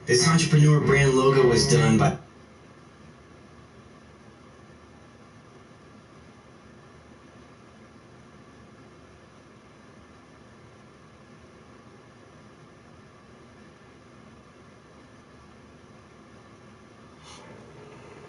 This entrepreneur brand logo was done by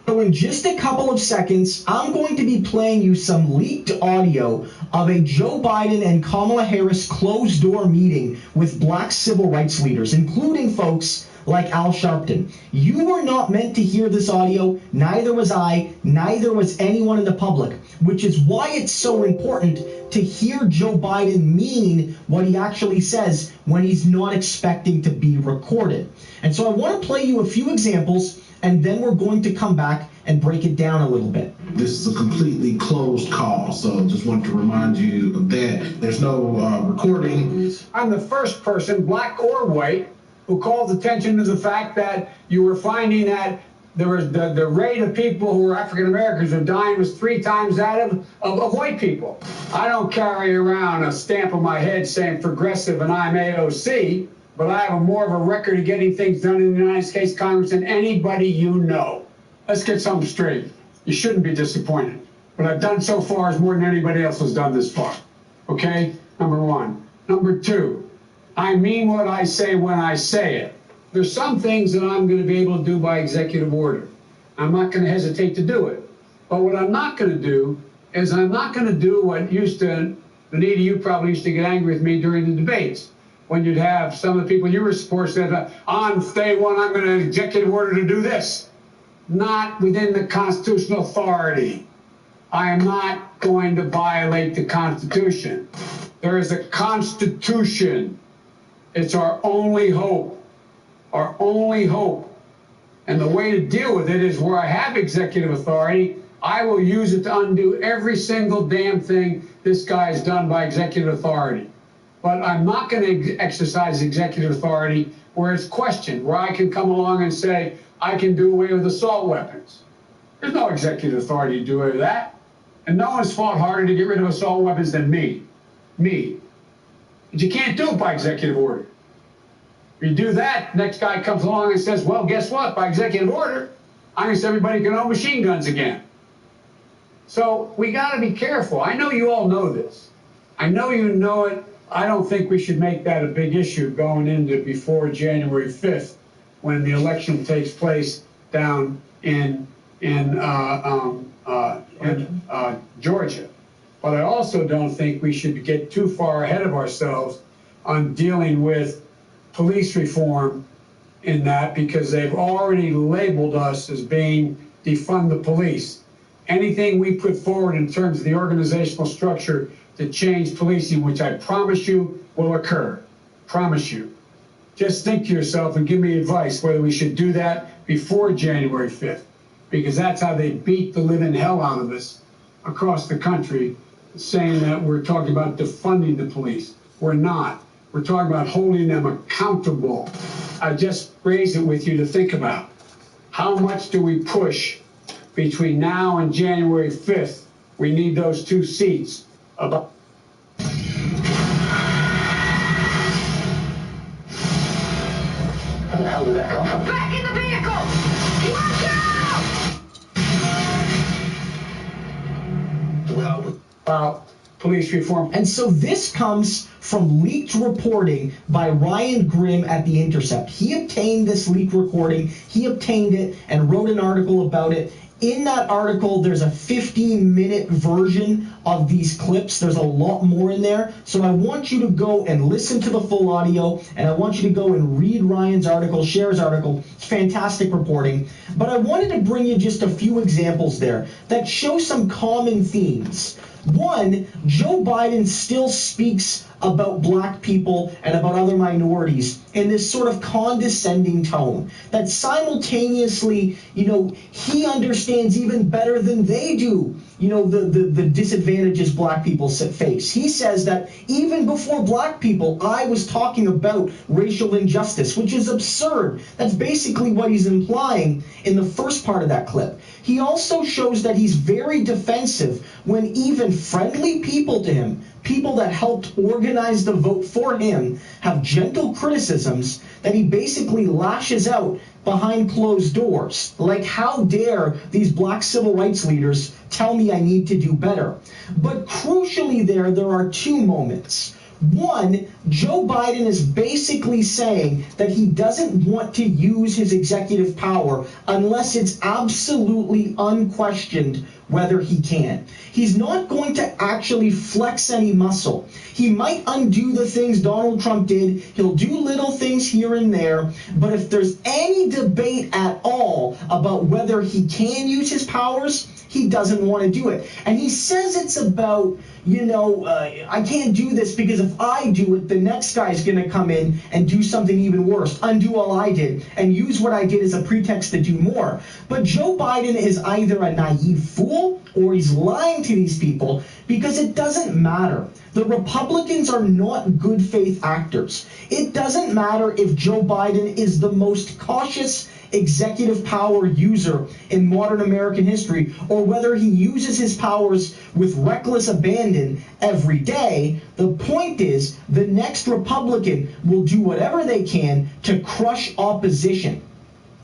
So in just a couple of seconds, I'm going to be playing you some leaked audio of a Joe Biden and Kamala Harris closed-door meeting with black civil rights leaders, including folks like Al Sharpton. You were not meant to hear this audio, neither was I, neither was anyone in the public, which is why it's so important to hear Joe Biden mean what he actually says when he's not expecting to be recorded. And so I want to play you a few examples, and then we're going to come back and break it down a little bit. This is a completely closed call, so just wanted to remind you of that. There's no recording. I'm the first person, black or white, who calls attention to the fact that you were finding that there was the rate of people who were African Americans who dying was 3 times that of white people. I don't carry around a stamp on my head saying progressive and I'm AOC, but I have more of a record of getting things done in the United States Congress than anybody you know. Let's get something straight. You shouldn't be disappointed. What I've done so far is more than anybody else has done this far. Okay? Number one. Number two, I mean what I say when I say it. There's some things that I'm going to be able to do by executive order. I'm not going to hesitate to do it. But what I'm not going to do is I'm not going to do what used to, Anita, you probably used to get angry with me during the debates, when you'd have some of the people you were supporting say, on day one, I'm going to executive order to do this. Not within the constitutional authority. I am not going to violate the Constitution. There is a Constitution. It's our only hope. Our only hope. And the way to deal with it is where I have executive authority, I will use it to undo every single damn thing this guy has done by executive authority. But I'm not going to exercise executive authority where it's questioned, where I can come along and say, I can do away with assault weapons. There's no executive authority to do away with that. And no one's fought harder to get rid of assault weapons than me. Me. But you can't do it by executive order. If you do that, next guy comes along and says, well, guess what? By executive order, I guess everybody can own machine guns again. So we got to be careful. I know you all know this. I know you know it. I don't think we should make that a big issue going into before January 5th when the election takes place down in Georgia. But I also don't think we should get too far ahead of ourselves on dealing with police reform in that, because they've already labeled us as being defund the police. Anything we put forward in terms of the organizational structure to change policing, which I promise you will occur, promise you. Just think to yourself and give me advice whether we should do that before January 5th, because that's how they beat the living hell out of us across the country, saying that we're talking about defunding the police. We're not. We're talking about holding them accountable. I just raised it with you to think about. How much do we push between now and January 5th? We need those 2 seats. About Where the hell did that come from? Back in the vehicle! Watch out! About police reform. And so this comes from leaked reporting by Ryan Grimm at The Intercept. He obtained this leaked recording, he obtained it and wrote an article about it. In that article, there's a 15-minute version of these clips. There's a lot more in there. So I want you to go and listen to the full audio, and I want you to go and read Ryan's article, share his article. It's fantastic reporting. But I wanted to bring you just a few examples there that show some common themes. One, Joe Biden still speaks about black people and about other minorities in this sort of condescending tone that simultaneously, he understands even better than they do, the disadvantages black people face. He says that even before black people, I was talking about racial injustice, which is absurd. That's basically what he's implying in the first part of that clip. He also shows that he's very defensive when even friendly people to him, people that helped organize the vote for him, have gentle criticisms that he basically lashes out behind closed doors. Like, how dare these black civil rights leaders tell me I need to do better? But crucially there are 2 moments. One, Joe Biden is basically saying that he doesn't want to use his executive power unless it's absolutely unquestioned whether he can. He's not going to actually flex any muscle. He might undo the things Donald Trump did. He'll do little things here and there. But if there's any debate at all about whether he can use his powers, he doesn't want to do it. And he says it's about, I can't do this because if I do it, the next guy's going to come in and do something even worse, undo all I did, and use what I did as a pretext to do more. But Joe Biden is either a naive fool or he's lying to these people, because it doesn't matter. The Republicans are not good faith actors. It doesn't matter if Joe Biden is the most cautious executive power user in modern American history, or whether he uses his powers with reckless abandon every day. The point is, the next Republican will do whatever they can to crush opposition.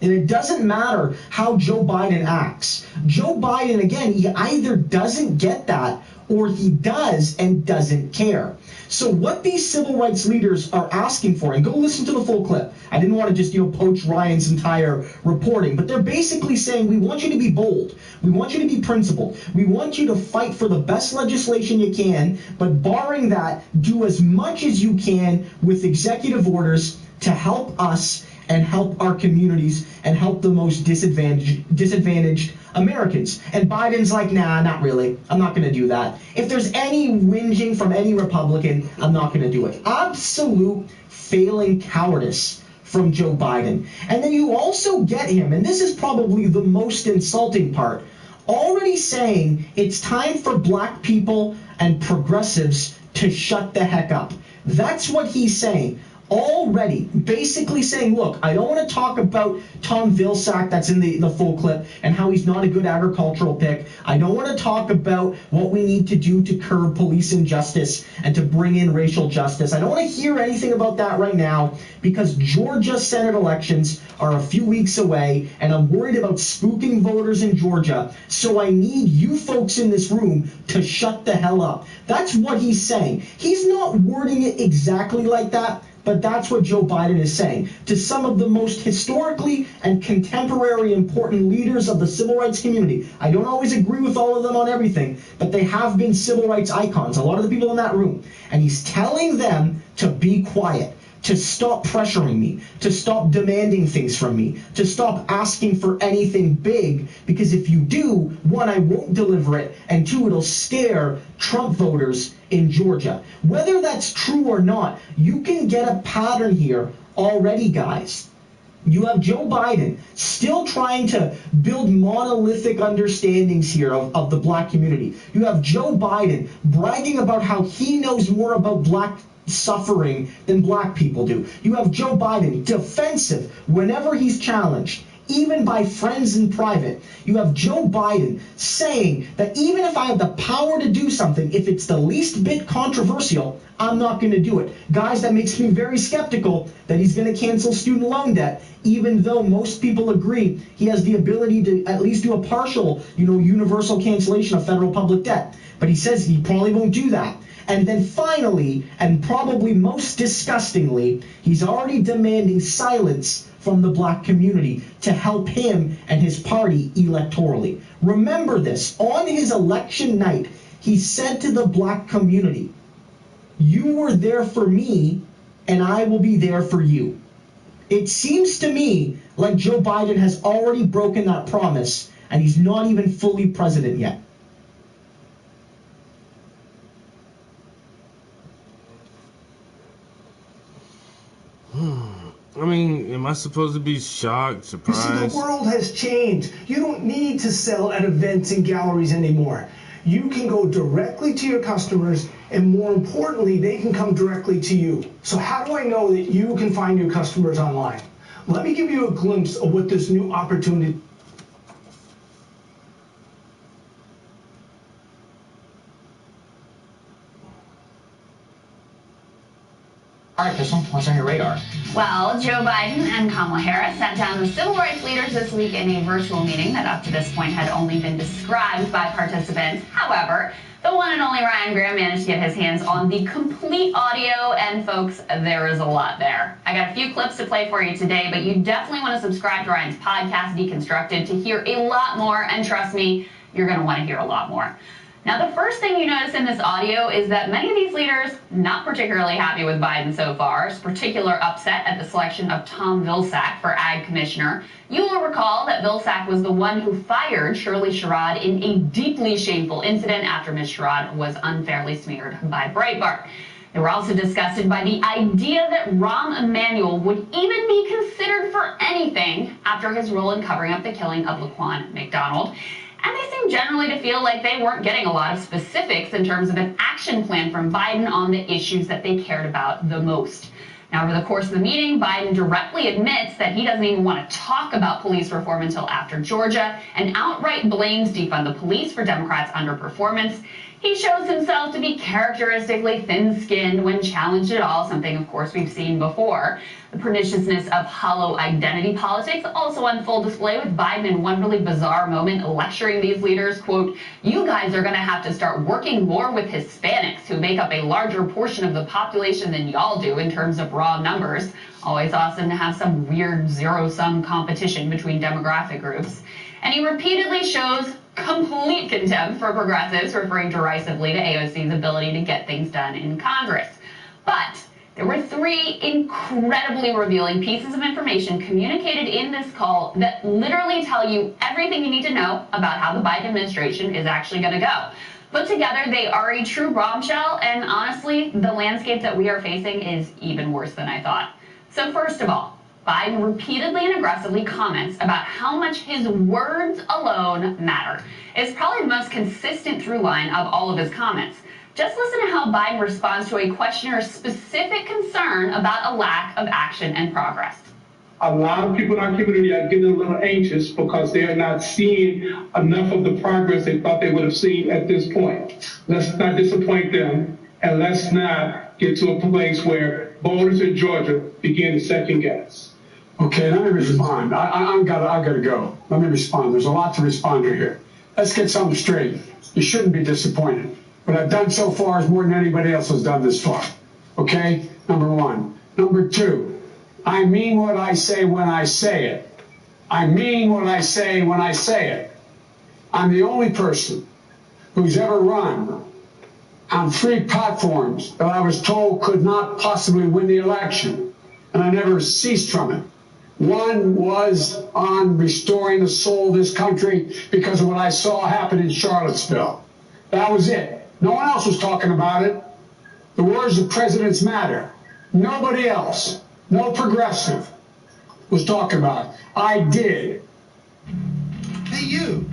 And it doesn't matter how Joe Biden acts. Joe Biden, again, he either doesn't get that or he does and doesn't care. So what these civil rights leaders are asking for, and go listen to the full clip. I didn't want to just, poach Ryan's entire reporting, but they're basically saying, we want you to be bold. We want you to be principled. We want you to fight for the best legislation you can, but barring that, do as much as you can with executive orders to help us and help our communities and help the most disadvantaged Americans. And Biden's like, nah, not really. I'm not going to do that. If there's any whinging from any Republican, I'm not going to do it. Absolute failing cowardice from Joe Biden. And then you also get him, and this is probably the most insulting part, already saying it's time for black people and progressives to shut the heck up. That's what he's saying. Already basically saying, look, I don't want to talk about Tom Vilsack, that's in the full clip, and how he's not a good agricultural pick. I don't want to talk about what we need to do to curb police injustice and to bring in racial justice. I don't want to hear anything about that right now because Georgia Senate elections are a few weeks away and I'm worried about spooking voters in Georgia. So I need you folks in this room to shut the hell up. That's what he's saying. He's not wording it exactly like that, but that's what Joe Biden is saying to some of the most historically and contemporary important leaders of the civil rights community. I don't always agree with all of them on everything, but they have been civil rights icons, a lot of the people in that room. And he's telling them to be quiet, to stop pressuring me, to stop demanding things from me, to stop asking for anything big, because if you do, one, I won't deliver it, and two, it'll scare Trump voters in Georgia. Whether that's true or not, you can get a pattern here already, guys. You have Joe Biden still trying to build monolithic understandings here of the black community. You have Joe Biden bragging about how he knows more about black suffering than black people do. You have Joe Biden defensive whenever he's challenged, even by friends in private. You have Joe Biden saying that even if I have the power to do something, if it's the least bit controversial, I'm not going to do it. Guys, that makes me very skeptical that he's going to cancel student loan debt, even though most people agree he has the ability to at least do a partial, universal cancellation of federal public debt. But he says he probably won't do that. And then finally, and probably most disgustingly, he's already demanding silence from the black community to help him and his party electorally. Remember this, on his election night, he said to the black community, you were there for me, and I will be there for you. It seems to me like Joe Biden has already broken that promise, and he's not even fully president yet. I mean, am I supposed to be shocked, surprised? You see, the world has changed. You don't need to sell at events and galleries anymore. You can go directly to your customers, and more importantly, they can come directly to you. So how do I know that you can find your customers online? Let me give you a glimpse of what this new opportunity. All right, Crystal, what's on your radar? Well, Joe Biden and Kamala Harris sat down with civil rights leaders this week in a virtual meeting that up to this point had only been described by participants. However, the one and only Ryan Graham managed to get his hands on the complete audio, and folks, there is a lot there. I got a few clips to play for you today, but you definitely want to subscribe to Ryan's podcast, Deconstructed, to hear a lot more, and trust me, you're going to want to hear a lot more. Now, the first thing you notice in this audio is that many of these leaders not particularly happy with Biden so far, particular upset at the selection of Tom Vilsack for Ag Commissioner. You will recall that Vilsack was the one who fired Shirley Sherrod in a deeply shameful incident after Ms. Sherrod was unfairly smeared by Breitbart. They were also disgusted by the idea that Rahm Emanuel would even be considered for anything after his role in covering up the killing of Laquan McDonald. And they seem generally to feel like they weren't getting a lot of specifics in terms of an action plan from Biden on the issues that they cared about the most. Now, over the course of the meeting, Biden directly admits that he doesn't even want to talk about police reform until after Georgia and outright blames defund the police for Democrats' underperformance. He shows himself to be characteristically thin-skinned when challenged at all, something, of course, we've seen before. The perniciousness of hollow identity politics also on full display with Biden in one really bizarre moment lecturing these leaders, quote, "You guys are going to have to start working more with Hispanics who make up a larger portion of the population than y'all do in terms of raw numbers." Always awesome to have some weird zero-sum competition between demographic groups. And he repeatedly shows complete contempt for progressives, referring derisively to AOC's ability to get things done in Congress. But there were three incredibly revealing pieces of information communicated in this call that literally tell you everything you need to know about how the Biden administration is actually going to go. Put together, they are a true bombshell, and honestly, the landscape that we are facing is even worse than I thought. So first of all, Biden repeatedly and aggressively comments about how much his words alone matter. It's probably the most consistent through line of all of his comments. Just listen to how Biden responds to a questioner's specific concern about a lack of action and progress. A lot of people in our community are getting a little anxious because they are not seeing enough of the progress they thought they would have seen at this point. Let's not disappoint them, and let's not get to a place where voters in Georgia begin to second guess. Okay, let me respond. I've got to go. Let me respond. There's a lot to respond to here. Let's get something straight. You shouldn't be disappointed. What I've done so far is more than anybody else has done this far. Okay? Number one. Number two, I mean what I say when I say it. I mean what I say when I say it. I'm the only person who's ever run on 3 platforms that I was told could not possibly win the election, and I never ceased from it. One was on restoring the soul of this country because of what I saw happen in Charlottesville. That was it. No one else was talking about it. The words of presidents matter. Nobody else, no progressive, was talking about it. I did. Hey, you.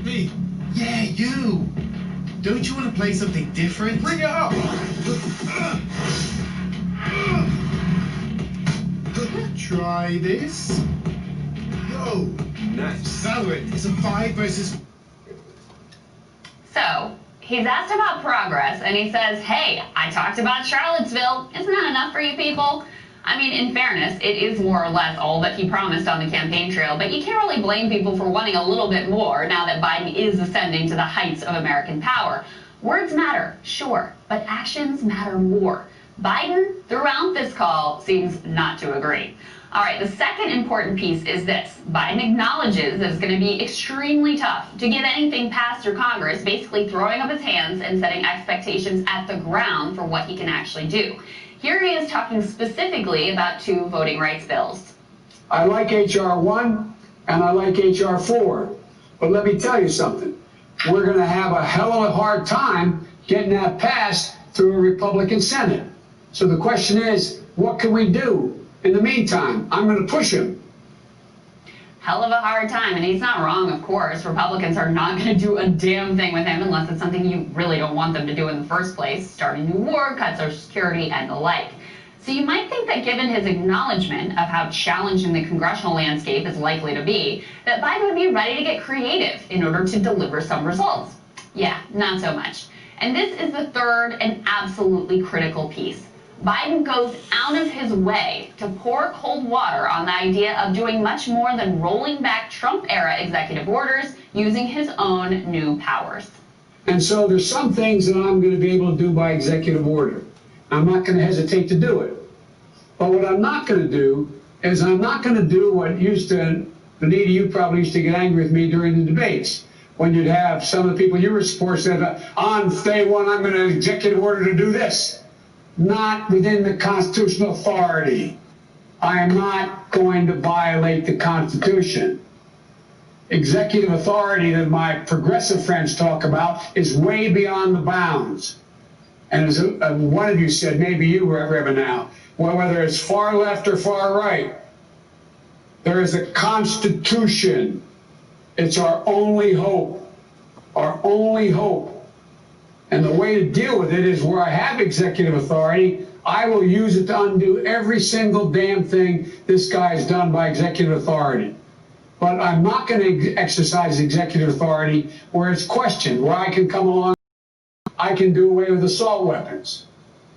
Me? Yeah, you. Don't you want to play something different? Bring it up. Try this. Yo. Nice. Valorant, it's a 5 versus... So, he's asked about progress, and he says, hey, I talked about Charlottesville. Isn't that enough for you people? I mean, in fairness, it is more or less all that he promised on the campaign trail, but you can't really blame people for wanting a little bit more now that Biden is ascending to the heights of American power. Words matter, sure, but actions matter more. Biden, throughout this call, seems not to agree. All right, the second important piece is this. Biden acknowledges that it's going to be extremely tough to get anything passed through Congress, basically throwing up his hands and setting expectations at the ground for what he can actually do. Here he is talking specifically about 2 voting rights bills. I like H.R. 1 and I like H.R. 4, but let me tell you something. We're going to have a hell of a hard time getting that passed through a Republican Senate. So the question is, what can we do? In the meantime, I'm going to push him. Hell of a hard time, and he's not wrong, of course. Republicans are not going to do a damn thing with him unless it's something you really don't want them to do in the first place, start a new war, cut Social Security, and the like. So you might think that given his acknowledgement of how challenging the congressional landscape is likely to be, that Biden would be ready to get creative in order to deliver some results. Yeah, not so much. And this is the third and absolutely critical piece. Biden goes out of his way to pour cold water on the idea of doing much more than rolling back Trump-era executive orders using his own new powers. And so there's some things that I'm going to be able to do by executive order. I'm not going to hesitate to do it. But what I'm not going to do is I'm not going to do what used to, Benita, you probably used to get angry with me during the debates, when you'd have some of the people you were supporting say, on day one, I'm going to executive order to do this. Not within the constitutional authority. I am not going to violate the Constitution. Executive authority that my progressive friends talk about is way beyond the bounds. And as one of you said, maybe you, Reverend now, well, whether it's far left or far right, there is a Constitution. It's our only hope. Our only hope. And the way to deal with it is where I have executive authority, I will use it to undo every single damn thing this guy's done by executive authority. But I'm not going to exercise executive authority where it's questioned, where I can come along, I can do away with assault weapons.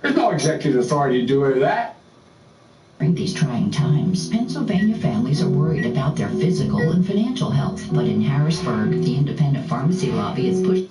There's no executive authority to do away with that. During these trying times, Pennsylvania families are worried about their physical and financial health. But in Harrisburg, the independent pharmacy lobby is pushed.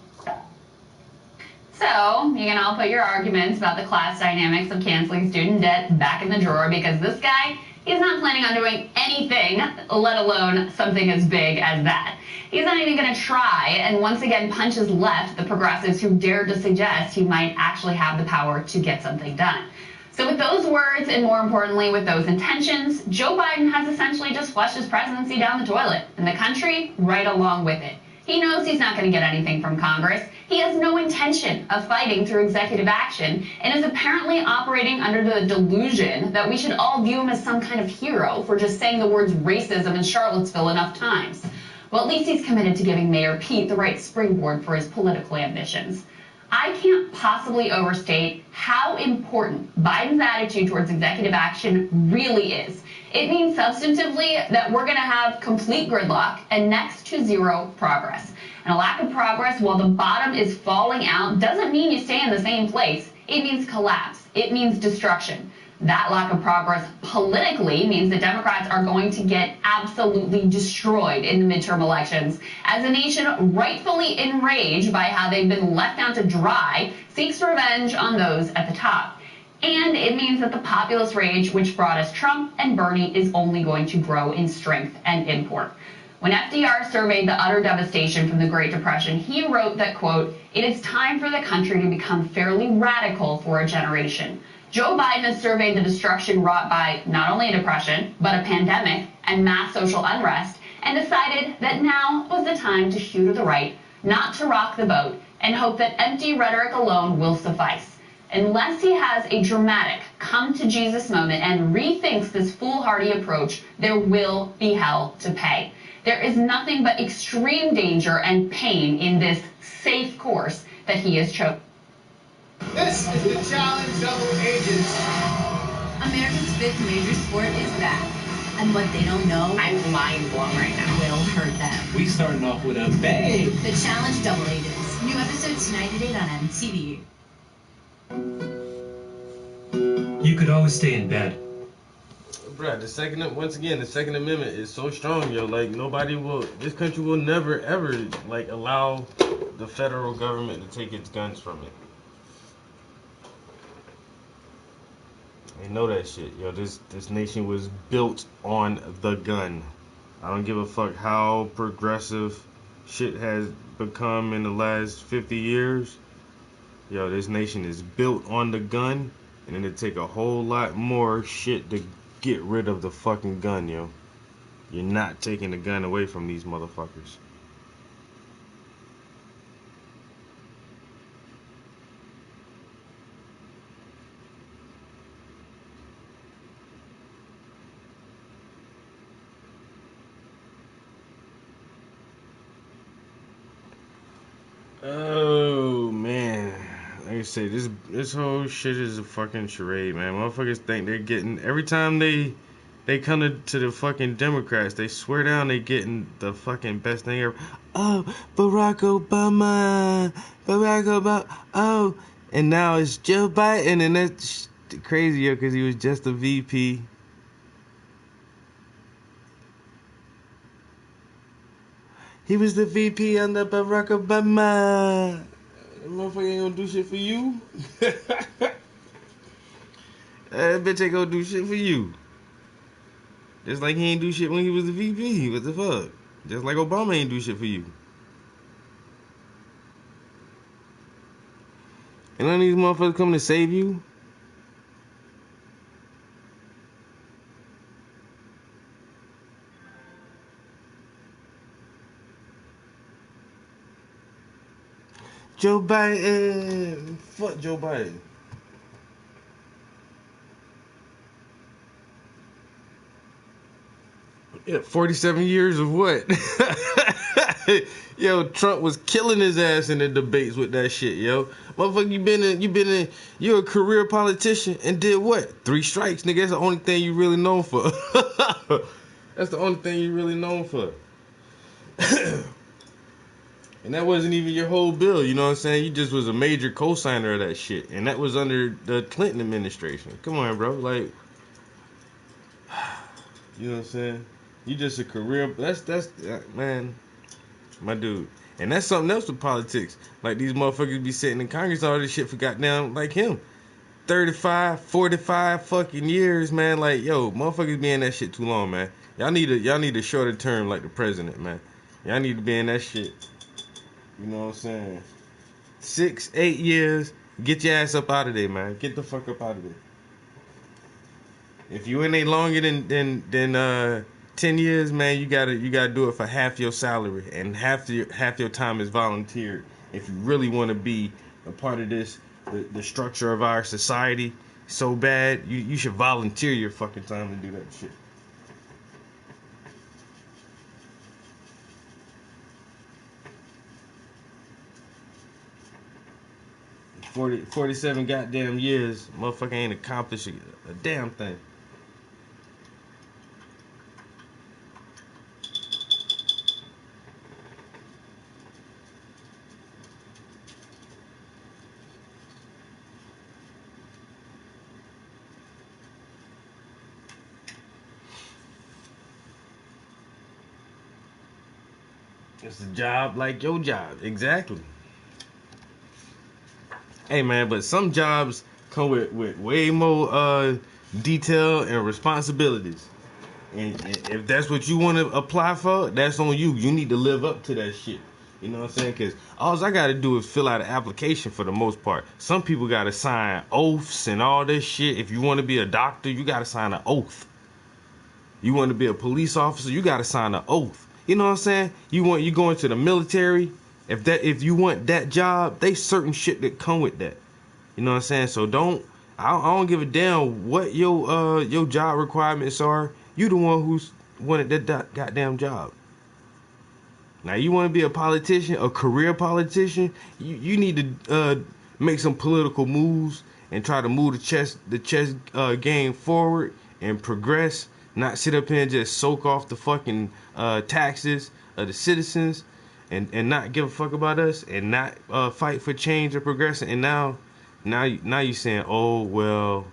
So, you can all put your arguments about the class dynamics of canceling student debt back in the drawer, because this guy, he's not planning on doing anything, let alone something as big as that. He's not even going to try, and once again punches left the progressives who dared to suggest he might actually have the power to get something done. So with those words, and more importantly with those intentions, Joe Biden has essentially just flushed his presidency down the toilet, and the country right along with it. He knows he's not going to get anything from Congress. He has no intention of fighting through executive action, and is apparently operating under the delusion that we should all view him as some kind of hero for just saying the words racism in Charlottesville enough times. Well, at least he's committed to giving Mayor Pete the right springboard for his political ambitions. I can't possibly overstate how important Biden's attitude towards executive action really is. It means substantively that we're going to have complete gridlock and next to zero progress. And a lack of progress while the bottom is falling out doesn't mean you stay in the same place. It means collapse. It means destruction. That lack of progress politically means that Democrats are going to get absolutely destroyed in the midterm elections, as a nation rightfully enraged by how they've been left out to dry seeks revenge on those at the top. And it means that the populist rage which brought us Trump and Bernie is only going to grow in strength and import. When FDR surveyed the utter devastation from the Great Depression, he wrote that, quote, "It is time for the country to become fairly radical for a generation." Joe Biden has surveyed the destruction wrought by not only a depression, but a pandemic and mass social unrest, and decided that now was the time to shoot to the right, not to rock the boat, and hope that empty rhetoric alone will suffice. Unless he has a dramatic come-to-Jesus moment and rethinks this foolhardy approach, there will be hell to pay. There is nothing but extreme danger and pain in this safe course that he has chosen. This is the Challenge Double Agents. America's fifth major sport is back. And what they don't know, I'm mind blown right now, will hurt them. We started off with a bang. The Challenge Double Agents. New episodes tonight at 8 on MTV. You could always stay in bed. Bruh, the Second Amendment is so strong, yo. Like, this country will never, ever, like, allow the federal government to take its guns from it. They know that shit, yo. This nation was built on the gun. I don't give a fuck how progressive shit has become in the last 50 years. Yo, this nation is built on the gun, and it'll take a whole lot more shit to get rid of the fucking gun, yo. You're not taking the gun away from these motherfuckers. Oh man, like I say, this whole shit is a fucking charade, man. Motherfuckers think they're getting, every time they come to the fucking Democrats, they swear down they getting the fucking best thing ever. Oh, Barack Obama, oh, and now it's Joe Biden, and that's crazy, yo, because he was just a VP. He was the VP under Barack Obama. That motherfucker ain't gonna do shit for you. That bitch ain't gonna do shit for you. Just like he ain't do shit when he was the VP. What the fuck? Just like Obama ain't do shit for you. And none of these motherfuckers coming to save you. Joe Biden. Fuck Joe Biden. Yeah, 47 years of what? Yo, Trump was killing his ass in the debates with that shit, yo. Motherfucker, you're a career politician and did what? 3 strikes, nigga. That's the only thing you really known for. That's the only thing you really known for. And that wasn't even your whole bill, you know what I'm saying? You just was a major co-signer of that shit. And that was under the Clinton administration. Come on, bro. Like, you know what I'm saying? You just a career, man, my dude. And that's something else with politics. Like, these motherfuckers be sitting in Congress all this shit for goddamn, like him. 35, 45 fucking years, man. Like, yo, motherfuckers be in that shit too long, man. Y'all need a shorter term like the president, man. Y'all need to be in that shit. You know what I'm saying? 6, 8 years, get your ass up out of there, man. Get the fuck up out of there. If you in there longer than 10 years, man, you gotta do it for half your salary, and half your time is volunteered. If you really want to be a part of this, the structure of our society so bad, you should volunteer your fucking time to do that shit. 47 goddamn years, motherfucker ain't accomplished a damn thing. It's a job like your job, exactly. Hey man, but some jobs come with way more detail and responsibilities. And if that's what you want to apply for, that's on you. You need to live up to that shit. You know what I'm saying? Because all I got to do is fill out an application for the most part. Some people got to sign oaths and all this shit. If you want to be a doctor, you got to sign an oath. You want to be a police officer, you got to sign an oath. You know what I'm saying? You go into the military. If you want that job, they certain shit that come with that. You know what I'm saying? So I don't give a damn what your job requirements are. You the one who's wanted that goddamn job. Now you want to be a politician, a career politician, you need to make some political moves and try to move the chess game forward and progress. Not sit up here and just soak off the fucking taxes of the citizens. And not give a fuck about us, and not fight for change or progression. And now you saying, oh well,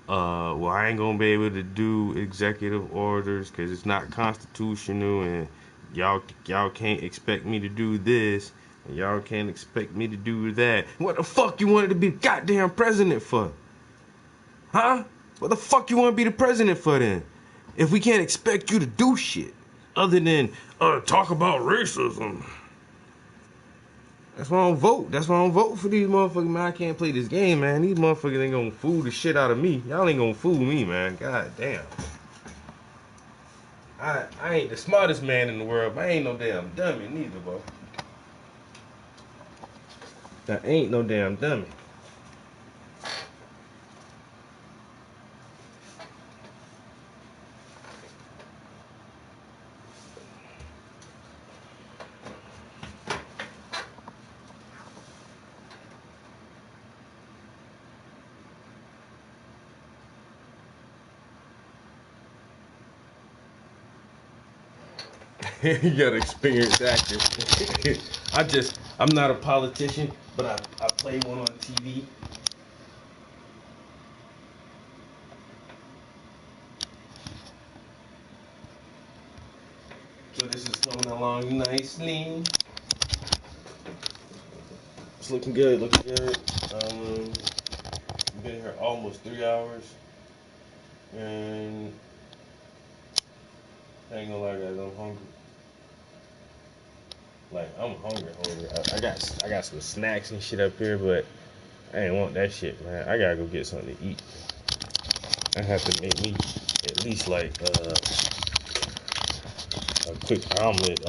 I ain't gonna be able to do executive orders because it's not constitutional, and y'all can't expect me to do this, and y'all can't expect me to do that. What the fuck you wanted to be goddamn president for? Huh? What the fuck you want to be the president for then? If we can't expect you to do shit other than talk about racism. That's why I don't vote. That's why I don't vote for these motherfuckers, man. I can't play this game, man. These motherfuckers ain't gonna fool the shit out of me. Y'all ain't gonna fool me, man. God damn. I ain't the smartest man in the world, but I ain't no damn dummy neither, bro. I ain't no damn dummy. You got experienced actor. I'm not a politician, but I play one on TV. So this is coming along nicely. It's looking good, been here almost 3 hours. And I ain't gonna lie, guys, I'm hungry. Like, I'm hungry. I got some snacks and shit up here, but I ain't want that shit, man. I gotta go get something to eat. I have to make me at least like a quick omelet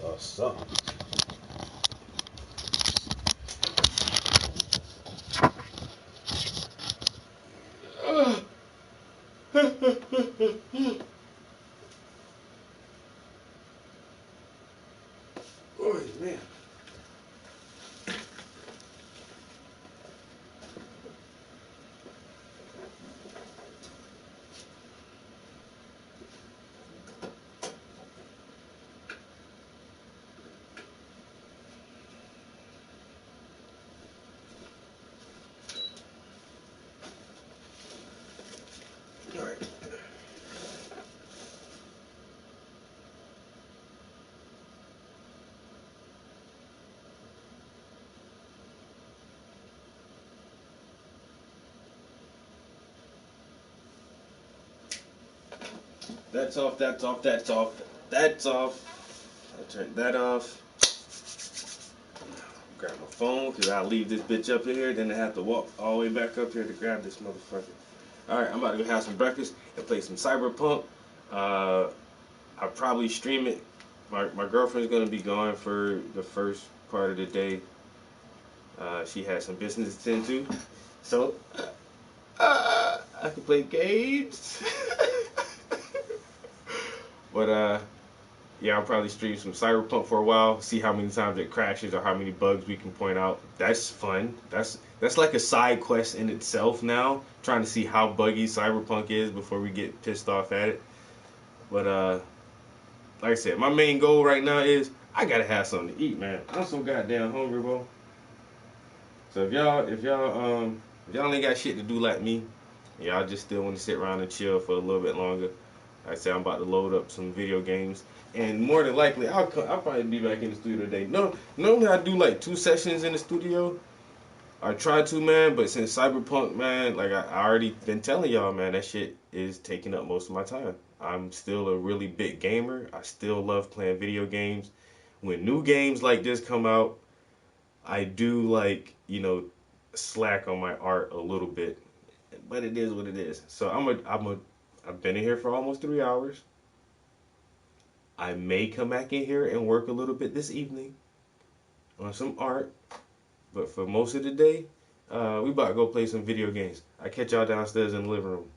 or something. That's off. That's off. That's off. That's off. I'll turn that off. Grab my phone because I'll leave this bitch up here. Then I have to walk all the way back up here to grab this motherfucker. Alright, I'm about to go have some breakfast and play some Cyberpunk. I'll probably stream it. My girlfriend's going to be gone for the first part of the day. She has some business to tend to. So, I can play games. But, yeah, I'll probably stream some Cyberpunk for a while, see how many times it crashes or how many bugs we can point out. That's fun. That's like a side quest in itself now, trying to see how buggy Cyberpunk is before we get pissed off at it. But like I said, my main goal right now is I gotta have something to eat, man. I'm so goddamn hungry, bro. So if y'all ain't got shit to do like me, y'all just still want to sit around and chill for a little bit longer, like I said, I'm about to load up some video games. And more than likely, I'll probably be back in the studio today. No, normally I do like 2 sessions in the studio. I try to, man, but since Cyberpunk, man, like I already been telling y'all, man, that shit is taking up most of my time. I'm still a really big gamer. I still love playing video games. When new games like this come out, I do like, you know, slack on my art a little bit. But it is what it is. So I've been in here for almost 3 hours. I may come back in here and work a little bit this evening on some art, but for most of the day, we about to go play some video games. I catch y'all downstairs in the living room.